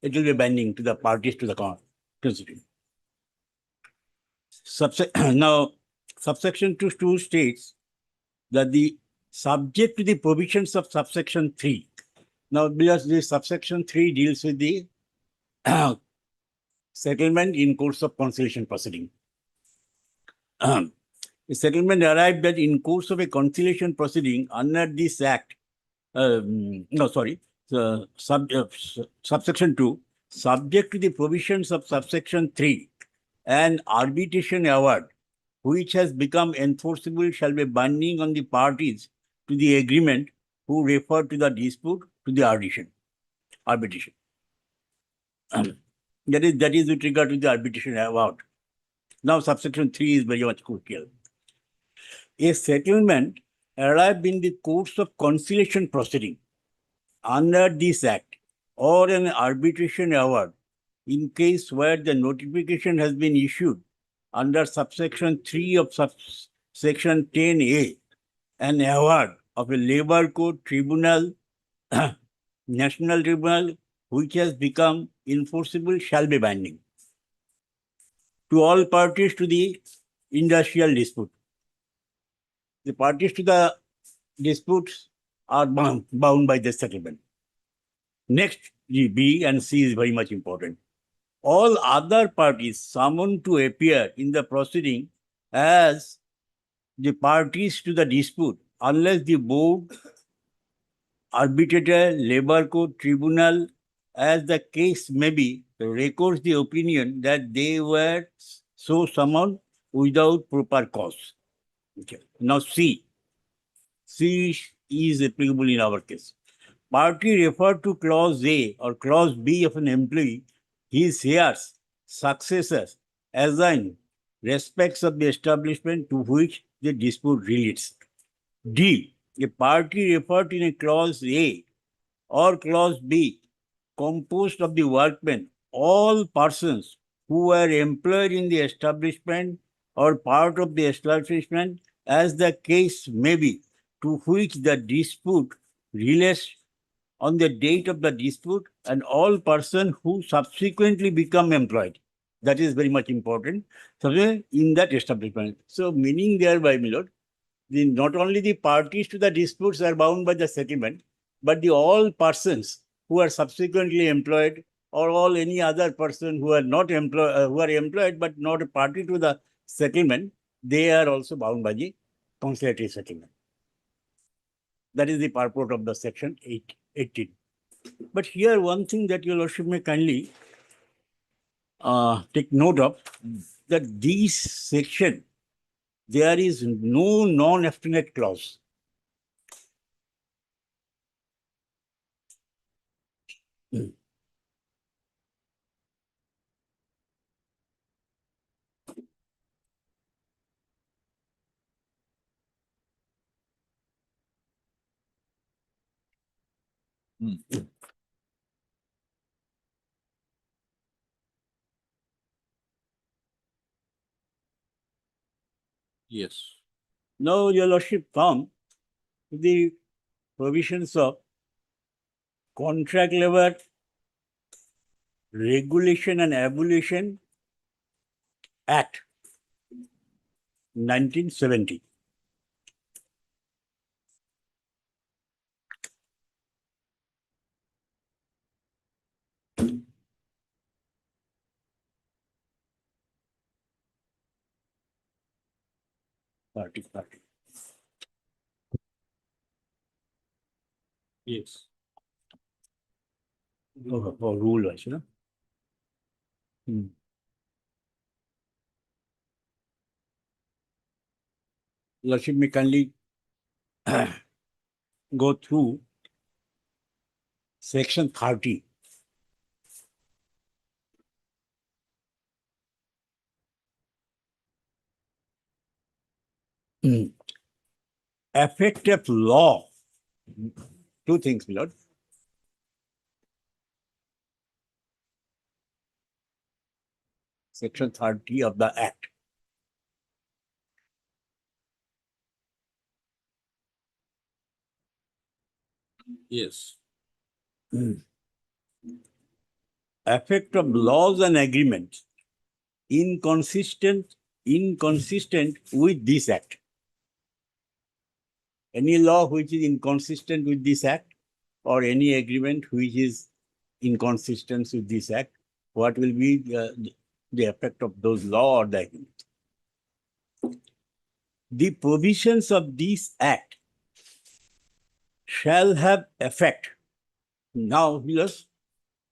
It will be binding to the parties to the proceeding. Now, subsection 2 states that the subject to the provisions of subsection 3. Now, because the subsection 3 deals with the settlement in course of conciliation proceeding. The settlement arrived at in course of a conciliation proceeding under this act. Subsection 2, subject to the provisions of subsection 3, an arbitration award which has become enforceable shall be binding on the parties to the agreement who refer to the dispute to the arbitration. That is with regard to the arbitration award. Now, subsection 3 is very much crucial. A settlement arrived in the course of conciliation proceeding under this act or an arbitration award in case where the notification has been issued under subsection 3 of subsection 10A, an award of a labor court tribunal, national tribunal, which has become enforceable shall be binding to all parties to the industrial dispute. The parties to the disputes are bound by the settlement. Next, B and C is very much important. All other parties summoned to appear in the proceeding as the parties to the dispute, unless the board, arbitrator, labor court, tribunal, as the case may be, records the opinion that they were so summoned without proper cause. Okay. Now, C is applicable in our case. Party referred to clause A or clause B of an employee, his heirs, successors, assign respects of the establishment to which the dispute relates. D, a party referred in a clause A or clause B, composed of the workmen, all persons who were employed in the establishment or part of the establishment, as the case may be, to which the dispute relates on the date of the dispute, and all persons who subsequently become employed. That is very much important. So in that establishment. So meaning thereby, my lord, not only the parties to the disputes are bound by the settlement, but the all persons who are subsequently employed or all any other person who are not employed, who are employed but not a party to the settlement, they are also bound by the conciliatory settlement. That is the purport of the section 18. But here one thing that your lordship may kindly take note of, that this section, there is no non-obstinate clause. Yes. Now, your lordship, come to the provisions of Contract Labor Regulation and Abolition Act 1970. Party. Yes. Rule was, you know. Lordship may kindly go through section 30. Effect of law. Two things, my lord. Section 30 of the Act. Yes. Effect of laws and agreements inconsistent with this Act. Any law which is inconsistent with this Act or any agreement which is inconsistent with this Act, what will be the effect of those law or the agreement? The provisions of this Act shall have effect. Now, yes,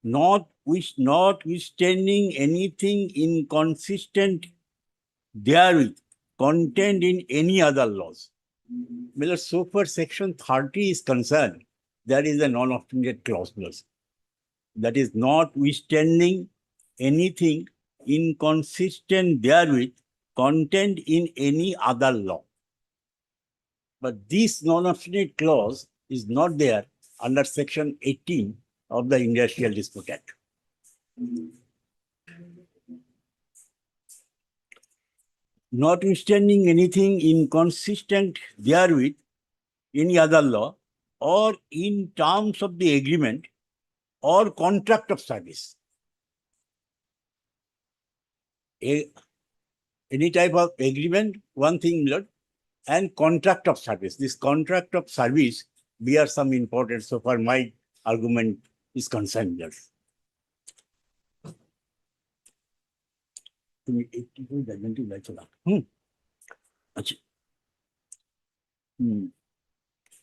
notwithstanding anything inconsistent therewith contained in any other laws. Well, so far section 30 is concerned, there is a non-obstinate clause. That is notwithstanding anything inconsistent therewith contained in any other law. But this non-obstinate clause is not there under section 18 of the Industrial Dispute Act. Notwithstanding anything inconsistent therewith any other law or in terms of the agreement or contract of service. Any type of agreement, one thing, Lord, and contract of service. This contract of service bears some importance so far my argument is concerned, Lord.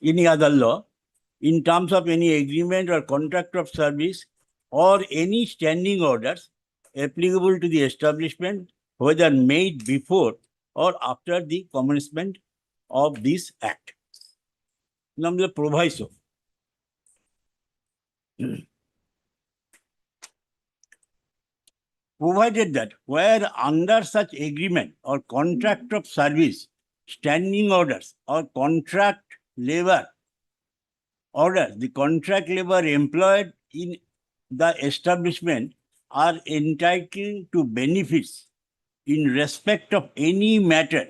Any other law, in terms of any agreement or contract of service or any standing orders applicable to the establishment, whether made before or after the commencement of this Act. Number proviso. Provided that where under such agreement or contract of service, standing orders or contract labor orders, the contract labor employed in the establishment are entitled to benefits in respect of any matter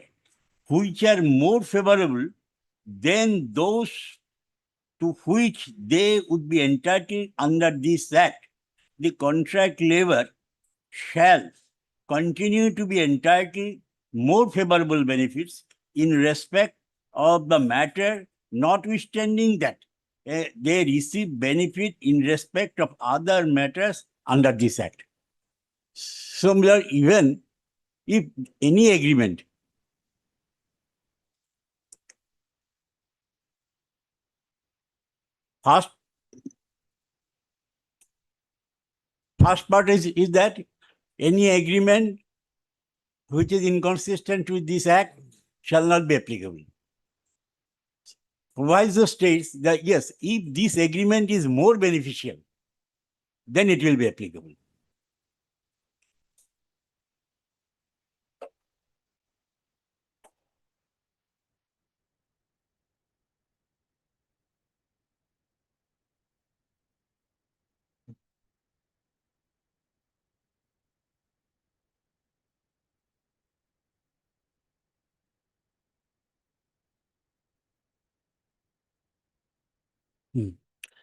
which are more favorable than those to which they would be entitled under this Act, the contract labor shall continue to be entitled more favorable benefits in respect of the matter, notwithstanding that they receive benefit in respect of other matters under this act. Similar, even if any agreement first part is that any agreement which is inconsistent with this act shall not be applicable. Proviso states that yes, if this agreement is more beneficial, then it will be applicable.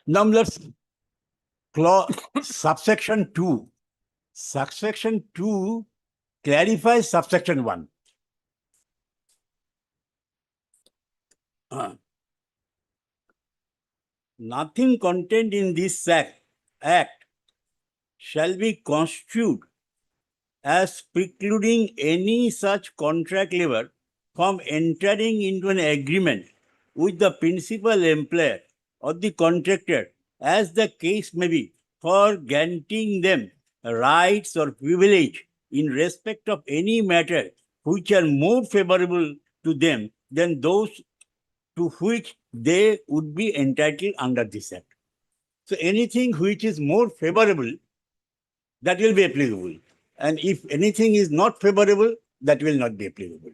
Now let's subsection 2. Subsection 2 clarifies subsection 1. Nothing contained in this act shall be construed as precluding any such contract labor from entering into an agreement with the principal employer or the contractor, as the case may be, for granting them rights or privilege in respect of any matter which are more favorable to them than those to which they would be entitled under this act. So anything which is more favorable, that will be applicable. And if anything is not favorable, that will not be applicable.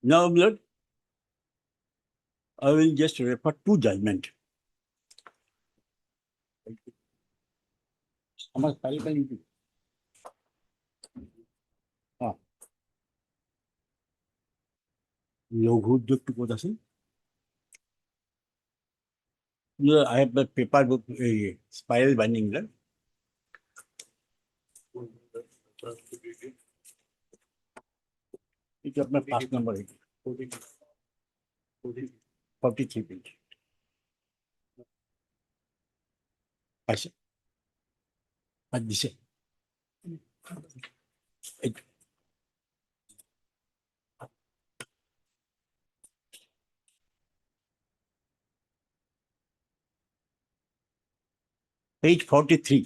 Now, blood, I will just refer to judgment. আমার file টা লিখি। লঘু উদ্যোগটু কোথায় আছে? Yeah, I have the paper book, spiral binding, right? এটা আপনার 5 নম্বর 43 page আছে আর দিছে page 43.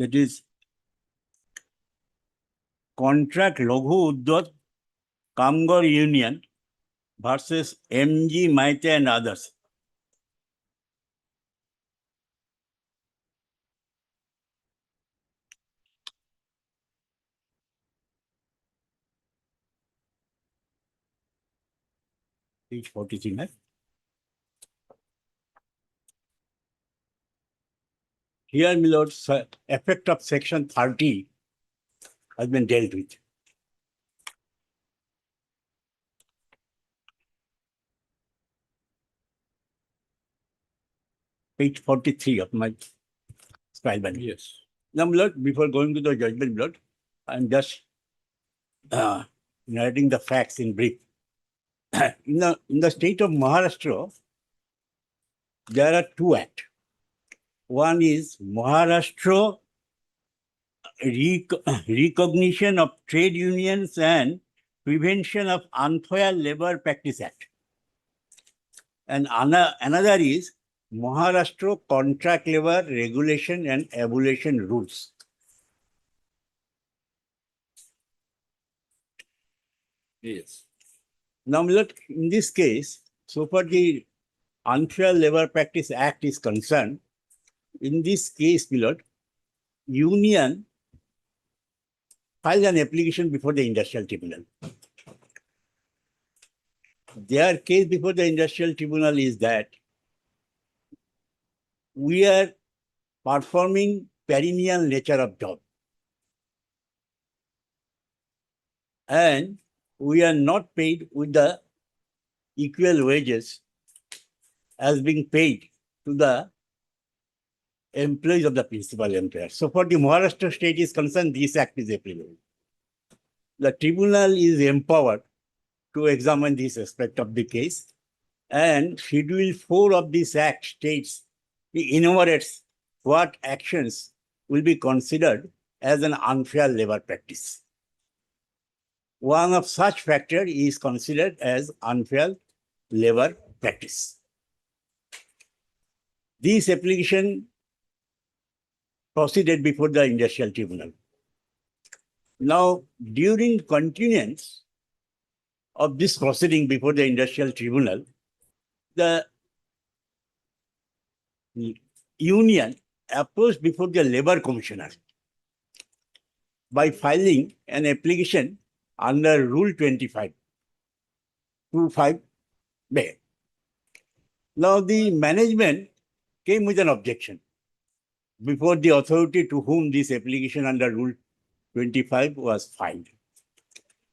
That is contract Laghu Udyog Kamgar Union versus MG Maite and others. Page 43, right? Here, my lord, effect of section 30 has been dealt with. Page 43 of my spiral binding. Yes. Now, my lord, before going to the judgment, my lord, I'm just narrating the facts in brief. In the state of Maharashtra, there are two acts. One is Maharashtra Recognition of Trade Unions and Prevention of Unfair Labor Practice Act. And another is Maharashtra Contract Labor Regulation and Abolition Rules. Yes. Now, my lord, in this case, so far the Unfair Labor Practice Act is concerned, in this case, my lord, union filed an application before the industrial tribunal. Their case before the industrial tribunal is that we are performing perennial nature of job. And we are not paid with the equal wages as being paid to the employees of the principal employer. So for the Maharashtra state is concerned, this act is applicable. The tribunal is empowered to examine this aspect of the case, and Schedule 4 of this act states, it enumerates what actions will be considered as an unfair labor practice. One of such factor is considered as unfair labor practice. This application proceeded before the industrial tribunal. Now, during continuance of this proceeding before the industrial tribunal, the union approached before the labor commissioner by filing an application under Rule 25, 25B. Now, the management came with an objection before the authority to whom this application under Rule 25 was filed.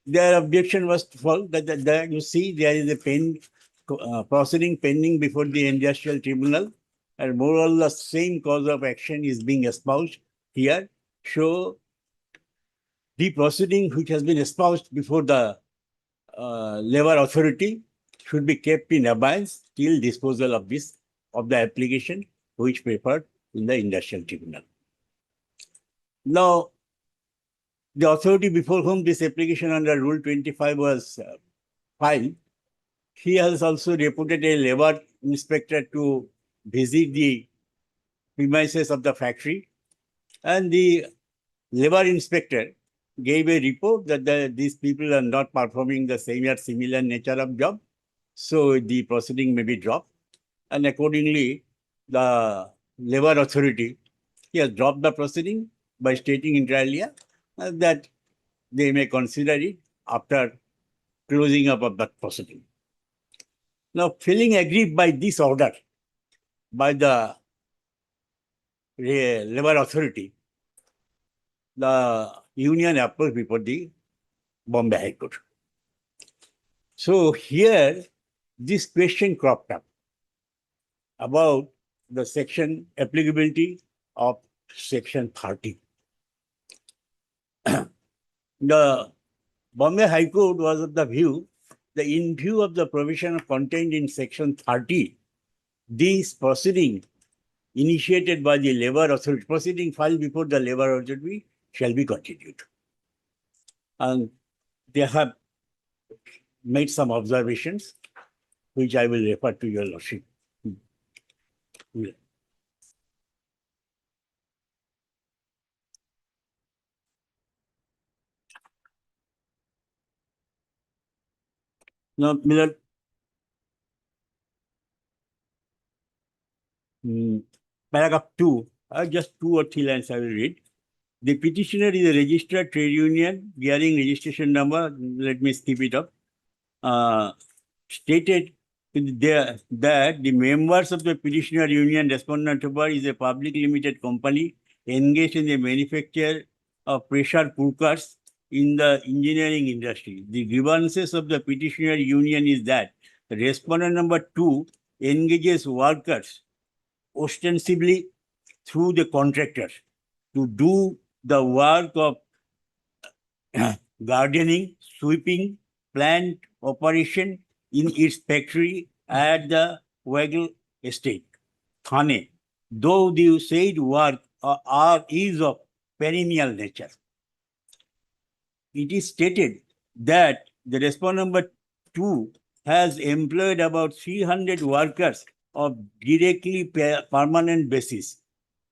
Their objection was that you see there is a proceeding pending before the industrial tribunal, and more or less same cause of action is being espoused here. So the proceeding which has been espoused before the labor authority should be kept in abeyance till disposal of the application which preferred in the industrial tribunal. Now, the authority before whom this application under Rule 25 was filed, he has also reported a labor inspector to visit the premises of the factory, and the labor inspector gave a report that these people are not performing the same or similar nature of job, so the proceeding may be dropped. And accordingly, the labor authority, he has dropped the proceeding by stating inter alia that they may consider it after closing up of that proceeding. Now, feeling aggrieved by this order by the labor authority, the union approached before the Bombay High Court. So here, this question cropped up about the section applicability of Section 30. The Bombay High Court was of the view that in view of the provision contained in Section 30, this proceeding initiated by the labor authority, proceeding filed before the labor authority shall be continued. And they have made some observations, which I will refer to your lordship. Now, Miller, paragraph 2, just 2 or 3 lines I will read. The petitioner is a registered trade union bearing registration number, let me skip it up, stated there that the members of the petitioner union respondent is a public limited company engaged in the manufacture of pressure cookers in the engineering industry. The grievances of the petitioner union is that the respondent number 2 engages workers ostensibly through the contractors to do the work of gardening, sweeping, plant operation in its factory at the Waggle estate, Thane, though the said work is of perennial nature. It is stated that the respondent number 2 has employed about 300 workers of directly permanent basis.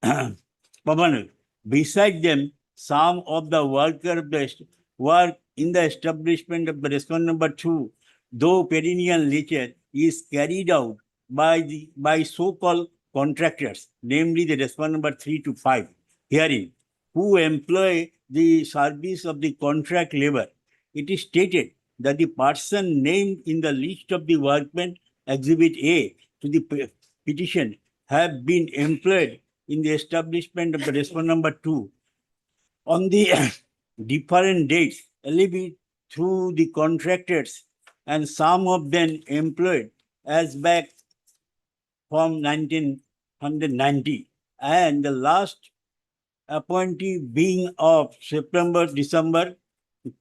Permanent. Beside them, some of the workers work in the establishment of the respondent number 2, though perennial nature, is carried out by so-called contractors, namely the respondent number 3 to 5, herein, who employ the service of the contract labor. It is stated that the person named in the list of the workmen, Exhibit A to the petition, have been employed in the establishment of the respondent number 2 on the different dates, albeit through the contractors, and some of them employed as back from 1990, and the last appointee being of September-December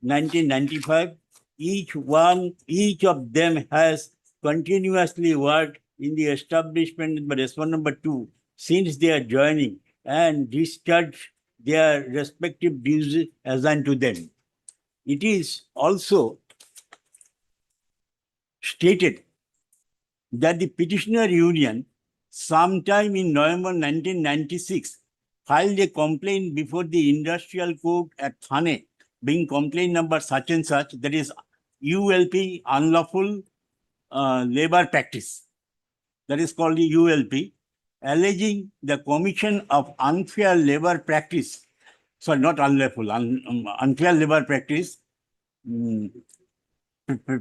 1995. Each of them has continuously worked in the establishment by respondent number 2 since their joining and discharged their respective duties assigned to them. It is also stated that the petitioner union sometime in November 1996 filed a complaint before the industrial court at Thane, being complaint number such and such, that is ULP, unlawful labor practice, that is called the ULP, alleging the commission of unfair labor practice, sorry, not unlawful, unfair labor practice,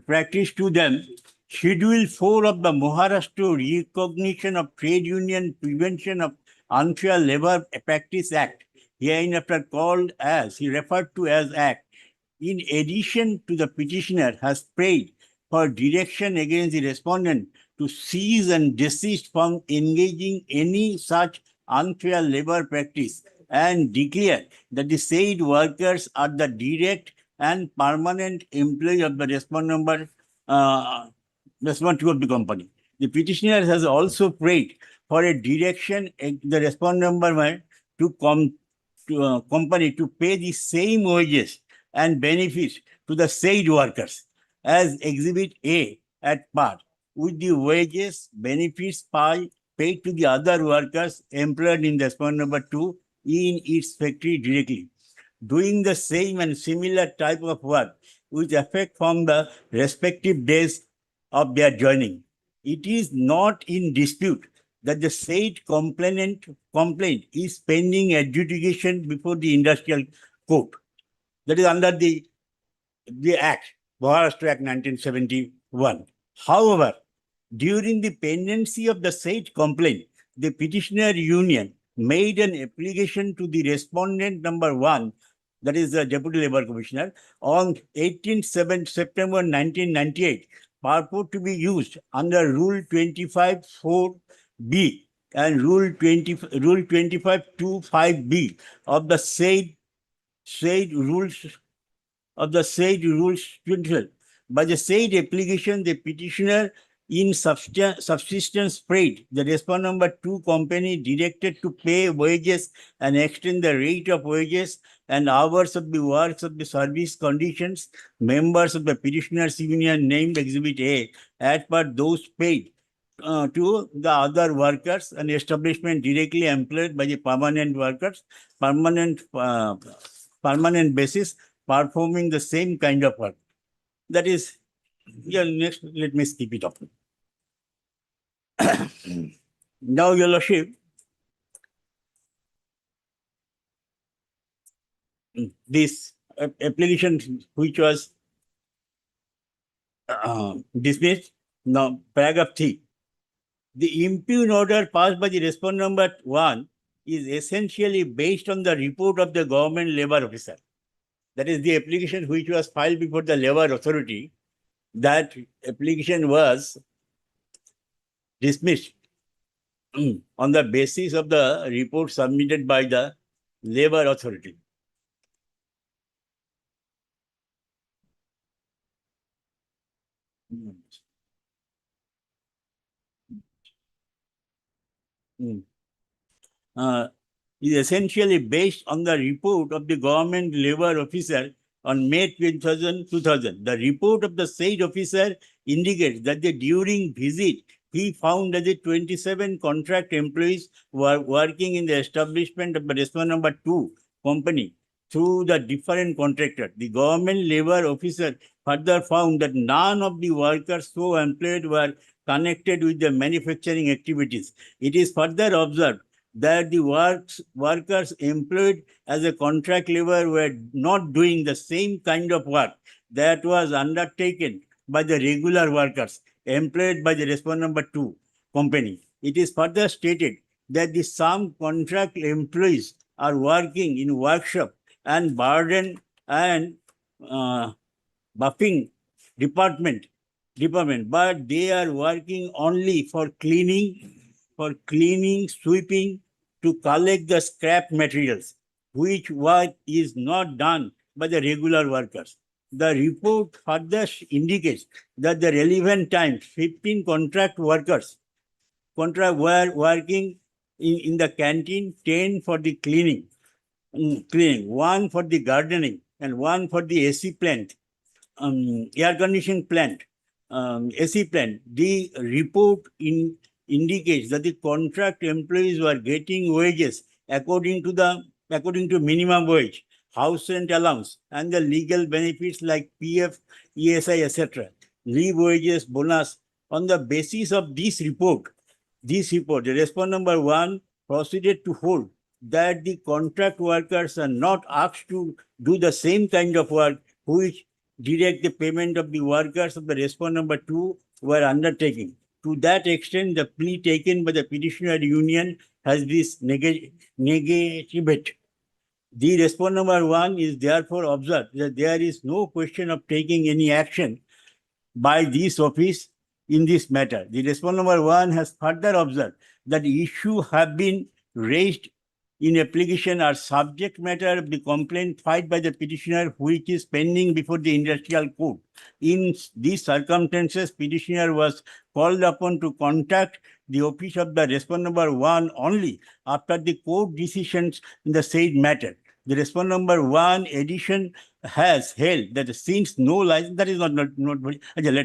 practice to them. Schedule 4 of the Maharashtra Recognition of Trade Union Prevention of Unfair Labor Practice Act, hereinafter called as, he referred to as Act, in addition to the petitioner, has prayed for direction against the respondent to cease and desist from engaging any such unfair labor practice and declare that the said workers are the direct and permanent employee of the respondent of the company. The petitioner has also prayed for a direction the respondent number to company to pay the same wages and benefits to the said workers as Exhibit A at par, with the wages, benefits paid to the other workers employed in the respondent number 2 in its factory directly, doing the same and similar type of work with effect from the respective days of their joining. It is not in dispute that the said complaint is pending adjudication before the industrial court. That is under the Act, Maharashtra Act 1971. However, during the pendency of the said complaint, the petitioner union made an application to the respondent number 1, that is the Deputy Labour Commissioner, on 18 September 1998, purport to be used under Rule 25(4)(b) and Rule 25(2)(5)(b) of the said rules of the said rules 12. By the said application, the petitioner in subsistence prayed the respondent number 2 company directed to pay wages and extend the rate of wages and hours of the works of the service conditions members of the petitioner's union named Exhibit A as per those paid to the other workers and establishment directly employed by the permanent workers, permanent basis, performing the same kind of work. That is, yeah, next, let me skip it up. Now, Your Lordship, this application which was dismissed, now paragraph 3. The impugn order passed by the respondent number 1 is essentially based on the report of the government labor officer. That is the application which was filed before the labor authority. That application was dismissed on the basis of the report submitted by the labor authority. Is essentially based on the report of the government labor officer on May 2000. The report of the said officer indicates that during visit, he found that the 27 contract employees were working in the establishment of the respondent number 2 company through the different contractor. The government labor officer further found that none of the workers so employed were connected with the manufacturing activities. It is further observed that the workers employed as a contract labor were not doing the same kind of work that was undertaken by the regular workers employed by the respondent number 2 company. It is further stated that the some contract employees are working in workshop and burden and buffing department, but they are working only for cleaning, sweeping, to collect the scrap materials, which work is not done by the regular workers. The report further indicates that the relevant times, 15 contract workers were working in the canteen, 10 for the cleaning, 1 for the gardening, and 1 for the AC plant, air conditioning plant, AC plant. The report indicates that the contract employees were getting wages according to minimum wage, house rent allowance, and the legal benefits like PF, ESI, etc. Leave wages, bonus. On the basis of this report, the respondent number 1 proceeded to hold that the contract workers are not asked to do the same kind of work which direct the payment of the workers of the respondent number 2 were undertaking. To that extent, the plea taken by the petitioner union has this negative. The respondent number 1 is therefore observed that there is no question of taking any action by this office in this matter. The respondent number 1 has further observed that issues have been raised in application are subject matter of the complaint filed by the petitioner, which is pending before the industrial court. In these circumstances, petitioner was called upon to contact the office of the respondent number 1 only after the court decisions in the said matter. The respondent number 1 edition has held that since no license, that is not let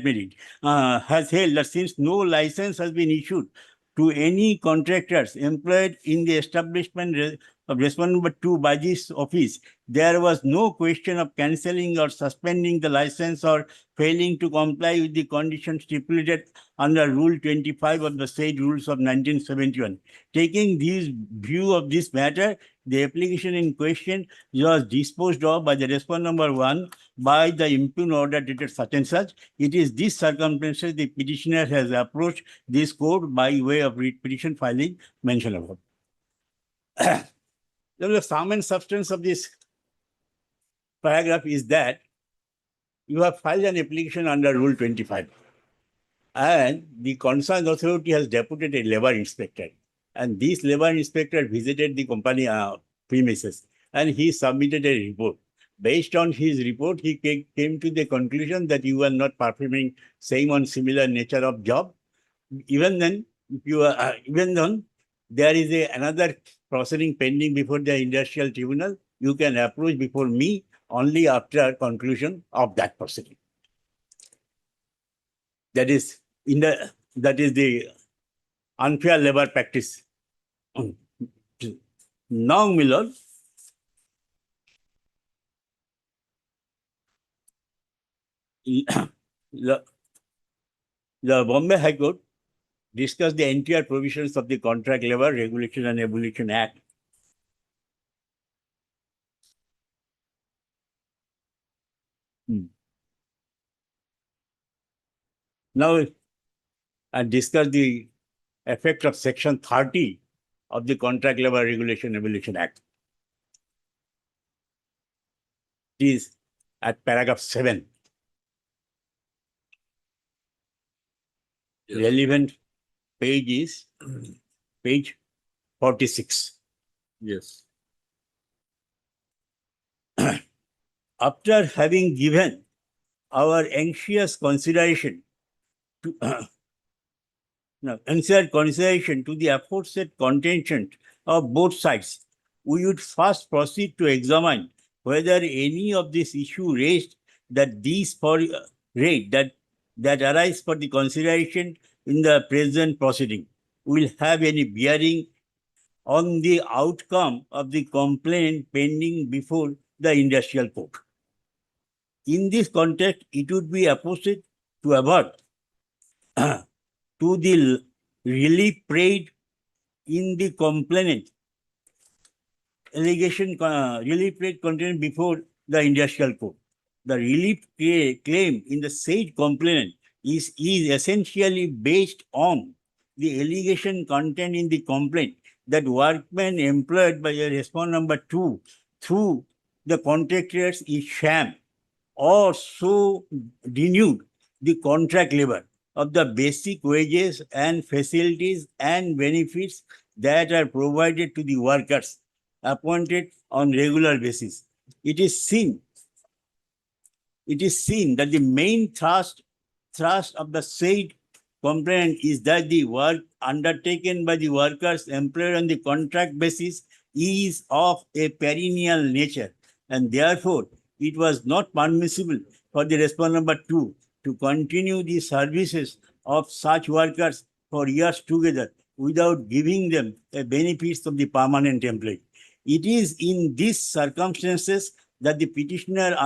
me read, has held that since no license has been issued to any contractors employed in the establishment of respondent number 2 by this office, there was no question of cancelling or suspending the license or failing to comply with the conditions stipulated under Rule 25 of the said rules of 1971. Taking this view of this matter, the application in question was disposed of by the respondent number 1 by the impugn order dated such and such. It is this circumstances the petitioner has approached this court by way of petition filing mentioned above. The sum and substance of this paragraph is that you have filed an application under Rule 25 and the concerned authority has deputed a labor inspector, and this labor inspector visited the company premises and he submitted a report. Based on his report, he came to the conclusion that you are not performing same or similar nature of job. Even then, if you are, even then, there is another proceeding pending before the industrial tribunal. You can approach before me only after conclusion of that proceeding. That is the unfair labor practice. Now, my lord, the Bombay High Court discussed the entire provisions of the Contract Labor Regulation and Abolition Act. Now, I discuss the effect of Section 30 of the Contract Labor Regulation and Abolition Act. It is at paragraph 7. Yes. Relevant page is page 46. Yes. After having given our anxious consideration to the aforesaid contention of both sides, we would first proceed to examine whether any of this issue raised that these for that arise for the consideration in the present proceeding will have any bearing on the outcome of the complaint pending before the industrial code. In this context, it would be appropriate to avert to the relief prayed in the complainant allegation relief rate contained before the industrial code. The relief claim in the said complaint is essentially based on the allegation contained in the complaint that workmen employed by a respondent number 2 through the contractors is sham or so denuded the contract labor of the basic wages and facilities and benefits that are provided to the workers appointed on regular basis. It is seen that the main thrust of the said complaint is that the work undertaken by the workers employed on the contract basis is of a perennial nature, and therefore it was not permissible for the respondent number 2 to continue the services of such workers for years together without giving them a benefits of the permanent employee. It is in these circumstances that the petitioner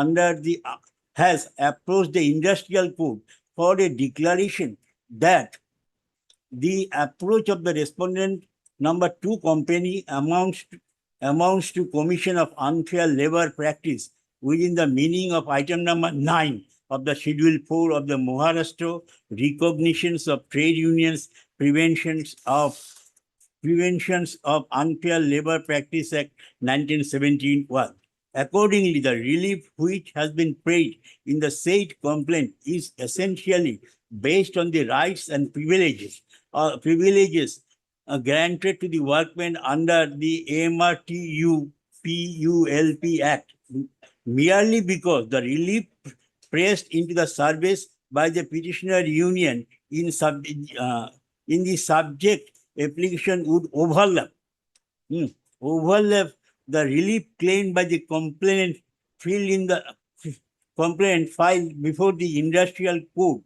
has approached the industrial code for a declaration that the approach of the respondent number 2 company amounts to commission of unfair labor practice within the meaning of item number 9 of the Schedule 4 of the Maharashtra Recognitions of Trade Unions Preventions of Unfair Labor Practice Act 1971. Accordingly, the relief which has been paid in the said complaint is essentially based on the rights and privileges granted to the workmen under the MRTU PULP Act, merely because the relief pressed into the service by the petitioner union in the subject application would overlap the relief claimed by the complainant filed in the complaint filed before the industrial code.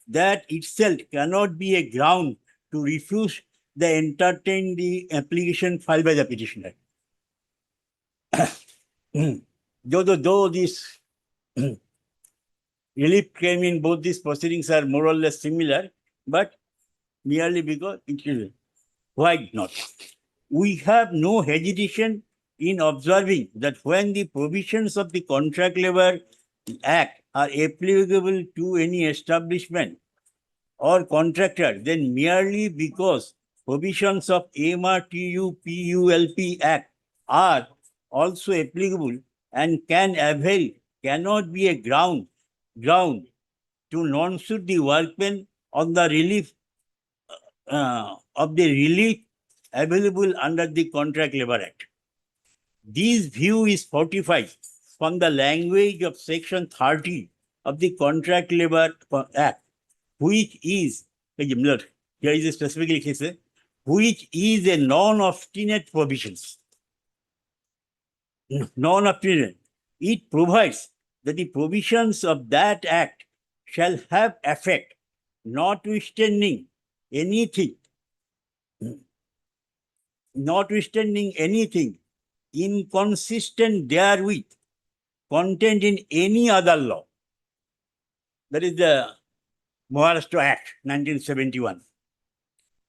That itself cannot be a ground to refuse the entertain the application filed by the petitioner. Though this relief claim in both these proceedings are more or less similar, but merely because it is. Why not? We have no hesitation in observing that when the provisions of the Contract Labor Act are applicable to any establishment or contractor, then merely because provisions of MRTU PULP Act are also applicable and can avail cannot be a ground to non-suit the workmen on the relief of the relief available under the Contract Labor Act. This view is fortified from the language of Section 30 of the Contract Labor Act, which is, here is a specific case, which is a non-obstinate provisions. Non-obstinate. It provides that the provisions of that act shall have effect, notwithstanding anything inconsistent therewith contained in any other law. That is the Maharashtra Act 1971.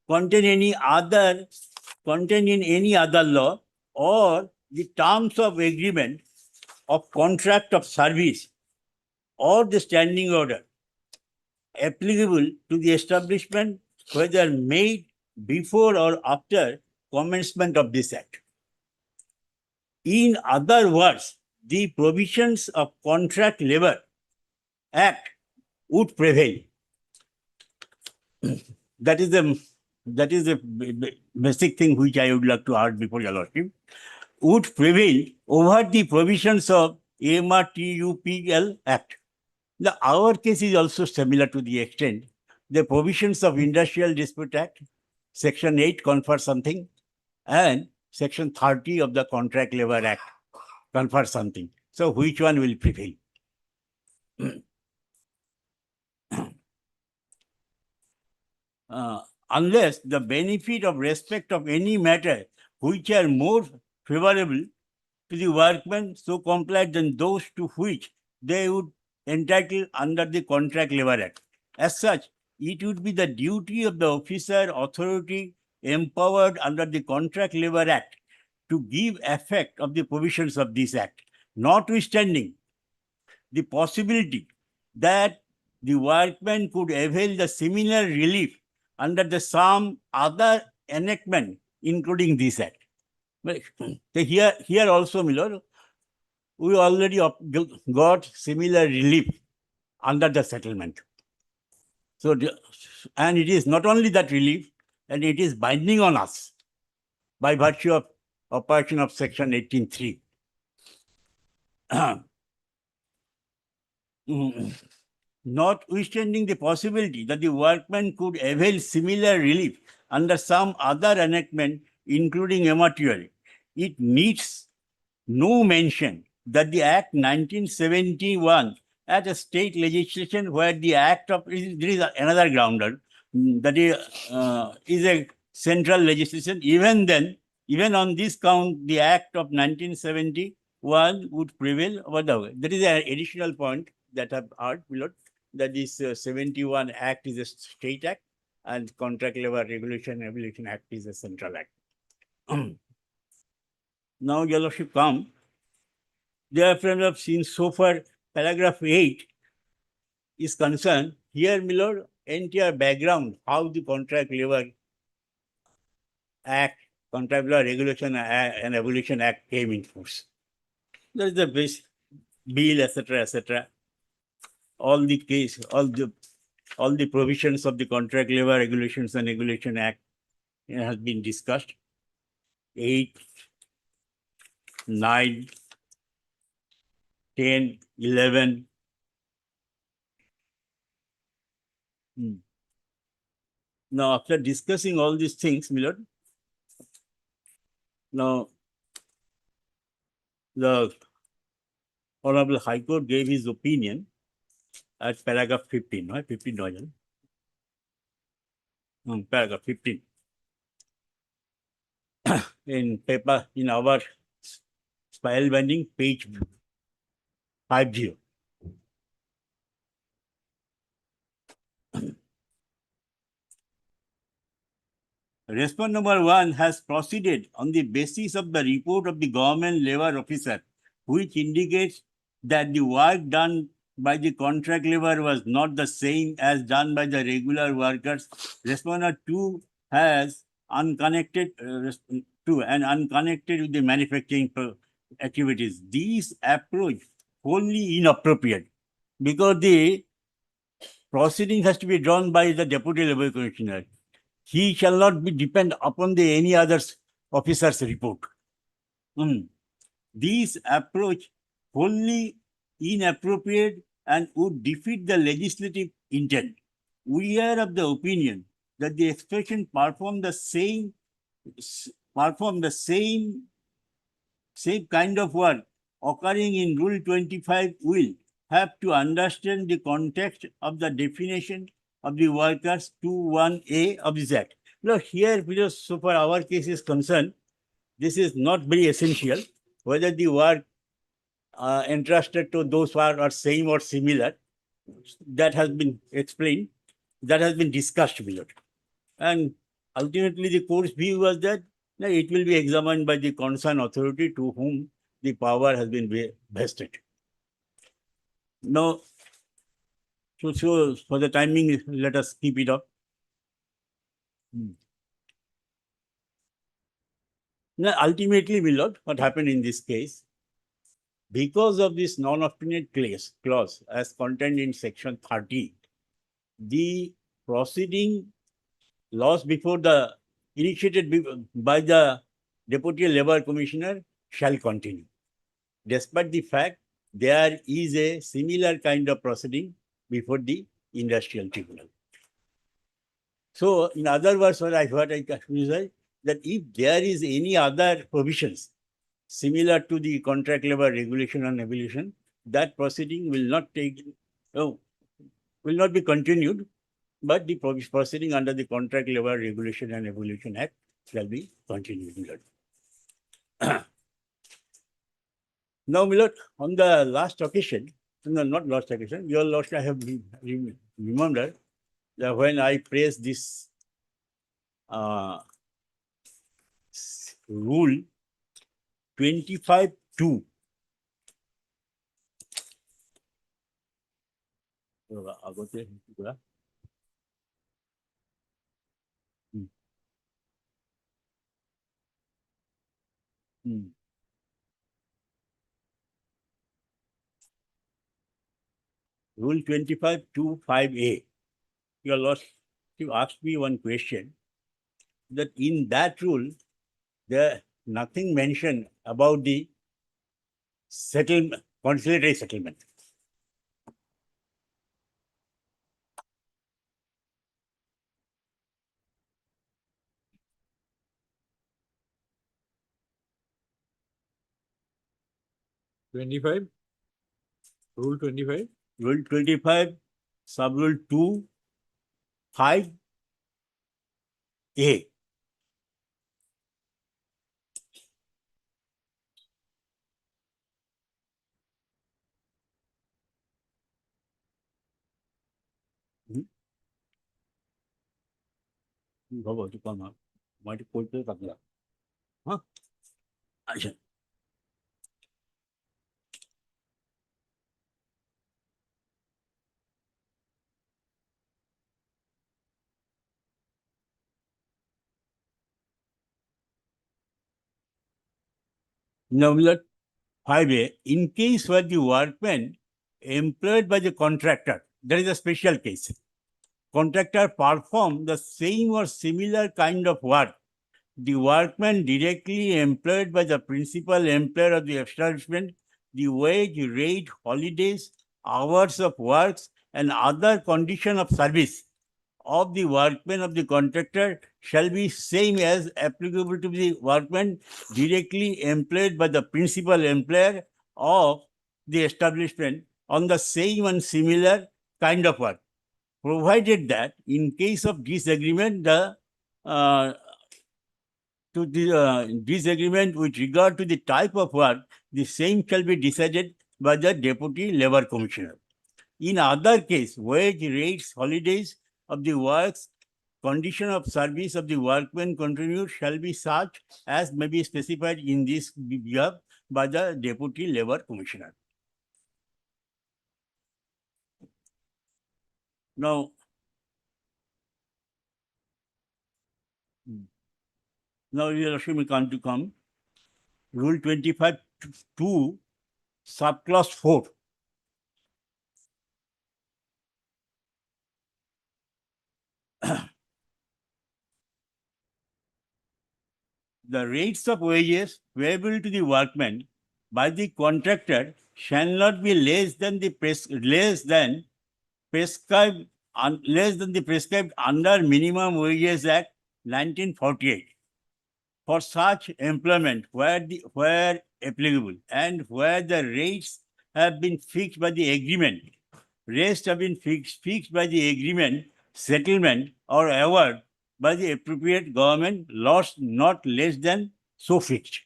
Contained in any other law or the terms of agreement of contract of service or the standing order applicable to the establishment, whether made before or after commencement of this act. In other words, the provisions of Contract Labor Act would prevail. That is the basic thing which I would like to add before your lordship. Would prevail over the provisions of MRTUPL Act. Our case is also similar to the extent the provisions of Industrial Dispute Act, Section 8 confers something, and Section 30 of the Contract Labor Act confers something. So which one will prevail? Unless the benefit of respect of any matter which are more favorable to the workmen so compliant than those to which they would entitle under the Contract Labor Act. As such, it would be the duty of the officer authority empowered under the Contract Labor Act to give effect of the provisions of this act, notwithstanding the possibility that the workman could avail the similar relief under the some other enactment, including this act. But here also, my lord, we already got similar relief under the settlement. So, and it is not only that relief, and it is binding on us by virtue of operation of section 18(3). Notwithstanding the possibility that the workman could avail similar relief under some other enactment, including immaterial, it needs no mention that the Act 1971 as a state legislation where the Act of, there is another grounder, that is a central legislation. Even then, even on this count, the Act of 1971 would prevail over the way. That is an additional point that I've heard, my lord, that this 71 Act is a state act and Contract Labor Regulation and Evaluation Act is a central act. Now, your lordship come. Therefore, I've seen so far paragraph 8 is concerned. Here, my lord, entire background, how the Contract Labor Act, Contract Labor Regulation and Evaluation Act came in force. There is the base bill, etc. All the case, all the provisions of the Contract Labor Regulations and Evaluation Act has been discussed. 8, 9, 10, 11. Now, after discussing all these things, my lord, now the Honorable High Court gave his opinion at paragraph 15, no? 15, no? Paragraph 15. In paper, in our spiral binding, page 50. Response number 1 has proceeded on the basis of the report of the government labor officer, which indicates that the work done by the contract labor was not the same as done by the regular workers. Respondent 2 has unconnected with the manufacturing activities. These approach wholly inappropriate because the proceeding has to be drawn by the Deputy Labor Commissioner. He shall not be depend upon the any other officer's report. This approach wholly inappropriate and would defeat the legislative intent. We are of the opinion that the expression perform the same kind of work occurring in Rule 25 will have to understand the context of the definition of the workers 2(1)(a) of this act. Now, here, because so far our case is concerned, this is not very essential, whether the work entrusted to those who are same or similar. That has been explained, that has been discussed below. And ultimately, the court's view was that it will be examined by the concerned authority to whom the power has been vested. Now, so for the timing, let us keep it up. Now, ultimately, my lord, what happened in this case, because of this non-obstinate clause as contained in section 30, the proceeding lost before the initiated by the Deputy Labor Commissioner shall continue, despite the fact there is a similar kind of proceeding before the Industrial Tribunal. So, in other words, what I can say that if there is any other provisions similar to the Contract Labor Regulation and Evaluation, that proceeding will not be continued, but the proceeding under the Contract Labor Regulation and Evaluation Act shall be continued. Now, my lord, on the last occasion, no, not last occasion, your lordship, I have remembered that when I praised this rule 25(2). আগতে কিবা? Hmm. Hmm. Rule 25(2)(5)(a). Your lordship asked me one question that in that rule, there nothing mentioned about the settlement, conciliatory settlement. Rule 25. Rule 25, sub-rule 2(5)(a). হ'ব এইটো কম আৰু মই এইটো কৈ পেলাই কাটি হা আচ্ছা Now, 5(a), in case where the workman employed by the contractor, there is a special case. Contractor perform the same or similar kind of work. The workman directly employed by the principal employer of the establishment, the wage, rate, holidays, hours of works, and other condition of service of the workman of the contractor shall be same as applicable to the workman directly employed by the principal employer of the establishment on the same and similar kind of work, provided that in case of disagreement, disagreement with regard to the type of work, the same shall be decided by the Deputy Labour Commissioner. In other case, wage, rates, holidays of the works, condition of service of the workmen continued shall be such as may be specified in this behalf by the Deputy Labour Commissioner. Now, Your Lordship may come. Rule 25(2), subclause 4. The rates of wages payable to the workmen by the contractor shall not be less than the prescribed under Minimum Wages Act 1948 for such employment where applicable and where the rates have been fixed by the agreement. Rates have been fixed by the agreement, settlement, or award by the appropriate government laws not less than so fixed.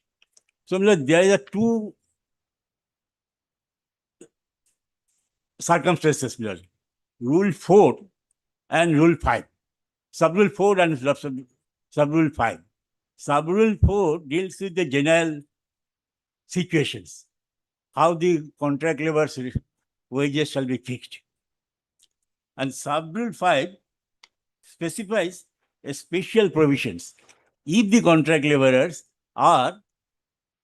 So there are two circumstances, Rule 4 and Rule 5. Sub-rule 4 and sub-rule 5. Sub-rule 4 deals with the general situations, how the contract labor's wages shall be fixed. And sub-rule 5 specifies special provisions. If the contract laborers are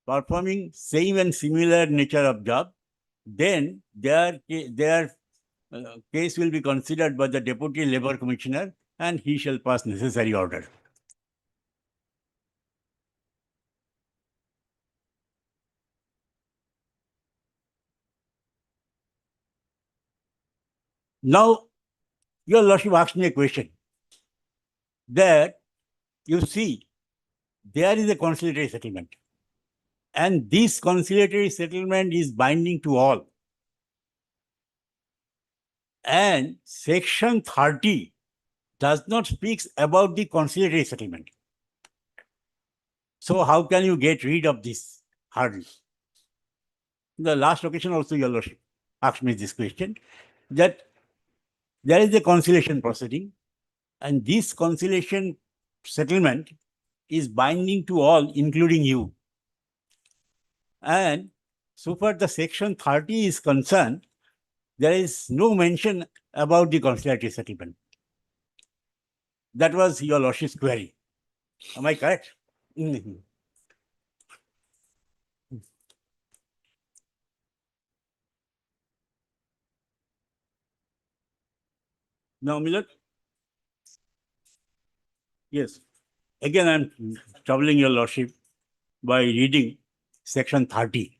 performing same and similar nature of job, then their case will be considered by the Deputy Labour Commissioner and he shall pass necessary order. Now, Your Lordship asked me a question that you see, there is a conciliatory settlement and this conciliatory settlement is binding to all. And section 30 does not speak about the conciliatory settlement. So how can you get rid of this hurdle? the last occasion also your lordship asked me this question, that there is a conciliation proceeding, and this conciliation settlement is binding to all, including you. And so far the section 30 is concerned, there is no mention about the conciliatory settlement. That was your lordship's query. Am I correct? Mhm. Now, Milord? Yes. Again, I'm troubling your lordship by reading section 30.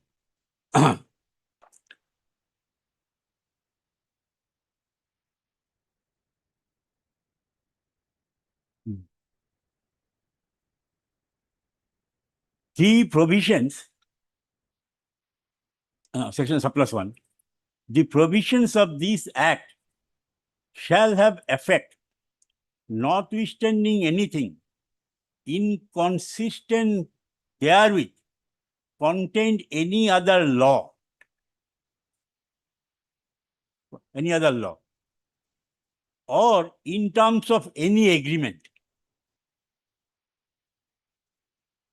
The provisions, section surplus 1, the provisions of this act shall have effect, notwithstanding anything inconsistent therewith contained any other law, or in terms of any agreement,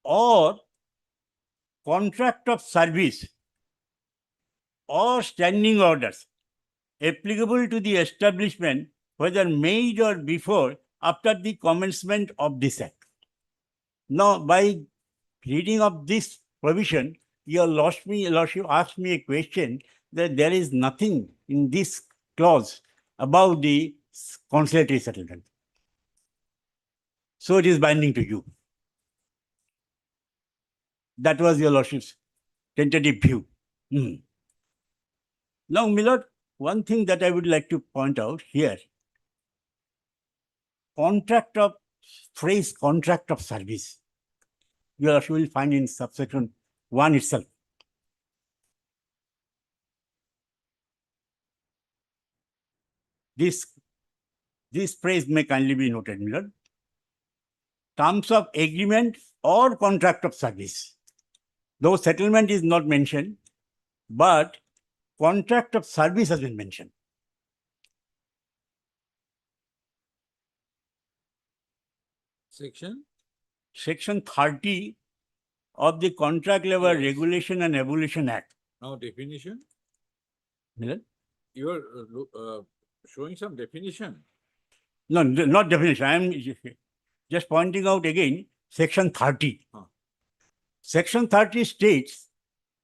or contract of service, or standing orders applicable to the establishment, whether made or before, after the commencement of this act. Now, by reading of this provision, your lordship asked me a question that there is nothing in this clause about the conciliatory settlement. So it is binding to you. That was your lordship's tentative view. Now, Milord, one thing that I would like to point out here, phrase contract of service, you will find in subsection 1 itself. This phrase may kindly be noted, Milord. Terms of agreement or contract of service. Though settlement is not mentioned, but contract of service has been mentioned. Section 30 of the Contract Labor Yes. Regulation and Abolition Act. Now definition, Milord? you are showing some definition. No, not definition. I am just pointing out again section 30. Section 30 states,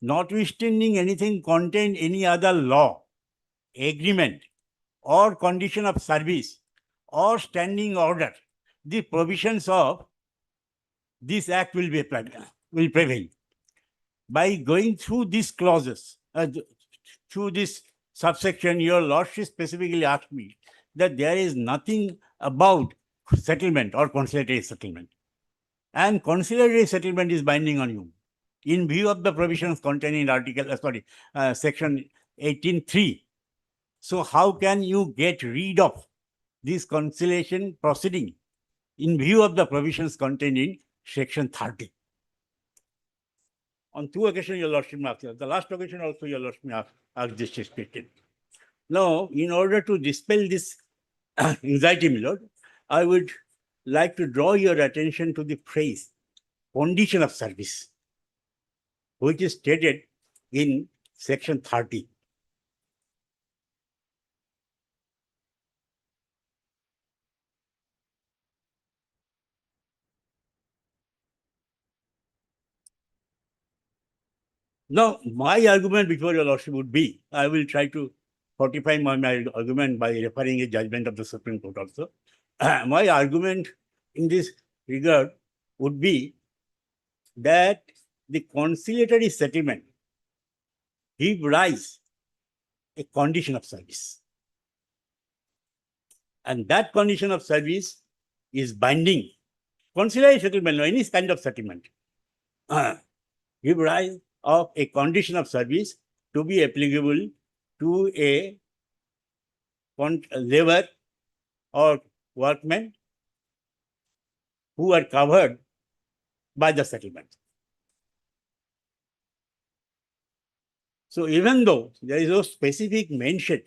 notwithstanding anything contained any other law, agreement, or condition of service, or standing order, the provisions of this act will be applied, will prevail. By going through these clauses, through this subsection, your lordship specifically asked me that there is nothing about settlement or conciliatory settlement. And conciliatory settlement is binding on you in view of the provisions contained in section 18(3). So how can you get rid of this conciliation proceeding in view of the provisions contained in section 30? On 2 occasions, your lordship asked. The last occasion also, your lordship asked this question. Now, in order to dispel this anxiety, my lord, I would like to draw your attention to the phrase condition of service, which is stated in section 30. Now, my argument before your lordship would be, I will try to fortify my argument by referring a judgment of the Supreme Court also. My argument in this regard would be that the conciliatory settlement give rise a condition of service. And that condition of service is binding. Conciliatory settlement or any kind of settlement give rise of a condition of service to be applicable to a labor or workmen who are covered by the settlement. So even though there is no specific mention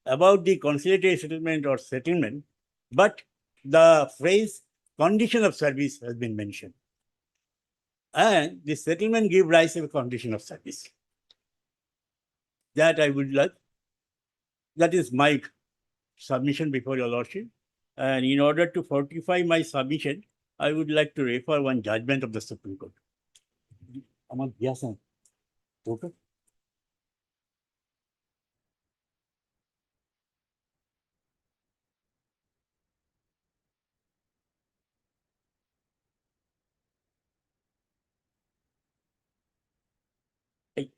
about the conciliatory settlement or settlement, but the phrase condition of service has been mentioned. And the settlement give rise to a condition of service. That I would like, that is my submission before your lordship. And in order to fortify my submission, I would like to refer one judgment of the Supreme Court. Among yes, sir. Okay. Hey,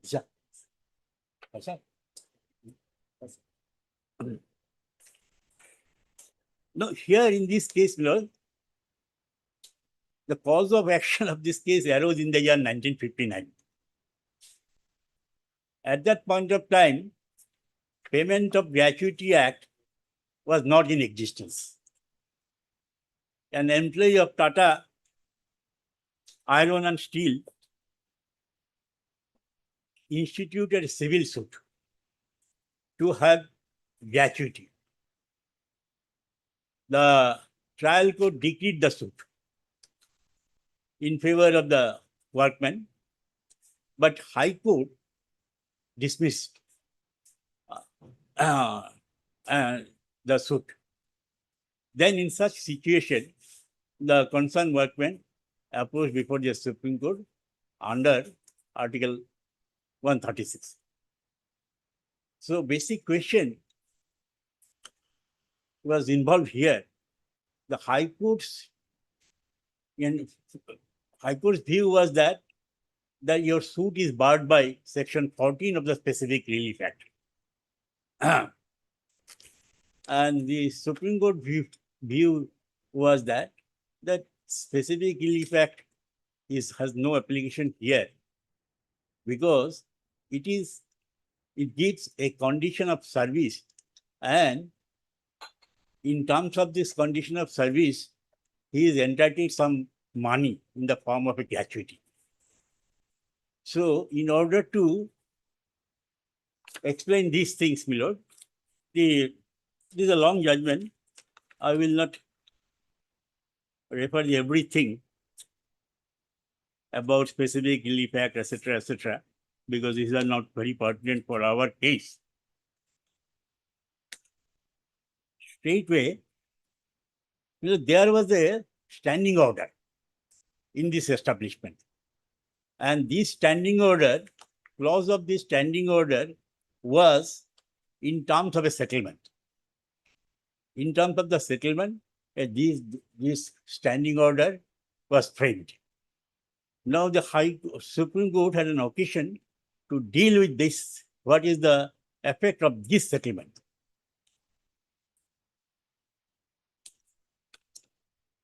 yeah. Sir. No, here in this case, Lord, the cause of action of this case arose in the year 1959. At that point of time, Payment of Gratuity Act was not in existence. An employee of Tata Iron and Steel instituted a civil suit to have gratuity. The trial court decreed the suit in favor of the workmen, but High Court dismissed the suit. Then in such situation, the concerned workmen approached before the Supreme Court under Article 136. So basic question was involved here. The High Court's view was that your suit is barred by Section 14 of the Specific Relief Act. And the Supreme Court view was that Specific Relief Act has no application here because it gives a condition of service, and in terms of this condition of service, he is entitled some money in the form of a gratuity. So in order to explain these things, my lord, this is a long judgment. I will not refer everything about Specific Relief Act, etc., because these are not very pertinent for our case. Straightway, there was a standing order in this establishment. And this standing order, clause of this standing order was in terms of a settlement. In terms of the settlement, this standing order was framed. Now the Supreme Court had an occasion to deal with this. What is the effect of this settlement?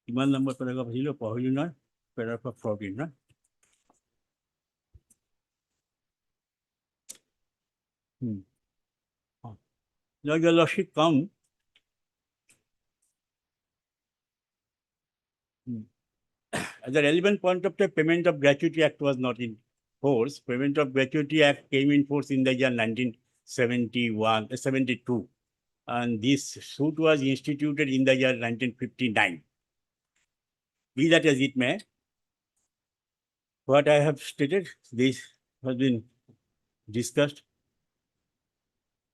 Email number paragraph 0, paragraph 14, right? Now your lordship come. At the relevant point of time, Payment of Gratuity Act was not in force. Payment of Gratuity Act came in force in the year 1972. And this suit was instituted in the year 1959. Be that as it may, what I have stated, this has been discussed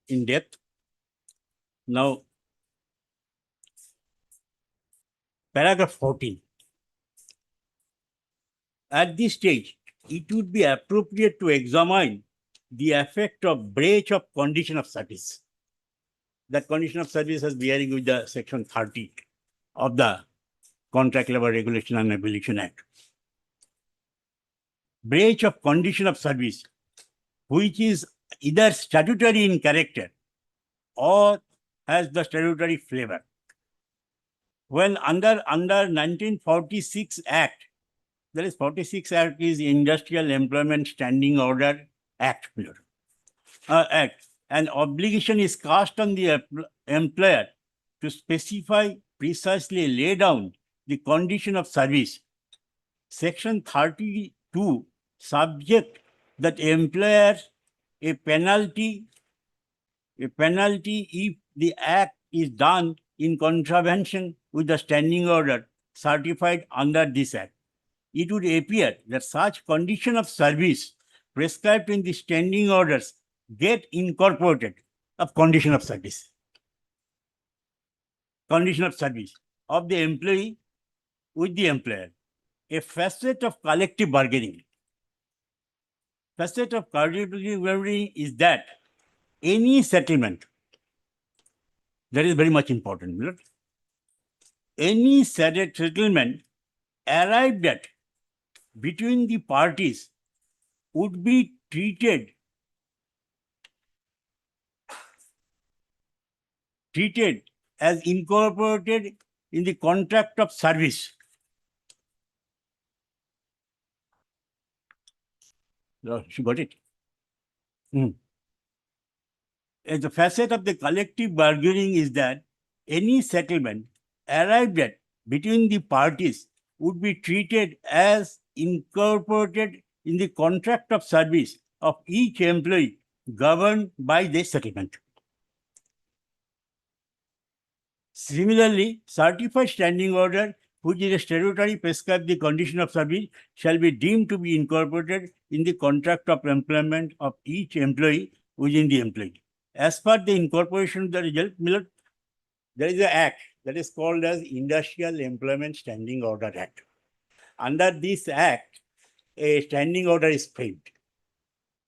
in depth. Now, paragraph 14. At this stage, it would be appropriate to examine the effect of breach of condition of service. That condition of service has bearing with the Section 30 of the Contract Labour Regulation and Abolition Act. Breach of condition of service, which is either statutory in character or has the statutory flavor. When under 1946 Act, that is 46 Act is Industrial Employment Standing Order Act. An obligation is cast on the employer to specify precisely, lay down the condition of service. Section 32 subject that employer a penalty if the act is done in contravention with the standing order certified under this act. It would appear that such condition of service prescribed in the standing orders get incorporated of condition of service. Condition of service of the employee with the employer. A facet of collective bargaining. Facet of collective bargaining is that any settlement, that is very much important, my lord. Any settlement arrived at between the parties would be treated as incorporated in the contract of service. She got it? As a facet of the collective bargaining is that any settlement arrived at between the parties would be treated as incorporated in the contract of service of each employee governed by this settlement. Similarly, certified standing order, which is a statutory prescribed the condition of service, shall be deemed to be incorporated in the contract of employment of each employee within the employee. As per the incorporation of the result, there is an act that is called as Industrial Employment Standing Order Act. Under this act, a standing order is framed.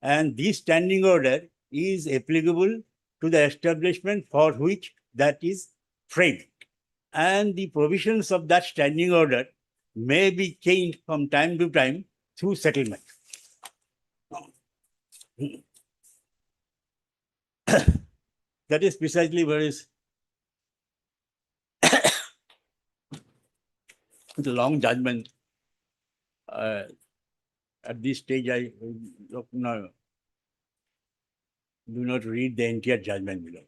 And this standing order is applicable to the establishment for which that is framed. And the provisions of that standing order may be changed from time to time through settlement. That is precisely what is the long judgment. At this stage, I do not read the entire judgment below.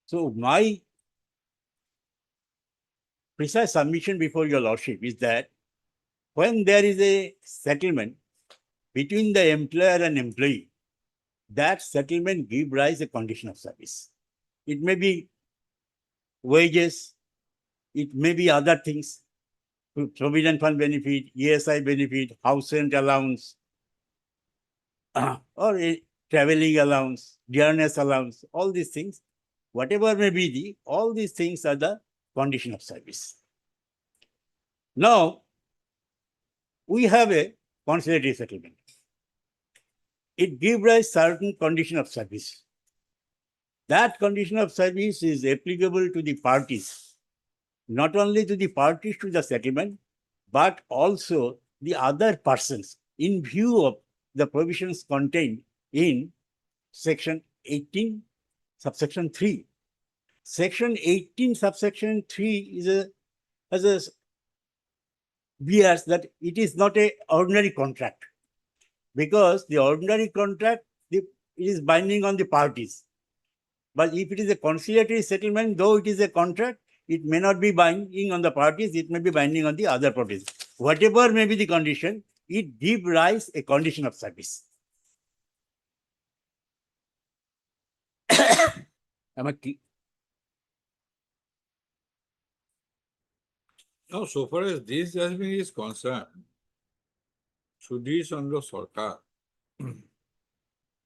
So my precise submission before your lordship is that when there is a settlement between the employer and employee, that settlement gives rise a condition of service. It may be wages, it may be other things, provident fund benefit, ESI benefit, house rent allowance, or a traveling allowance, dearness allowance, all these things, whatever may be all these things are the condition of service. Now, we have a conciliatory settlement. It gives rise certain condition of service. That condition of service is applicable to the parties, not only to the parties to the settlement, but also the other persons in view of the provisions contained in section 18, subsection 3. Section 18, subsection 3 has a bears that it is not an ordinary contract, because the ordinary contract it is binding on the parties. But if it is a conciliatory settlement, though it is a contract, it may not be binding on the parties, it may be binding on the other parties. Whatever may be the condition, it gives rise a condition of service. Am I clear? Now, so far as this judgment is concerned, Sudhi Chandra Sarkar,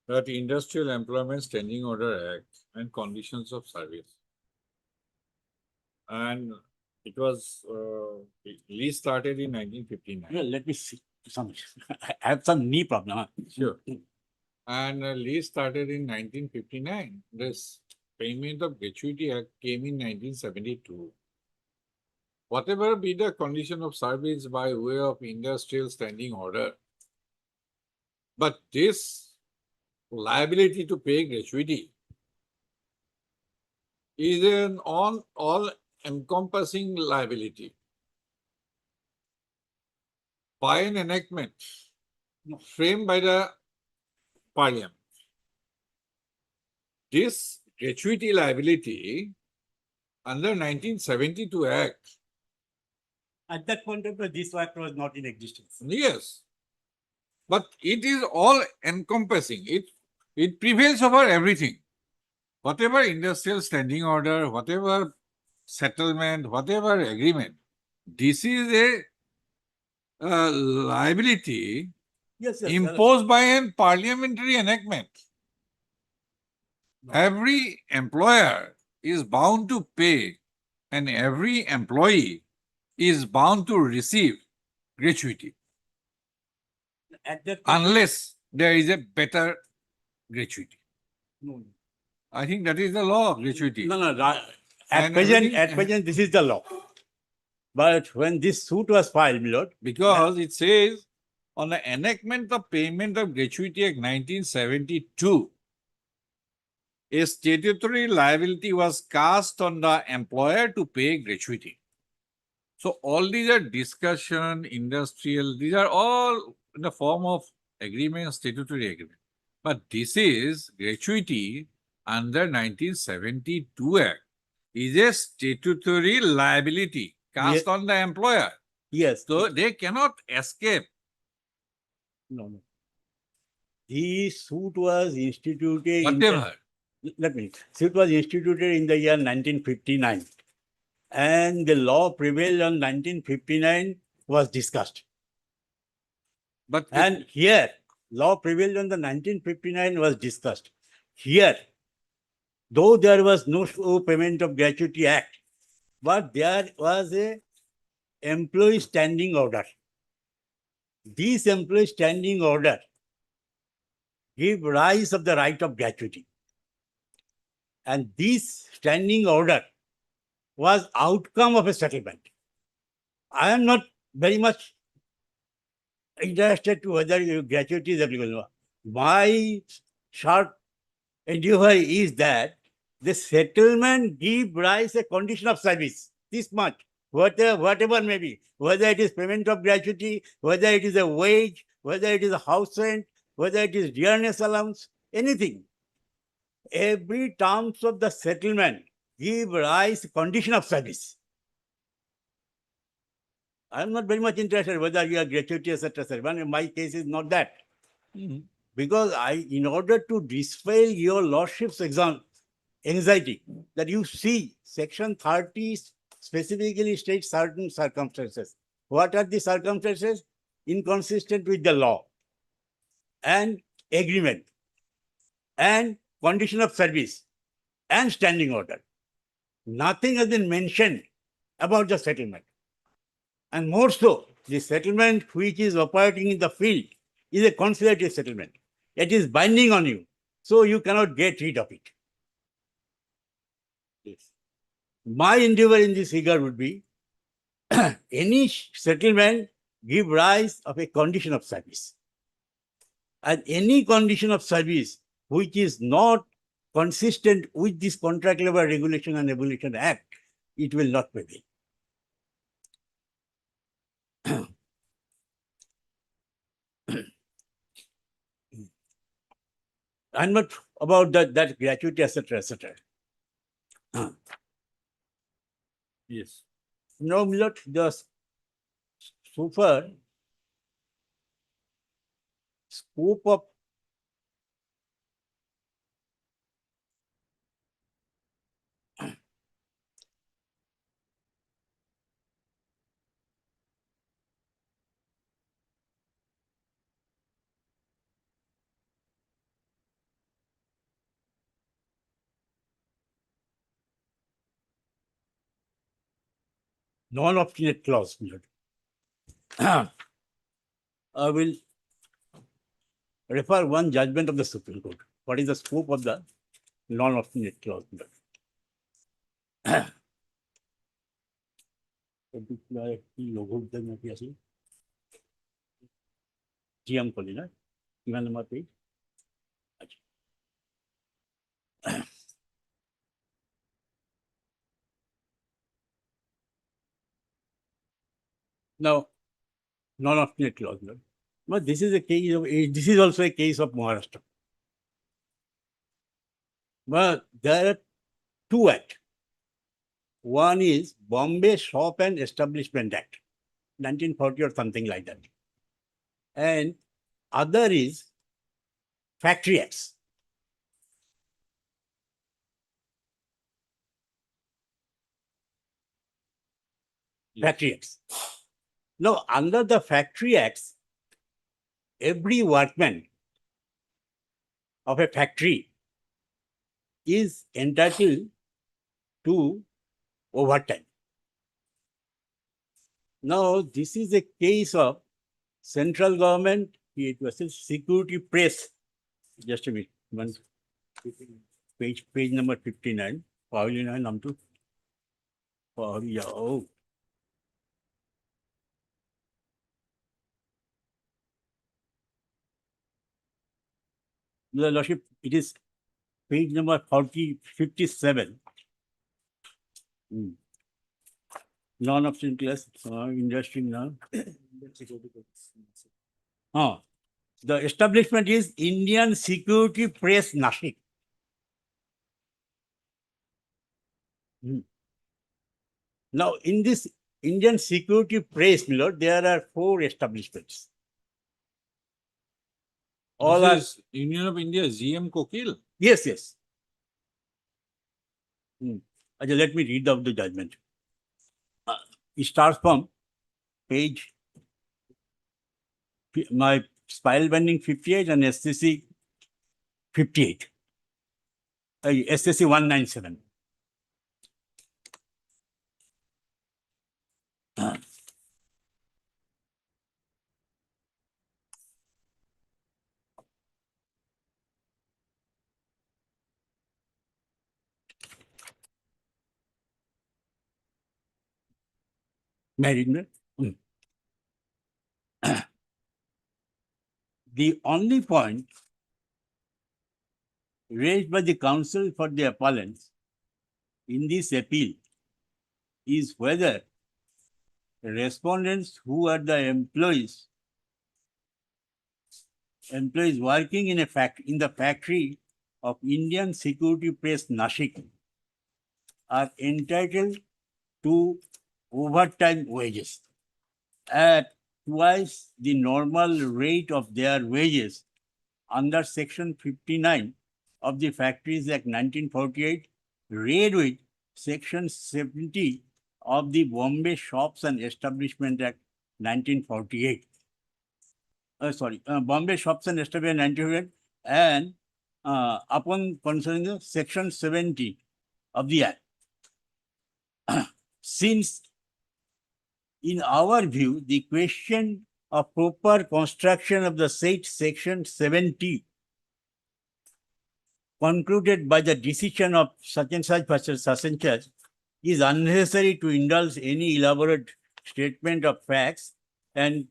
that Industrial Employment Standing Order Act and Conditions of Service. And it was restarted in 1959. Well, let me see. I have some knee problem. Huh? Sure. And restarted in 1959. This Payment of Gratuity Act came in 1972. Whatever be the condition of service by way of industrial standing order, but this liability to pay gratuity is an all-encompassing liability by an enactment framed by the Parliament. This gratuity liability under 1972 Act. At that point of time, this act was not in existence. Yes. But it is all encompassing. It prevails over everything. Whatever industrial standing order, whatever settlement, whatever agreement, this is a liability Yes, yes. imposed by a parliamentary enactment. Every employer is bound to pay and every employee is bound to receive gratuity At that unless there is a better gratuity. no, I think that is the law of gratuity. no, no. At And present, everything- this is the law. But when this suit was filed, my lord, Because it says on the enactment of payment of gratuity act 1972, a statutory liability was cast on the employer to pay gratuity. So all these are discussion, industrial, these are all in the form of agreement, statutory agreement. But this is gratuity under 1972 Act is a statutory liability cast on the employer. yes. So they cannot escape. No, no. The suit was instituted. in the- Whatever. Let me. Suit was instituted in the year 1959, and the law prevailed on 1959 was discussed. But And here, law prevailed on the 1959 was discussed. Here, though there was no payment of gratuity act, but there was a employee standing order. This employee standing order give rise of the right of gratuity. And this standing order was outcome of a settlement. I am not very much interested to whether gratuity is applicable. My short endeavor is that the settlement give rise a condition of service, this much, whatever may be, whether it is payment of gratuity, whether it is a wage, whether it is a house rent, whether it is dearness allowance, anything. Every terms of the settlement give rise condition of service. I am not very much interested whether you are gratuity, etc. etc. My case is not that. Because in order to dispel your lordship's anxiety, that you see section 30 specifically states certain circumstances. What are the circumstances? Inconsistent with the law and agreement and condition of service and standing order. Nothing has been mentioned about the settlement. And more so, the settlement which is operating in the field is a conciliatory settlement. It is binding on you, so you cannot get rid of it. Yes. My endeavor in this regard would be any settlement give rise of a condition of service. And any condition of service which is not consistent with this Contract Labour Regulation and Abolition Act, it will not prevail. I'm not about that gratuity, etc., etc. yes. No, Milord, the super scope of non-obstinate clause, Milord. I will refer one judgment of the Supreme Court. What is the scope of the non-obstinate clause, Milord? কি লঘু উদ্যোগ নাকি আছে GM কলি না কিমান number page Now, non-obstinate clause, Milord. But this is a case of this is also a case of Maharashtra. But there are two acts. One is Bombay Shop and Establishment Act, 1940 or something like that. And other is Factory Acts. Factory Acts. Now, under the Factory Acts, every workman of a factory is entitled to overtime. Now, this is a case of central government, it was a security press. Just a minute, page number 59. Pavilion number 2. Oh. Your Lordship, it is page number 57. Non-option class, industry now. The establishment is Indian Security Press, Nashik. Now, in this Indian Security Press, my lord, there are 4 establishments. All are, This is Union of India, GM Kokil. yes, yes. Ajay, let me read out the judgment. It starts from page, my spiral bending 58 and SCC 58. SCC 197. Married me. The only point raised by the counsel for the appellants in this appeal is whether respondents who are the employees working in the factory of Indian Security Press, Nashik, are entitled to overtime wages at twice the normal rate of their wages under Section 59 of the Factories Act 1948, read with Section 70 of the Bombay Shops and Establishment Act 1948. Bombay Shops and Establishment 1948, and upon considering the Section 70 of the Act. Since, in our view, the question of proper construction of the said Section 70 concluded by the decision of such and such versus such and such is unnecessary to indulge any elaborate statement of facts and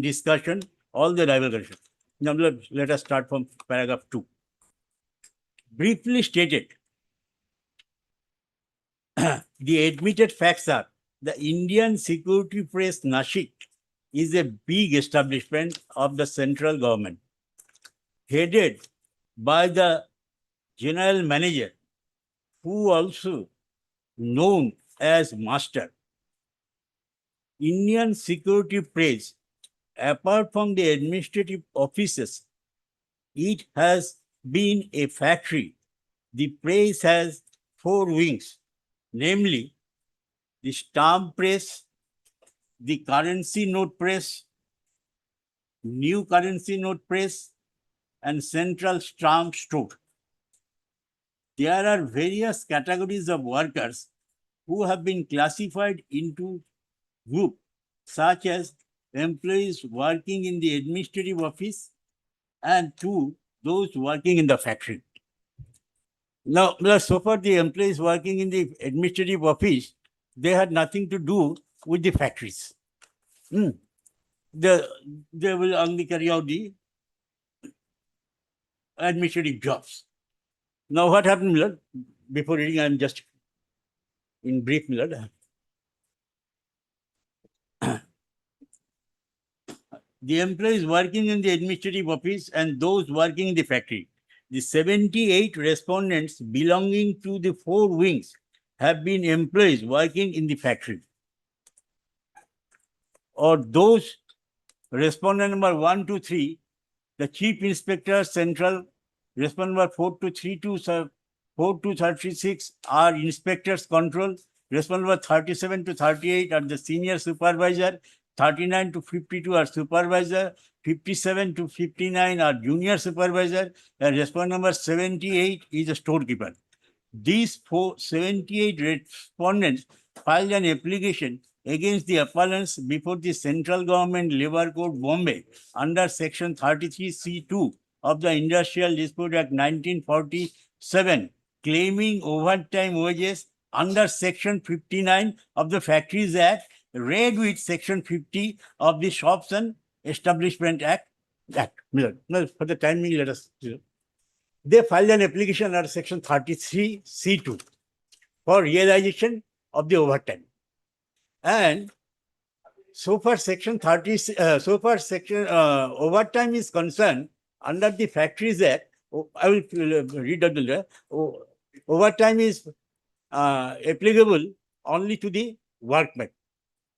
discussion, all the rival conditions. Now, let us start from paragraph 2. Briefly stated, the admitted facts are the Indian Security Press, Nashik, is a big establishment of the central government, headed by the general manager, who also known as master. Indian Security Press, apart from the administrative offices, it has been a factory. The press has 4 wings, namely the stamp press, the currency note press, new currency note press, and central stamp store. There are various categories of workers who have been classified into groups, such as employees working in the administrative office and those working in the factory. Now, so far the employees working in the administrative office, they had nothing to do with the factories. They will only carry out the administrative jobs. Now, what happened, Millard? Before reading, I am just in brief, Millard. The employees working in the administrative office and those working in the factory. The 78 respondents belonging to the 4 wings have been employees working in the factory, or those respondent number 1 to 3, the chief inspector central, respondent number 4 to 3 to 4 to 36 are inspectors control, respondent number 37 to 38 are the senior supervisor, 39 to 52 are supervisor, 57 to 59 are junior supervisor, and respondent number 78 is a storekeeper. These 78 respondents filed an application against the appellants before the Central Government Labour Code, Bombay, under Section 33C2 of the Industrial Dispute Act 1947, claiming overtime wages under Section 59 of the Factories Act, read with Section 50 of the Shops and Establishment Act. No, for the time being, let us. They filed an application under Section 33C2 for realization of the overtime. And so far Section 30, overtime is concerned under the Factories Act. I will read out the overtime is applicable only to the workmen.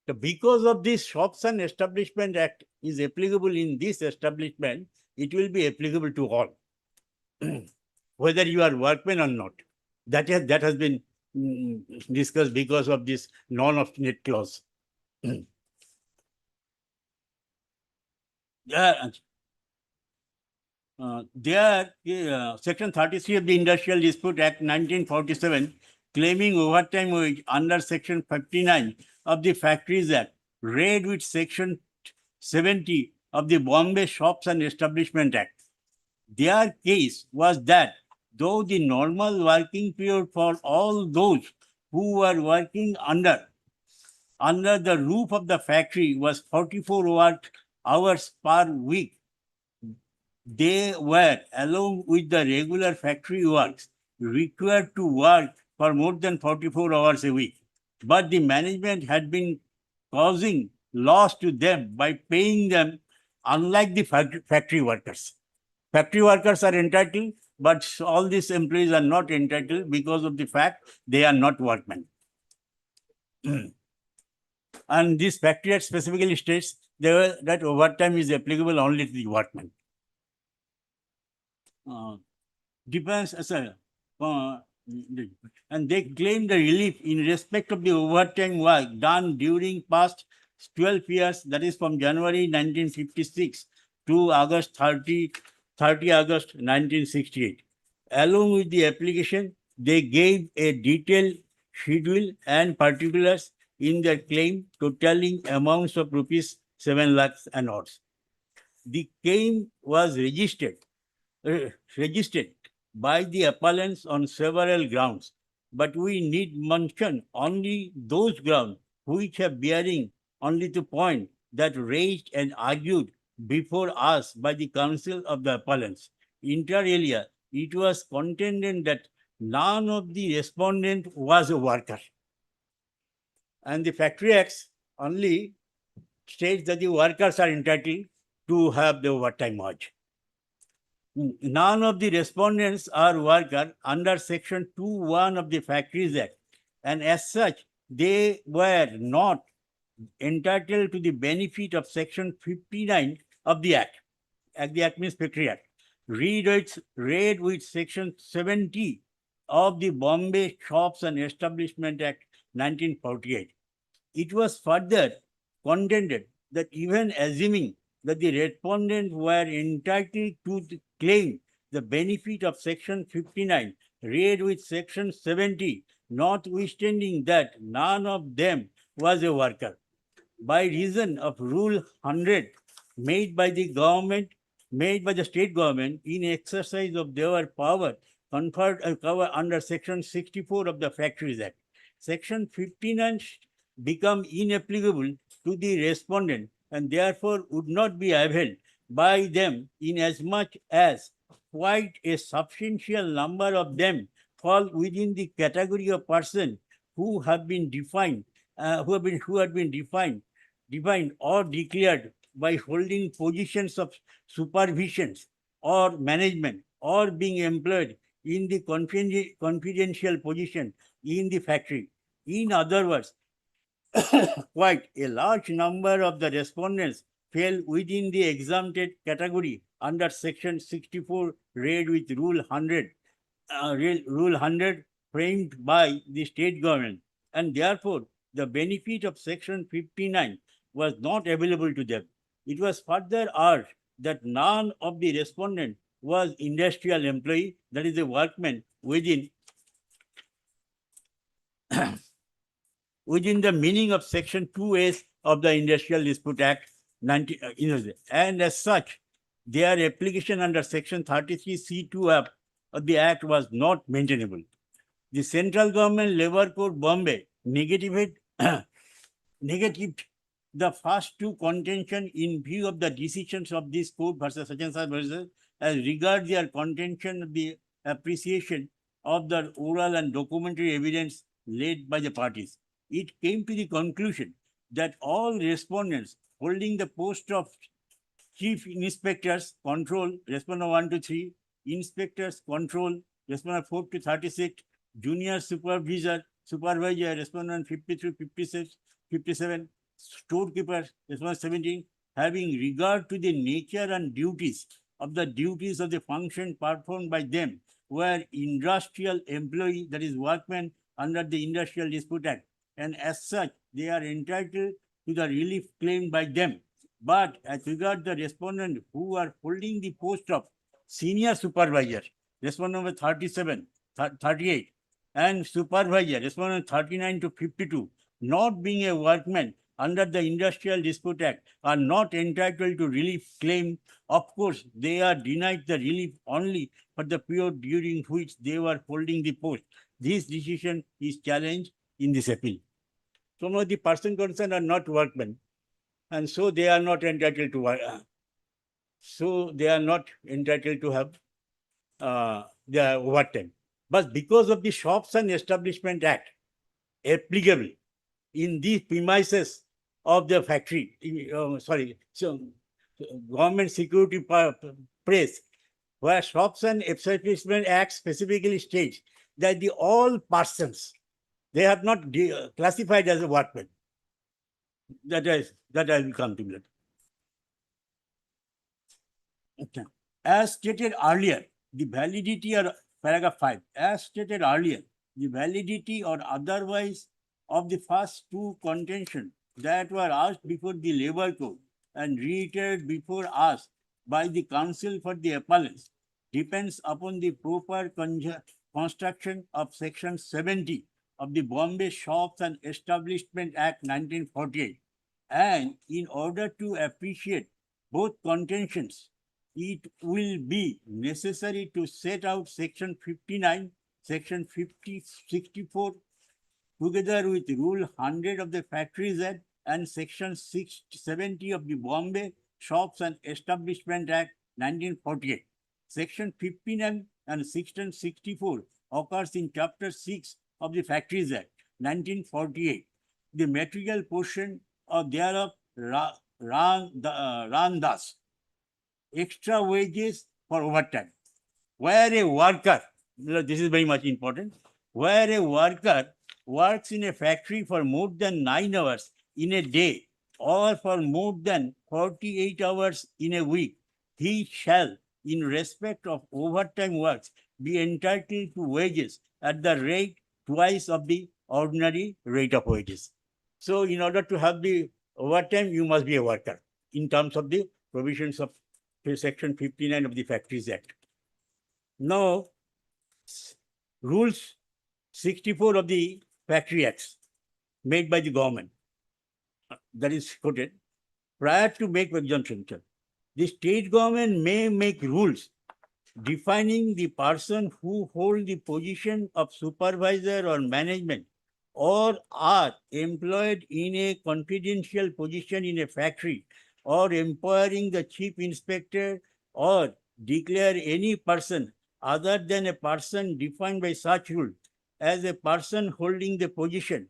So because of this Shops and Establishment Act is applicable in this establishment, it will be applicable to all, whether you are workmen or not. That has been discussed because of this non-obstinate clause. Section 33 of the Industrial Dispute Act 1947, claiming overtime wage under Section 59 of the Factories Act, read with Section 70 of the Bombay Shops and Establishment Act. Their case was that though the normal working period for all those who were working under the roof of the factory was 44 hours per week, they were, along with the regular factory works, required to work for more than 44 hours a week. But the management had been causing loss to them by paying them unlike the factory workers. Factory workers are entitled, but all these employees are not entitled because of the fact they are not workmen. And this Factory Act specifically states that overtime is applicable only to the workmen. Depends, and they claim the relief in respect of the overtime work done during past 12 years, that is from January 1956 to August 30 August 1968. Along with the application, they gave a detailed schedule and particulars in their claim totaling amounts of rupees 7 lakhs and odds. The claim was registered by the appellants on several grounds, but we need mention only those grounds which have bearing only to point that raised and argued before us by the counsel of the appellants. Inter alia, it was contended that none of the respondent was a worker. And the Factory Acts only states that the workers are entitled to have the overtime wage. None of the respondents are workers under Section 2(1) of the Factories Act, and as such, they were not entitled to the benefit of Section 59 of the Act. The Act means Factory Act. Read with Section 70 of the Bombay Shops and Establishment Act 1948. It was further contended that even assuming that the respondents were entitled to claim the benefit of Section 59, read with Section 70, notwithstanding that none of them was a worker. By reason of Rule 100 made by the state government in exercise of their power conferred under Section 64 of the Factories Act, Section 59 become inapplicable to the respondent and therefore would not be availed by them inasmuch as quite a substantial number of them fall within the category of persons who have been defined, defined or declared by holding positions of supervision or management or being employed in the confidential position in the factory. In other words, quite a large number of the respondents fell within the exempted category under section 64 read with rule 100, rule 100 framed by the state government, and therefore the benefit of section 59 was not available to them. It was further urged that none of the respondent was industrial employee, that is a workman within within the meaning of section 2S of the Industrial Dispute Act 19, and as such, their application under section 33C2 of the Act was not maintainable. The central government Labour Court Bombay negatived the first two contention in view of the decisions of this court versus such and such versus as regard their contention of the appreciation of the oral and documentary evidence laid by the parties. It came to the conclusion that all respondents holding the post of chief inspectors control, respondent 1 to 3, inspectors control, respondent 4 to 36, junior supervisor, respondent 53, 56, 57, storekeeper, respondent 17, having regard to the nature and duties of the function performed by them, were industrial employee, that is workmen under the Industrial Dispute Act, and as such, they are entitled to the relief claimed by them. But as regard the respondent who are holding the post of senior supervisor, respondent number 37, 38, and supervisor, respondent 39 to 52, not being a workman under the Industrial Dispute Act, are not entitled to relief claim. Of course, they are denied the relief only for the period during which they were holding the post. This decision is challenged in this appeal. So now the person concerned are not workmen, and so they are not entitled to work. So they are not entitled to have their overtime. But because of the Shops and Establishment Act applicable in the premises of the factory, government security place, where Shops and Establishment Act specifically states that the all persons, they have not classified as a workman. That I will come to later. Okay. As stated earlier, the validity or paragraph 5, as stated earlier, the validity or otherwise of the first two contention that were asked before the Labour Court and reiterated before us by the counsel for the appellants depends upon the proper construction of section 70 of the Bombay Shops and Establishment Act 1948. And in order to appreciate both contentions, it will be necessary to set out section 59, section 64, together with rule 100 of the Factories Act and section 70 of the Bombay Shops and Establishment Act 1948. Section 59 and section 64 occurs in chapter 6 of the Factories Act 1948. The material portion of thereof run thus: extra wages for overtime. Where a worker, this is very much important, where a worker works in a factory for more than 9 hours in a day or for more than 48 hours in a week, he shall, in respect of overtime works, be entitled to wages at the rate twice of the ordinary rate of wages. So in order to have the overtime, you must be a worker in terms of the provisions of section 59 of the Factories Act. Now, rules 64 of the Factory Acts made by the government, that is quoted, prior to make exemption, the state government may make rules defining the person who hold the position of supervisor or management or are employed in a confidential position in a factory, or empowering the chief inspector or declare any person other than a person defined by such rule as a person holding the position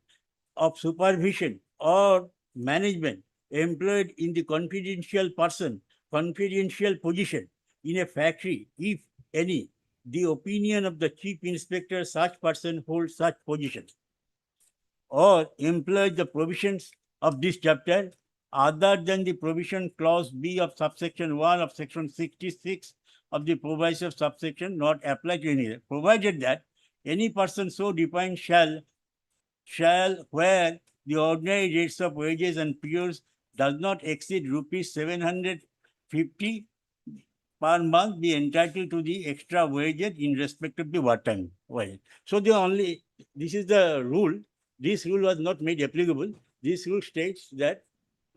of supervision or management employed in the confidential position in a factory, if any, the opinion of the chief inspector such person holds such position, or employs the provisions of this chapter other than the provision clause B of subsection 1 of section 66 of the proviso of subsection not apply to any, provided that any person so defined shall where the ordinary rates of wages and fuels does not exceed rupees 750 per month be entitled to the extra wages in respect of the wartime wage. So this is the rule. This rule was not made applicable. This rule states that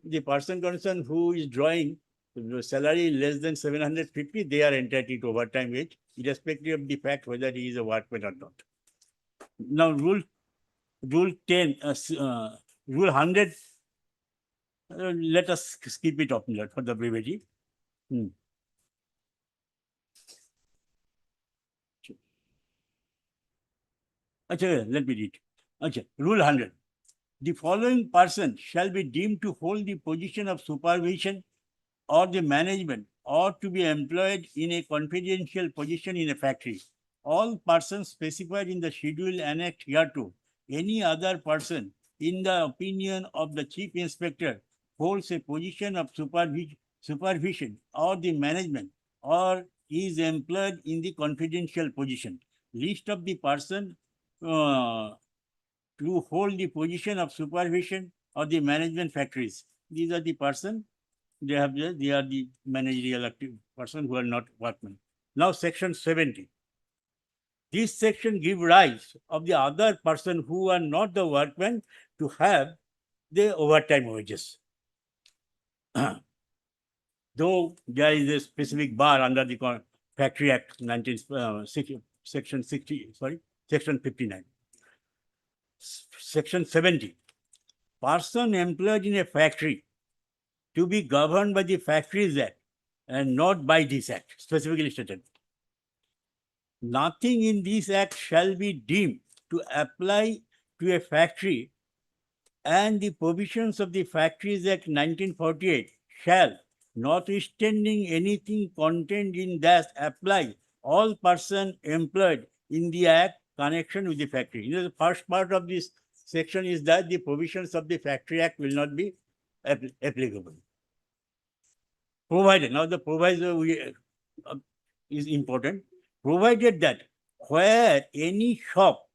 the person concerned who is drawing the salary less than 750, they are entitled to overtime wage, irrespective of the fact whether he is a workman or not. Now, rule 10, rule 100, let us skip it off for the brevity. Okay, let me read. Okay, rule 100. The following person shall be deemed to hold the position of supervision or the management or to be employed in a confidential position in a factory. All persons specified in the schedule annexed hereto, any other person, in the opinion of the chief inspector, holds a position of supervision or the management or is employed in the confidential position. List of the person to hold the position of supervision or the management factories. These are the person, they are the managerial active person who are not workmen. Now section 70. This section gives rise of the other person who are not the workmen to have the overtime wages. Though there is a specific bar under the Factory Act section 59. Section 70. Person employed in a factory to be governed by the Factories Act and not by this Act, specifically stated. Nothing in this Act shall be deemed to apply to a factory, and the provisions of the Factories Act 1948 shall, notwithstanding anything contained in that, apply all persons employed in the Act connection with the factory. You know, the first part of this section is that the provisions of the Factory Act will not be applicable. Provided, now the proviso is important, provided that where any shop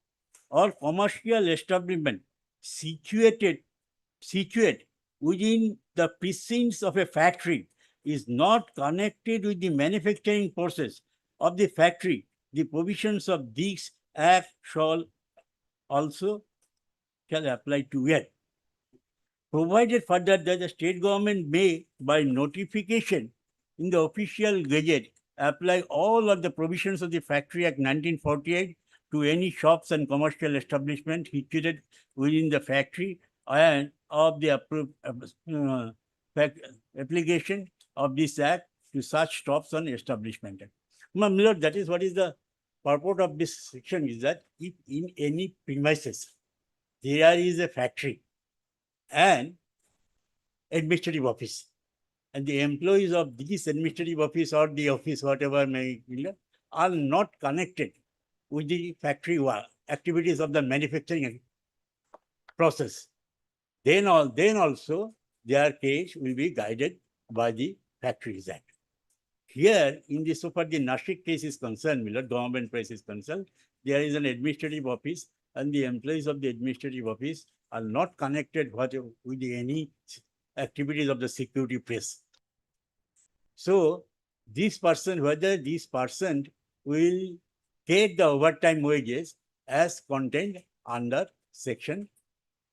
or commercial establishment situate within the precincts of a factory is not connected with the manufacturing process of the factory, the provisions of this Act shall apply to it. Provided further that the state government may, by notification in the official gazette, apply all of the provisions of the Factory Act 1948 to any shops and commercial establishments situated within the factory, and of the application of this Act to such shops and establishments. My lord, that is what is the purport of this section, is that if in any premises there is a factory and administrative office, and the employees of this administrative office or the office, whatever may be, are not connected with the factory activities of the manufacturing process, then also their case will be guided by the Factories Act. Here, in the so far the Nashik case is concerned, government place is concerned, there is an administrative office, and the employees of the administrative office are not connected with any activities of the security press. So this person, whether this person will get the overtime wages as contained under section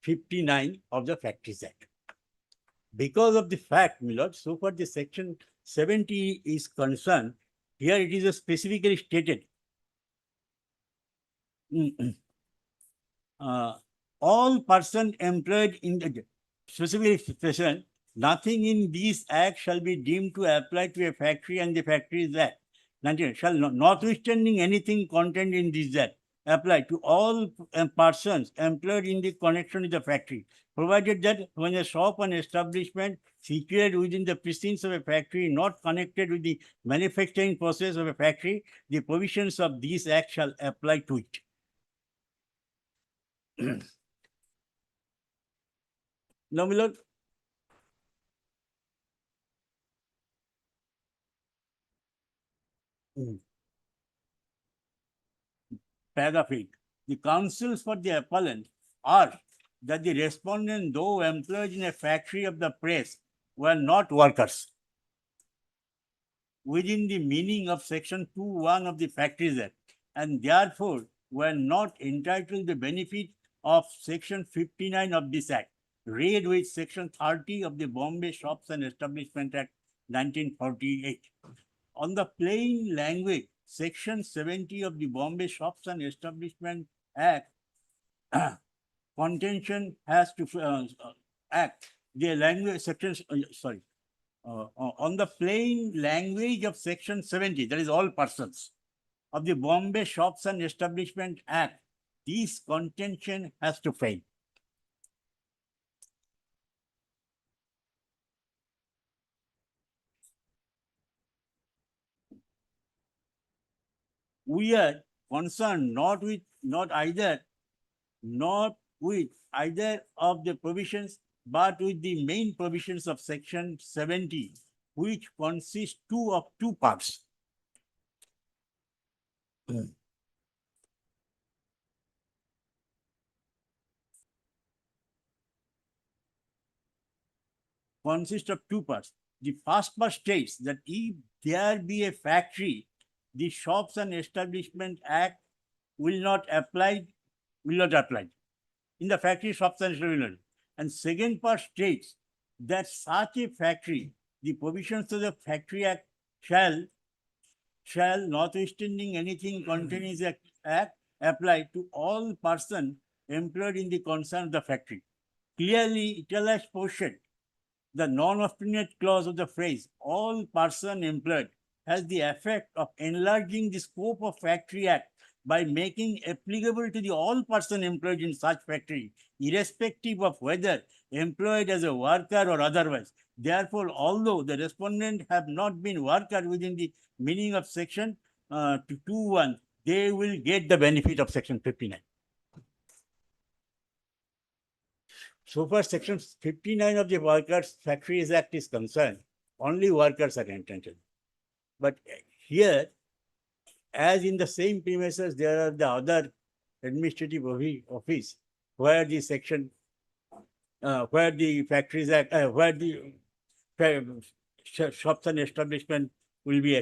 59 of the Factories Act. Because of the fact, my lord, so far the section 70 is concerned, here it is specifically stated all persons employed in the specific situation, nothing in this Act shall be deemed to apply to a factory and the Factories Act. Shall notwithstanding anything contained in this Act apply to all persons employed in the connection with the factory, provided that when a shop and establishment situated within the precincts of a factory not connected with the manufacturing process of a factory, the provisions of this Act shall apply to it. Now, my lord, Paragraph 8. The counsels for the appellant are that the respondent, though employed in a factory of the press, were not workers within the meaning of Section 2(1) of the Factories Act, and therefore were not entitled to the benefit of Section 59 of this Act, read with Section 30 of the Bombay Shops and Establishment Act 1948. On the plain language, Section 70 of the Bombay Shops and Establishment Act contention has to act the language section on the plain language of Section 70, that is all persons of the Bombay Shops and Establishment Act, this contention has to fail. We are concerned not with either of the provisions, but with the main provisions of Section 70, which consists of two parts. Consists of two parts. The first part states that if there be a factory, the Shops and Establishment Act will not apply in the factory, shops and establishment. And second part states that such a factory, the provisions of the Factory Act shall notwithstanding anything contained in the Act, apply to all persons employed in the concern of the factory. Clearly, italicized portion, the non-obstinate clause of the phrase, all person employed, has the effect of enlarging the scope of Factory Act by making applicable to the all person employed in such factory, irrespective of whether employed as a worker or otherwise. Therefore, although the respondent have not been worker within the meaning of Section 2(1), they will get the benefit of Section 59. So far, Section 59 of the Workers' Factories Act is concerned, only workers are entitled. But here, as in the same premises, there are the other administrative office where the section, where the Factories Act, where the shops and establishment will be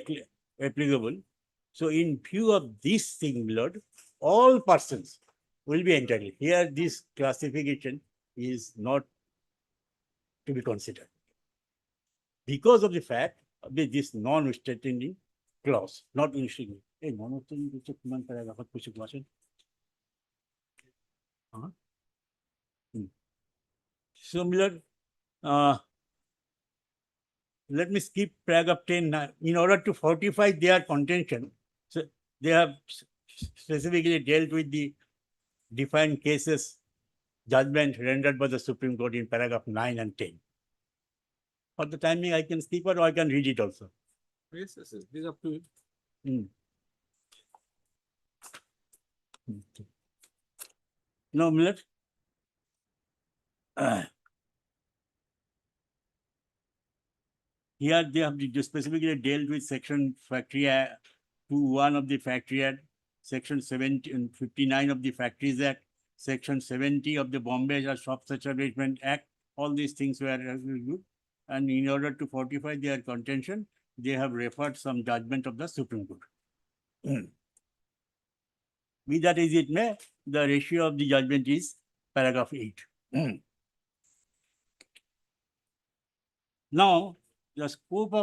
applicable. So in view of this thing, Lord, all persons will be entitled. Here, this classification is not to be considered because of the fact of this non-withstanding clause, not initially. Similar, let me skip paragraph 10 now. In order to fortify their contention, so they have specifically dealt with the defined cases judgment rendered by the Supreme Court in paragraph 9 and 10. For the timing, I can skip it or I can read it also. Yes, these are two. No, Millet. Here they have specifically dealt with Section Factory Act 2(1) of the Factory Act, Section 70 and 59 of the Factories Act, Section 70 of the Bombay Shops Establishment Act. All these things were good. And in order to fortify their contention, they have referred some judgment of the Supreme Court. Be that as it may, the ratio of the judgment is paragraph 8. Now, the scope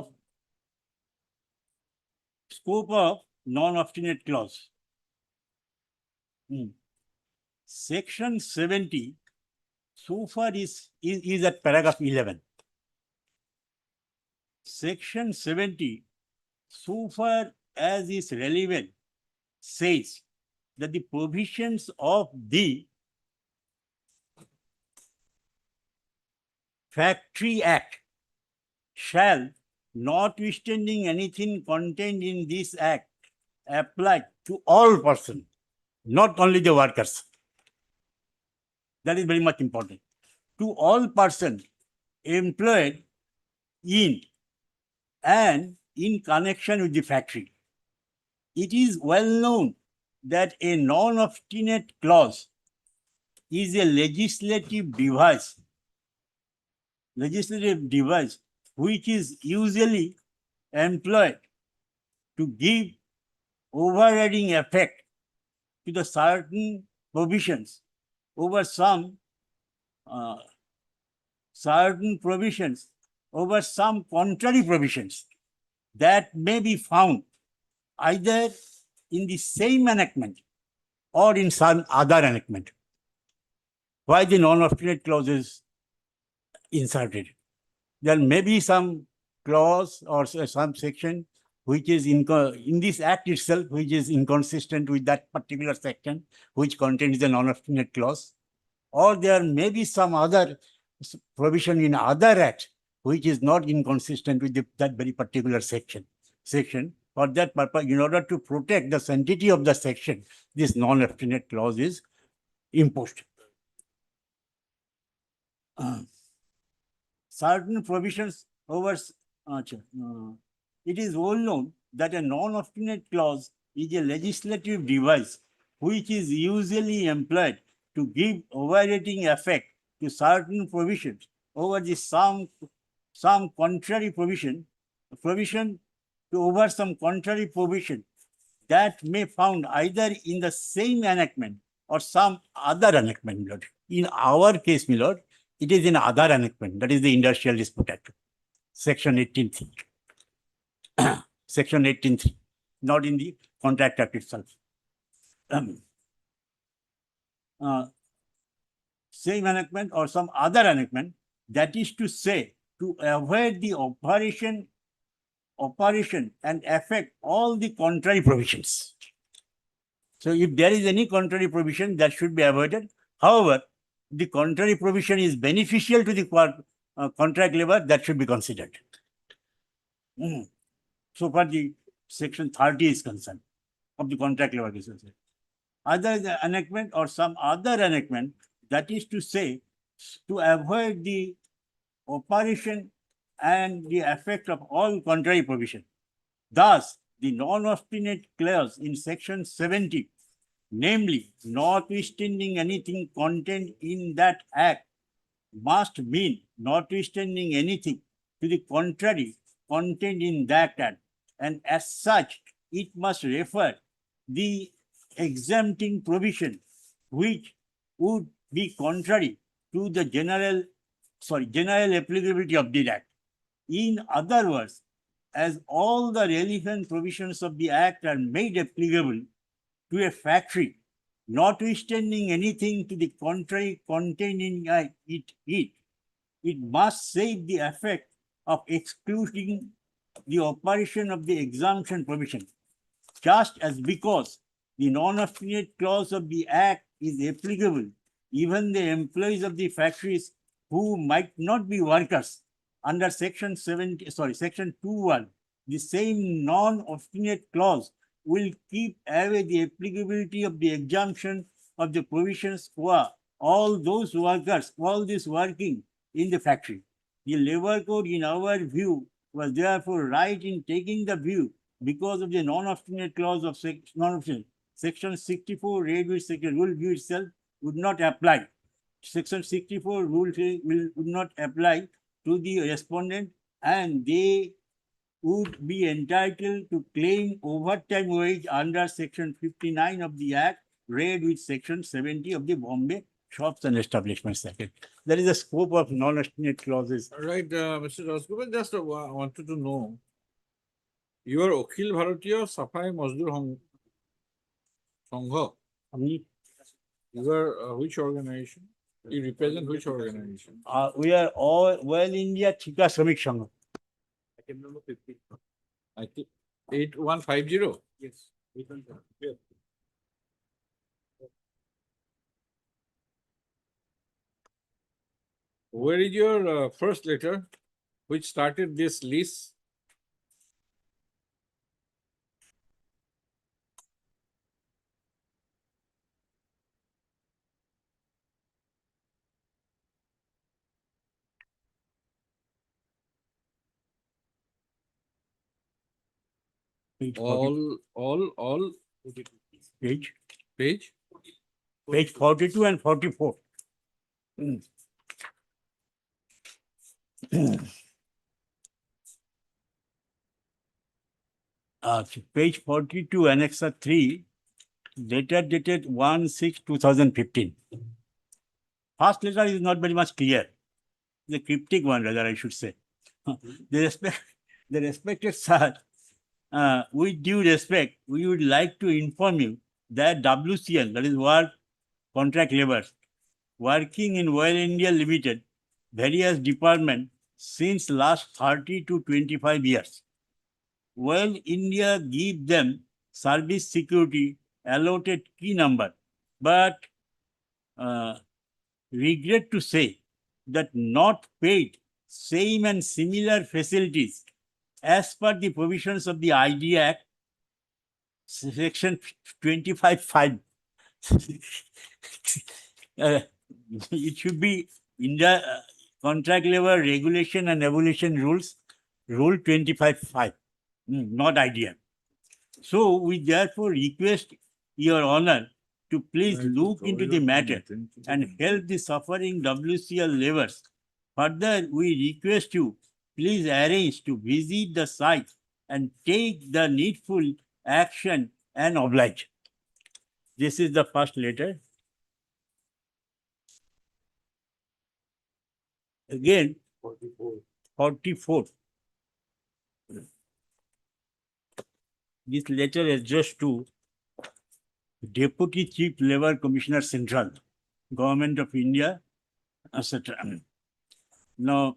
of non-obstinate clause. Section 70 so far is at paragraph 11. Section 70 so far as is relevant says that the provisions of the Factory Act shall, notwithstanding anything contained in this act, apply to all persons, not only the workers. That is very much important. To all persons employed in and in connection with the factory. it is well known that a non-obstinate clause is a legislative device which is usually employed to give overriding effect to the certain provisions over some contrary provisions that may be found either in the same enactment or in some other enactment. Why the non-obstinate clause is inserted? There may be some clause or some section which is in this act itself, which is inconsistent with that particular section which contains the non-obstinate clause, or there may be some other provision in other acts which is not inconsistent with that very particular section. For that purpose, in order to protect the sanctity of the section, this non-obstinate clause is imposed. Certain provisions over. It is well known that a non-obstinate clause is a legislative device which is usually employed to give overriding effect to certain provisions over the some contrary provision that may found either in the same enactment or some other enactment, my lord. In our case, my lord, it is in other enactment, that is the Industrial Dispute Act, Section 18(3). Section 18(3), not in the Contract Act itself. Same enactment or some other enactment, that is to say, to avoid the operation and affect all the contrary provisions. So if there is any contrary provision, that should be avoided. However, the contrary provision is beneficial to the contract labor, that should be considered. So far the section 30 is concerned of the contract labor is concerned. Either the enactment or some other enactment, that is to say, to avoid the operation and the effect of all contrary provision. Thus, the non-obstinate clause in section 70, namely, notwithstanding anything contained in that act, must mean notwithstanding anything to the contrary contained in that act, and as such, it must refer the exempting provision which would be contrary to the general applicability of the act. In other words, as all the relevant provisions of the act are made applicable to a factory, notwithstanding anything to the contrary contained in it must save the effect of excluding the operation of the exemption provision, just as because the non-obstinate clause of the act is applicable, even the employees of the factories who might not be workers under section 2(1), the same non-obstinate clause will keep away the applicability of the exemption of the provisions for all those workers, all these working in the factory. The labor code, in our view, was therefore right in taking the view because of the non-obstinate clause of section 64 read with section rule view itself would not apply. Section 64 rule would not apply to the respondent, and they would be entitled to claim overtime wage under section 59 of the Act, read with section 70 of the Bombay Shops and Establishments Act. That is the scope of non-obstinate clauses. All right, Mr. Rasgopal, just wanted to know, you are Akhil Bharatiya Safai Mazdur Sangha. You are which organization? You represent which organization? We are all India Chika Shramik Sangha. Item number 50. I think 8150. Yes. Where is your first letter which started this list? Page 40 all page, page? page 42 and 44. So page 42, annexer 3, letter dated 1/6/2015. First letter is not very much clear. The cryptic one, rather, I should say. The respected sir, with due respect, we would like to inform you that WCL, that is Work Contract Laborers, working in Oil India Limited, various departments since last 30 to 25 years. Oil India give them service security allotted key number, but regret to say that not paid same and similar facilities as per the provisions of the Idea Act, section 25(5). It should be in the contract labor regulation and evolution rules, rule 25(5), not Idea. So we therefore request your honor to please look into the matter and help the suffering WCL laborers. Further, we request you please arrange to visit the site and take the needful action and oblige. This is the first letter. Again, 44. This letter is addressed to Deputy Chief Labor Commissioner Central, Government of India, etc. Now,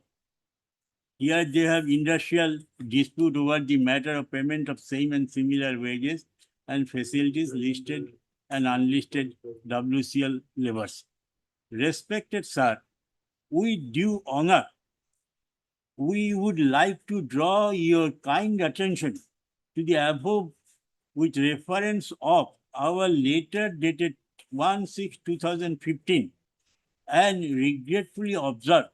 here they have industrial dispute over the matter of payment of same and similar wages and facilities listed and unlisted WCL laborers. Respected sir, with due honor, we would like to draw your kind attention to the above with reference of our letter dated 1/6/2015 and regretfully observe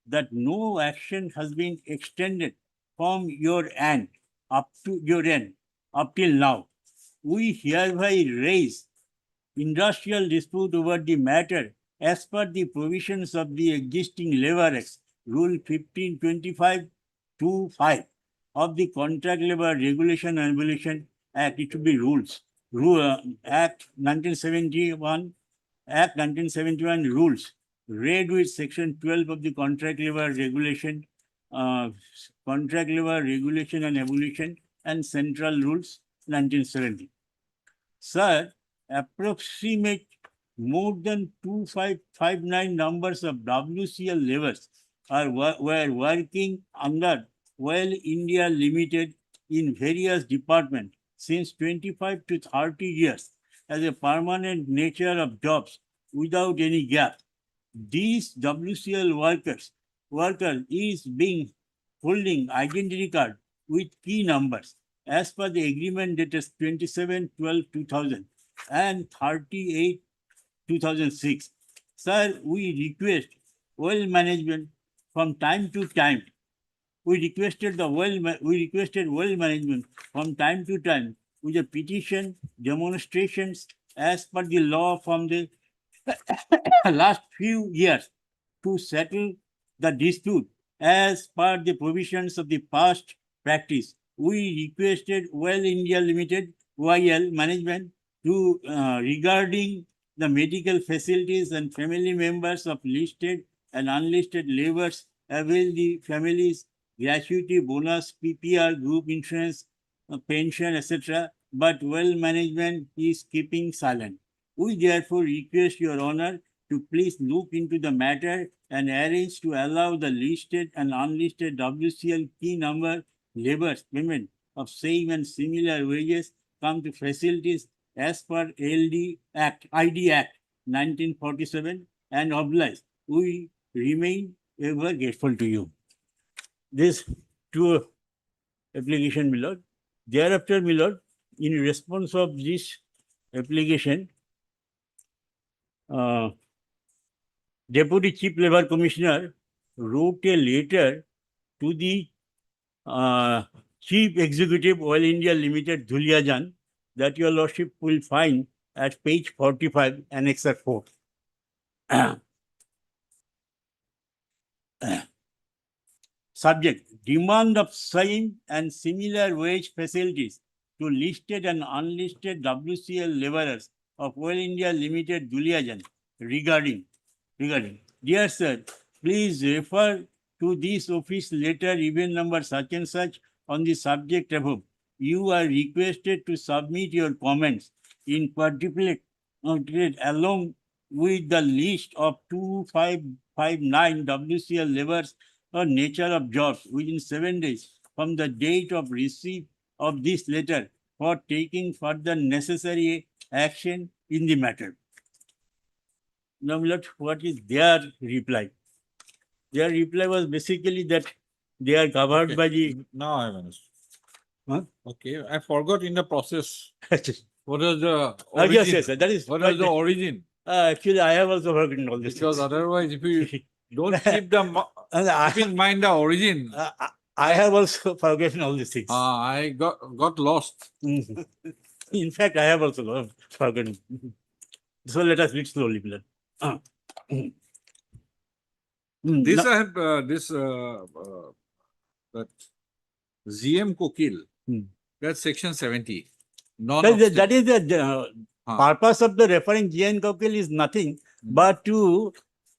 that no action has been extended from your end up till now. We hereby raise industrial dispute over the matter as per the provisions of the existing Labor Act, Rule 1525(2)(5) of the Contract Labor Regulation and Evolution Act. It should be rules. Act 1971, Act 1971 rules, read with section 12 of the Contract Labor Regulation, Contract Labor Regulation and Evolution and Central Rules 1970. Sir, approximate more than 2559 numbers of WCL laborers were working under Oil India Limited in various departments since 25 to 30 years as a permanent nature of jobs without any gap. These WCL worker is being holding identity card with key numbers as per the agreement dated 27/12/2000 and 38/2006. Sir, we request oil management from time to time. We requested oil management from time to time with a petition, demonstrations as per the law from the last few years to settle the dispute as per the provisions of the past practice. We requested Oil India Limited, OIL management to regarding the medical facilities and family members of listed and unlisted laborers avail the families gratuity, bonus, PPR, group insurance, pension, etc. But well management is keeping silent. We therefore request your honor to please look into the matter and arrange to allow the listed and unlisted WCL key number laborers payment of same and similar wages come to facilities as per LD Act, ID Act 1947 and oblige. We remain ever grateful to you. This two application, my lord. Thereafter, my lord, in response of this application, Deputy Chief Labor Commissioner wrote a letter to the Chief Executive Oil India Limited Dhuliajan, that your lordship will find at page 45, annexure 4. Subject, demand of same and similar wage facilities to listed and unlisted WCL laborers of Oil India Limited Dhuliajan regarding. Dear sir, please refer to this office letter event number such and such on the subject above. You are requested to submit your comments in particular along with the list of 2559 WCL laborers or nature of jobs within 7 days from the date of receipt of this letter for taking further necessary action in the matter. Now, my lord, what is their reply? Their reply was basically that they are covered Okay. by the. Now I understood. Huh? Okay, I forgot in the process. What is the Yes, origin? yes, sir, that is. What is the origin? Actually, I have also forgotten all this. Because otherwise, if you don't keep I, keep in mind the origin, I have also forgotten all these things. I got lost. Mhm. In fact, I have also forgotten. So let us read slowly, beloved. This Now- I have that ZM Kokil. Hmm. That's section 70. that is the Huh. purpose of the referring GN Kokil is nothing but to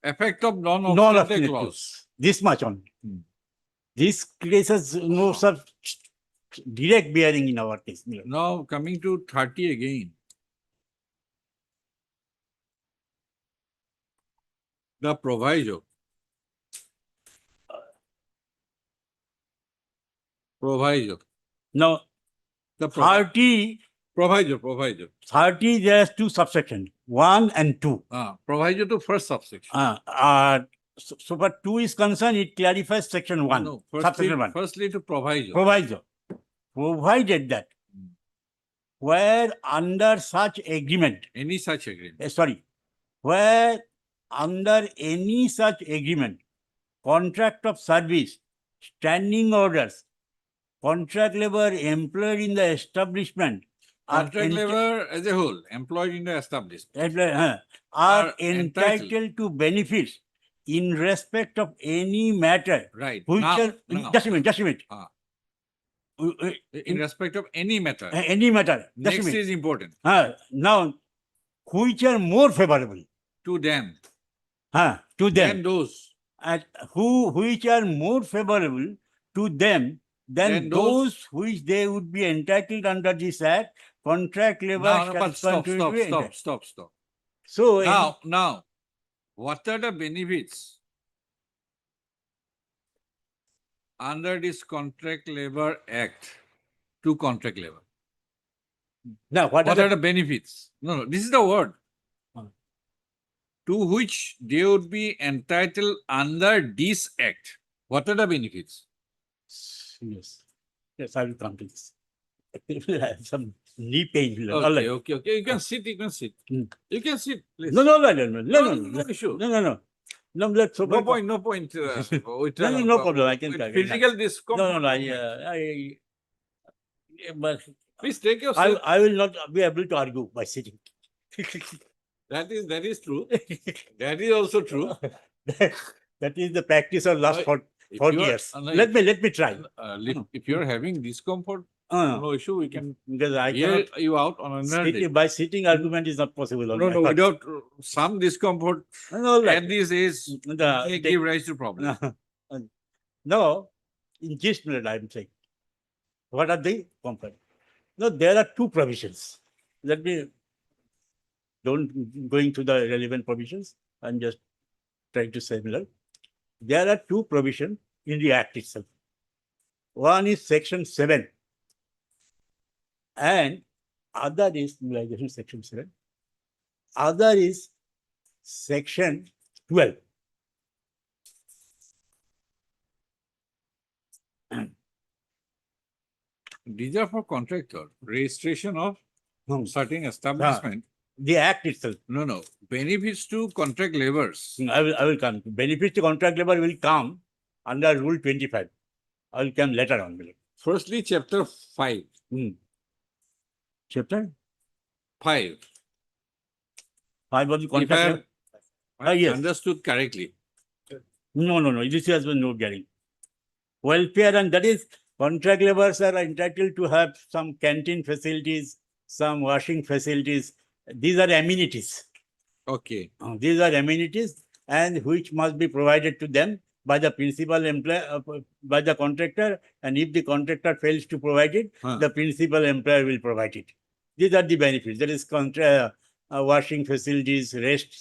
Effect of non-obstant non-obstinate clause. clause. This much on. Hmm. This creates no such direct bearing in our case. Now coming to 30 again. The proviso. Proviso. Now, The 30, proviso. 30, there are two subsections, 1 and 2. Proviso to first subsection. So far 2 is concerned, it clarifies section 1. No, Subsection 1. firstly to proviso. Proviso. Provided that where under such agreement, Any such agreement. where under any such agreement, contract of service, standing orders, contract labor employed in the establishment Contract labor as a whole, employed in the establishment. are Are entitled to benefits in respect of any matter Right. which Now, are just a minute. in respect of any matter. Any matter. Just a Next minute. is important. Now, which are more favorable To them. to them, Than those. and which are more favorable to them than Than those which they would be entitled under this act, contract labor No, shall but stop. continue to be entitled. Stop. So Now, what are the benefits under this Contract Labor Act to contract labor? now What are the benefits? No, this is the word. To which they would be entitled under this act. What are the benefits? Yes, I will come to this. I have some knee pain. All Okay, right. okay. You can sit. Hmm. You can sit, please. No issue. No. Let's No point. with, No problem. I can with carry. physical discomfort. But Please take your seat. I will not be able to argue by sitting. That is true. That is also true. That is the practice of last If 40 you are- years. no, Let me try. If you are having discomfort, Uh, no issue. We can because I hear cannot you out on another day. by sitting argument is not possible. On No, my no. part. Without some discomfort No, at this age, the- may give rise to problems. No, in gist minute I am saying. What are the comfort? No, there are two provisions. Let me don't going to the relevant provisions. I'm just trying to say below. There are two provisions in the Act itself. One is Section 7, and other is mobilization Section 7. Other is Section 12. These are for contractor, registration of Hmm. certain establishment. The Act itself. No. Benefits to contract laborers. I will come. Benefits to contract labor will come under Rule 25. I will come later on. Firstly, chapter 5. Chapter 5. 5 of the If I contract. have Yes. understood correctly. No, this has been no bearing. Welfare, and that is contract laborers are entitled to have some canteen facilities, some washing facilities. These are amenities. Okay. These are amenities and which must be provided to them by the principal employer, by the contractor, and if the contractor fails to provide it, Huh. the principal employer will provide it. These are the benefits. That is washing facilities, rest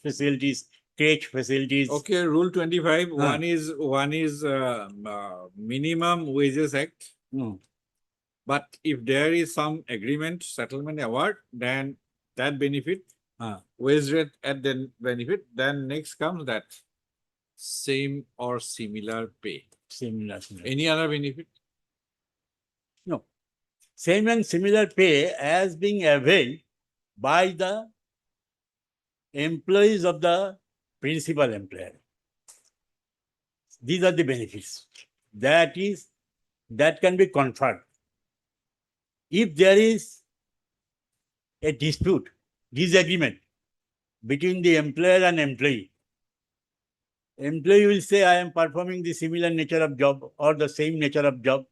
facilities, crèche facilities. Okay, rule 25. Huh. One is minimum wages act. Hmm. But if there is some agreement, settlement award, then that benefit, wage rate at the benefit, then next comes that same or similar pay. Similar. Any other benefit? No. Same and similar pay as being availed by the employees of the principal employer. These are the benefits. That can be conferred. If there is a dispute, disagreement between the employer and employee, employee will say, I am performing the similar nature of job or the same nature of job.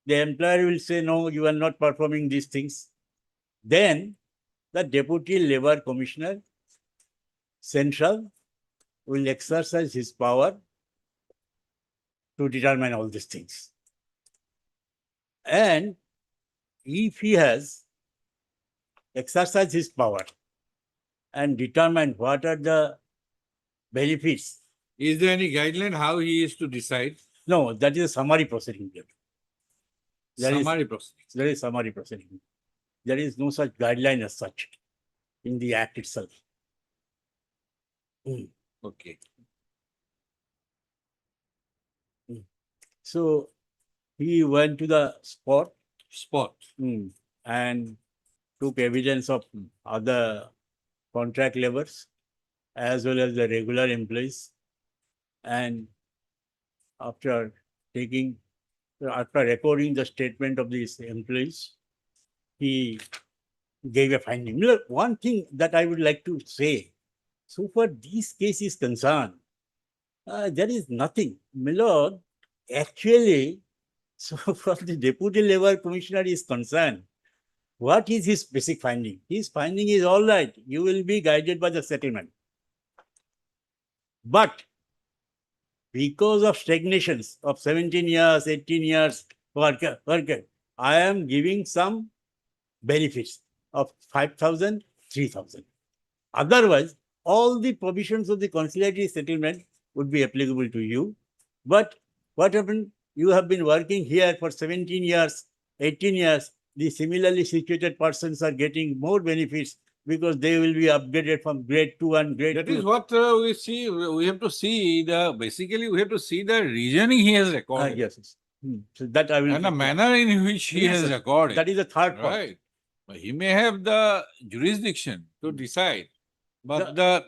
The employer will say, no, you are not performing these things. Then the Deputy Labour Commissioner, Central, will exercise his power to determine all these things. And if he has exercised his power and determined what are the benefits, Is there any guideline how he is to decide? no, that is a summary proceeding. Summary proceedings. There is summary proceeding. There is no such guideline as such in the Act itself. Okay. So he went to the spot and took evidence of other contract laborers as well as the regular employees. And after recording the statement of these employees, he gave a finding. Look, one thing that I would like to say, so far this case is concerned, there is nothing. My lord, actually, so far the Deputy Labour Commissioner is concerned, what is his basic finding? His finding is all right, you will be guided by the settlement. But because of stagnations of 17 years, 18 years, worker, I am giving some benefits of 5,000, 3,000. Otherwise, all the provisions of the conciliatory settlement would be applicable to you. But what happened? You have been working here for 17 years, 18 years. The similarly situated persons are getting more benefits because they will be upgraded from grade 2 and grade 2. That is what we see. We have to see basically we have to see the reasoning he has recorded. Yes. So that I will. And the manner in which he has recorded. That is the third point. Right. He may have the jurisdiction to decide, but the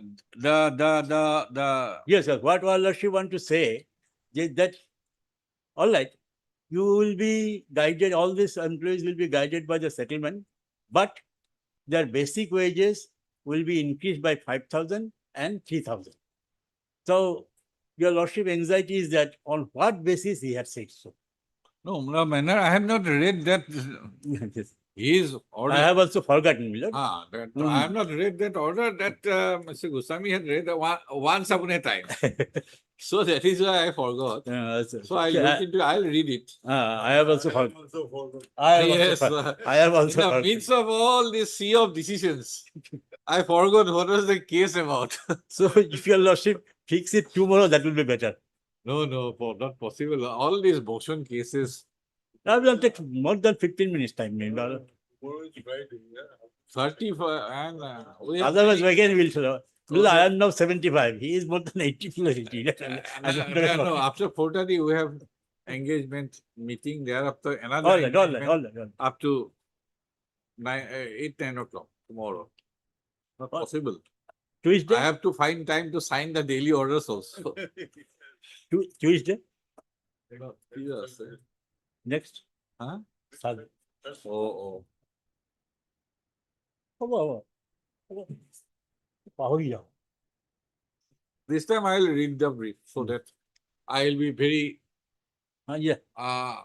Yes, sir. What our lordship want to say is that, all right, you will be guided, all these employees will be guided by the settlement, but their basic wages will be increased by 5,000 and 3,000. So your lordship anxiety is that on what basis he had said so. no manner. I have not read that. Yes. His order. I have also forgotten, my lord. I have not read that order that Mr. Goswami had read once upon a time. So that is why I forgot. So I'll look into. I'll read it. I have also forgotten. Yes, I have also in the forgotten. midst of all this sea of decisions, I forgot what was the case about. So if your lordship fix it tomorrow, that will be better. No, not possible. All these motion cases. That will take more than 15 minutes time. 35 and Otherwise, again, we'll I am now 75. He is more than 80 plus 80. No, after 4:30 we have engagement meeting. Thereafter another All engagement right. up to 9 o'clock tomorrow. Not possible. Tuesday? I have to find time to sign the daily orders also. Tuesday? Yes. Next. Huh? Sorry. Oh, পাহৰি যাওঁ। this time I'll read the brief so that I'll be very Yeah, uh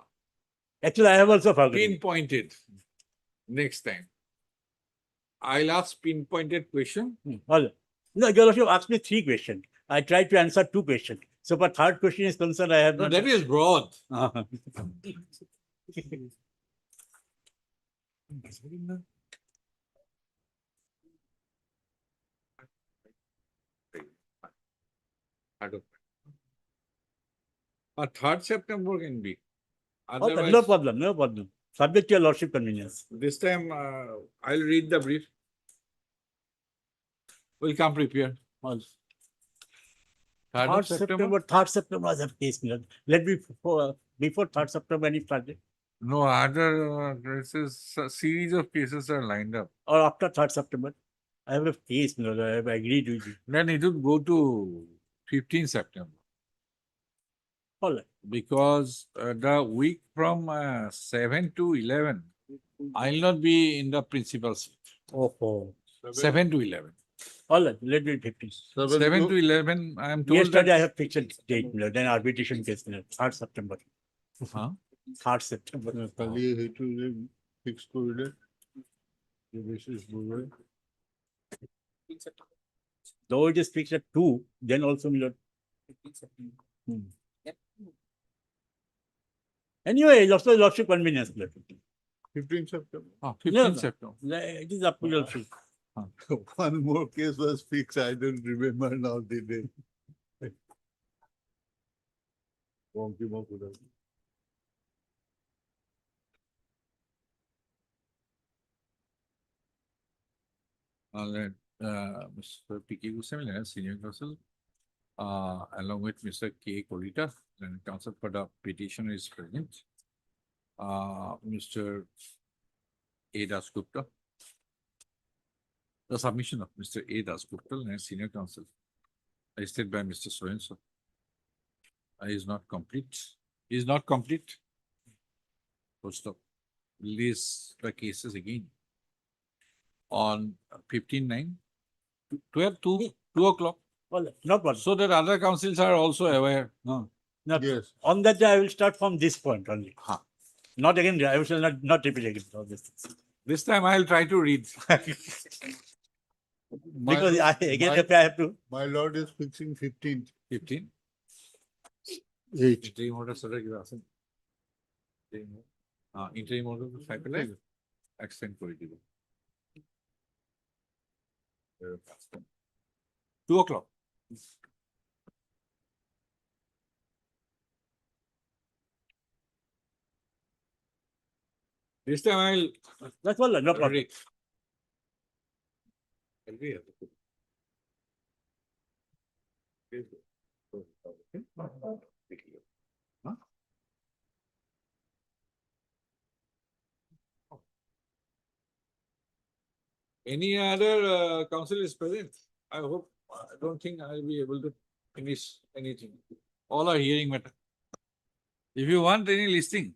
actually I have also forgotten. pinpointed next time. I'll ask pinpointed question. All right. No, your lordship asked me 3 questions. I tried to answer 2 questions. So for third question is concerned, I have No, not. that is broad. Uh-huh. A 3rd September can be. Okay, no Otherwise, problem, no problem. Subject to your lordship convenience. this time I'll read the brief. We'll come prepared. All. 3rd 3rd of September? September, 3rd September was a case, Milord. Let me before 3rd September any started No, other cases, a series of cases are lined up. or after 3rd September. I have a case, Milord. I have agreed with you. Then it would go to 15th September. All right. Because the week from 7 to 11, I'll not be in the principal seat. Oh. 7 to 11. All right, let me 15. 7 to 11, I am told Yesterday I that. have fixed a date, Milord. Then arbitration case, Milord. 3rd September. Huh? 3rd September. fix করে Though it is fixed at 2, then also, Milord. Anyway, also lordship convenience, Milord. 15th September. No, 15th September. It is up to your lordship. One more case was fixed. I don't remember now the day. All right, Mr. P.K. Gusami, Senior Counsel, along with Mr. K. Kolita, and Counsel for the petitioner is present. Mr. A. Das Gupta. The submission of Mr. A. Das Gupta and Senior Counsel, listed by Mr. So-and-so, is not complete. Is not complete. Full stop. List the cases again. On 15/9, 2 o'clock, All right, no problem. so that other councils are also aware. No. Yes. On that day, I will start from this point only. Huh. Not again, I will not repeat again all this things. This time I'll try to read. Because if I have to. My lord is fixing 15th. 15. Interim order, sir, give us. Interim order, cycle, extend for it. 2 o'clock. This time I'll That's all, no problem. read. Agree. Huh? Any other council is present? I hope, I don't think I'll be able to finish anything. All are hearing matter. If you want any listing,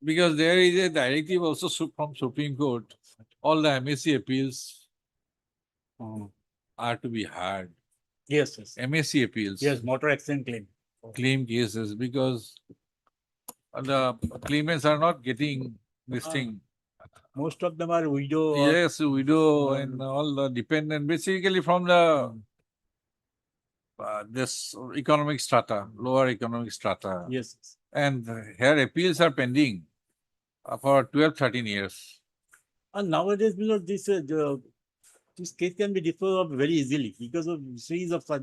because there is a directive also from Supreme Court, all the MSC appeals are to be heard. Yes, yes. MSC appeals. Yes, motor accident claim. Claim cases, because the claimants are not getting this thing. Most of them are widow. or- Yes, widow and all the dependent, basically from the this economic strata, lower economic strata. Yes. And here appeals are pending for 12, 13 years. And nowadays, this case can be disposed of very easily because of series of such.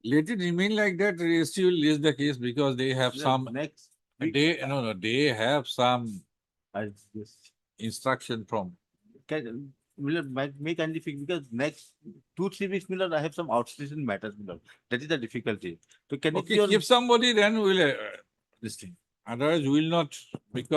Let it remain like that, registry will list the case because they have some, Next. they have some Yes. instruction from. Can, may kindly fix, because next 2-3 weeks, Milord, I have some outstanding matters, Milord. That is the difficulty. So can it be Okay, on- keep somebody, then we'll this thing. Otherwise, we will not, because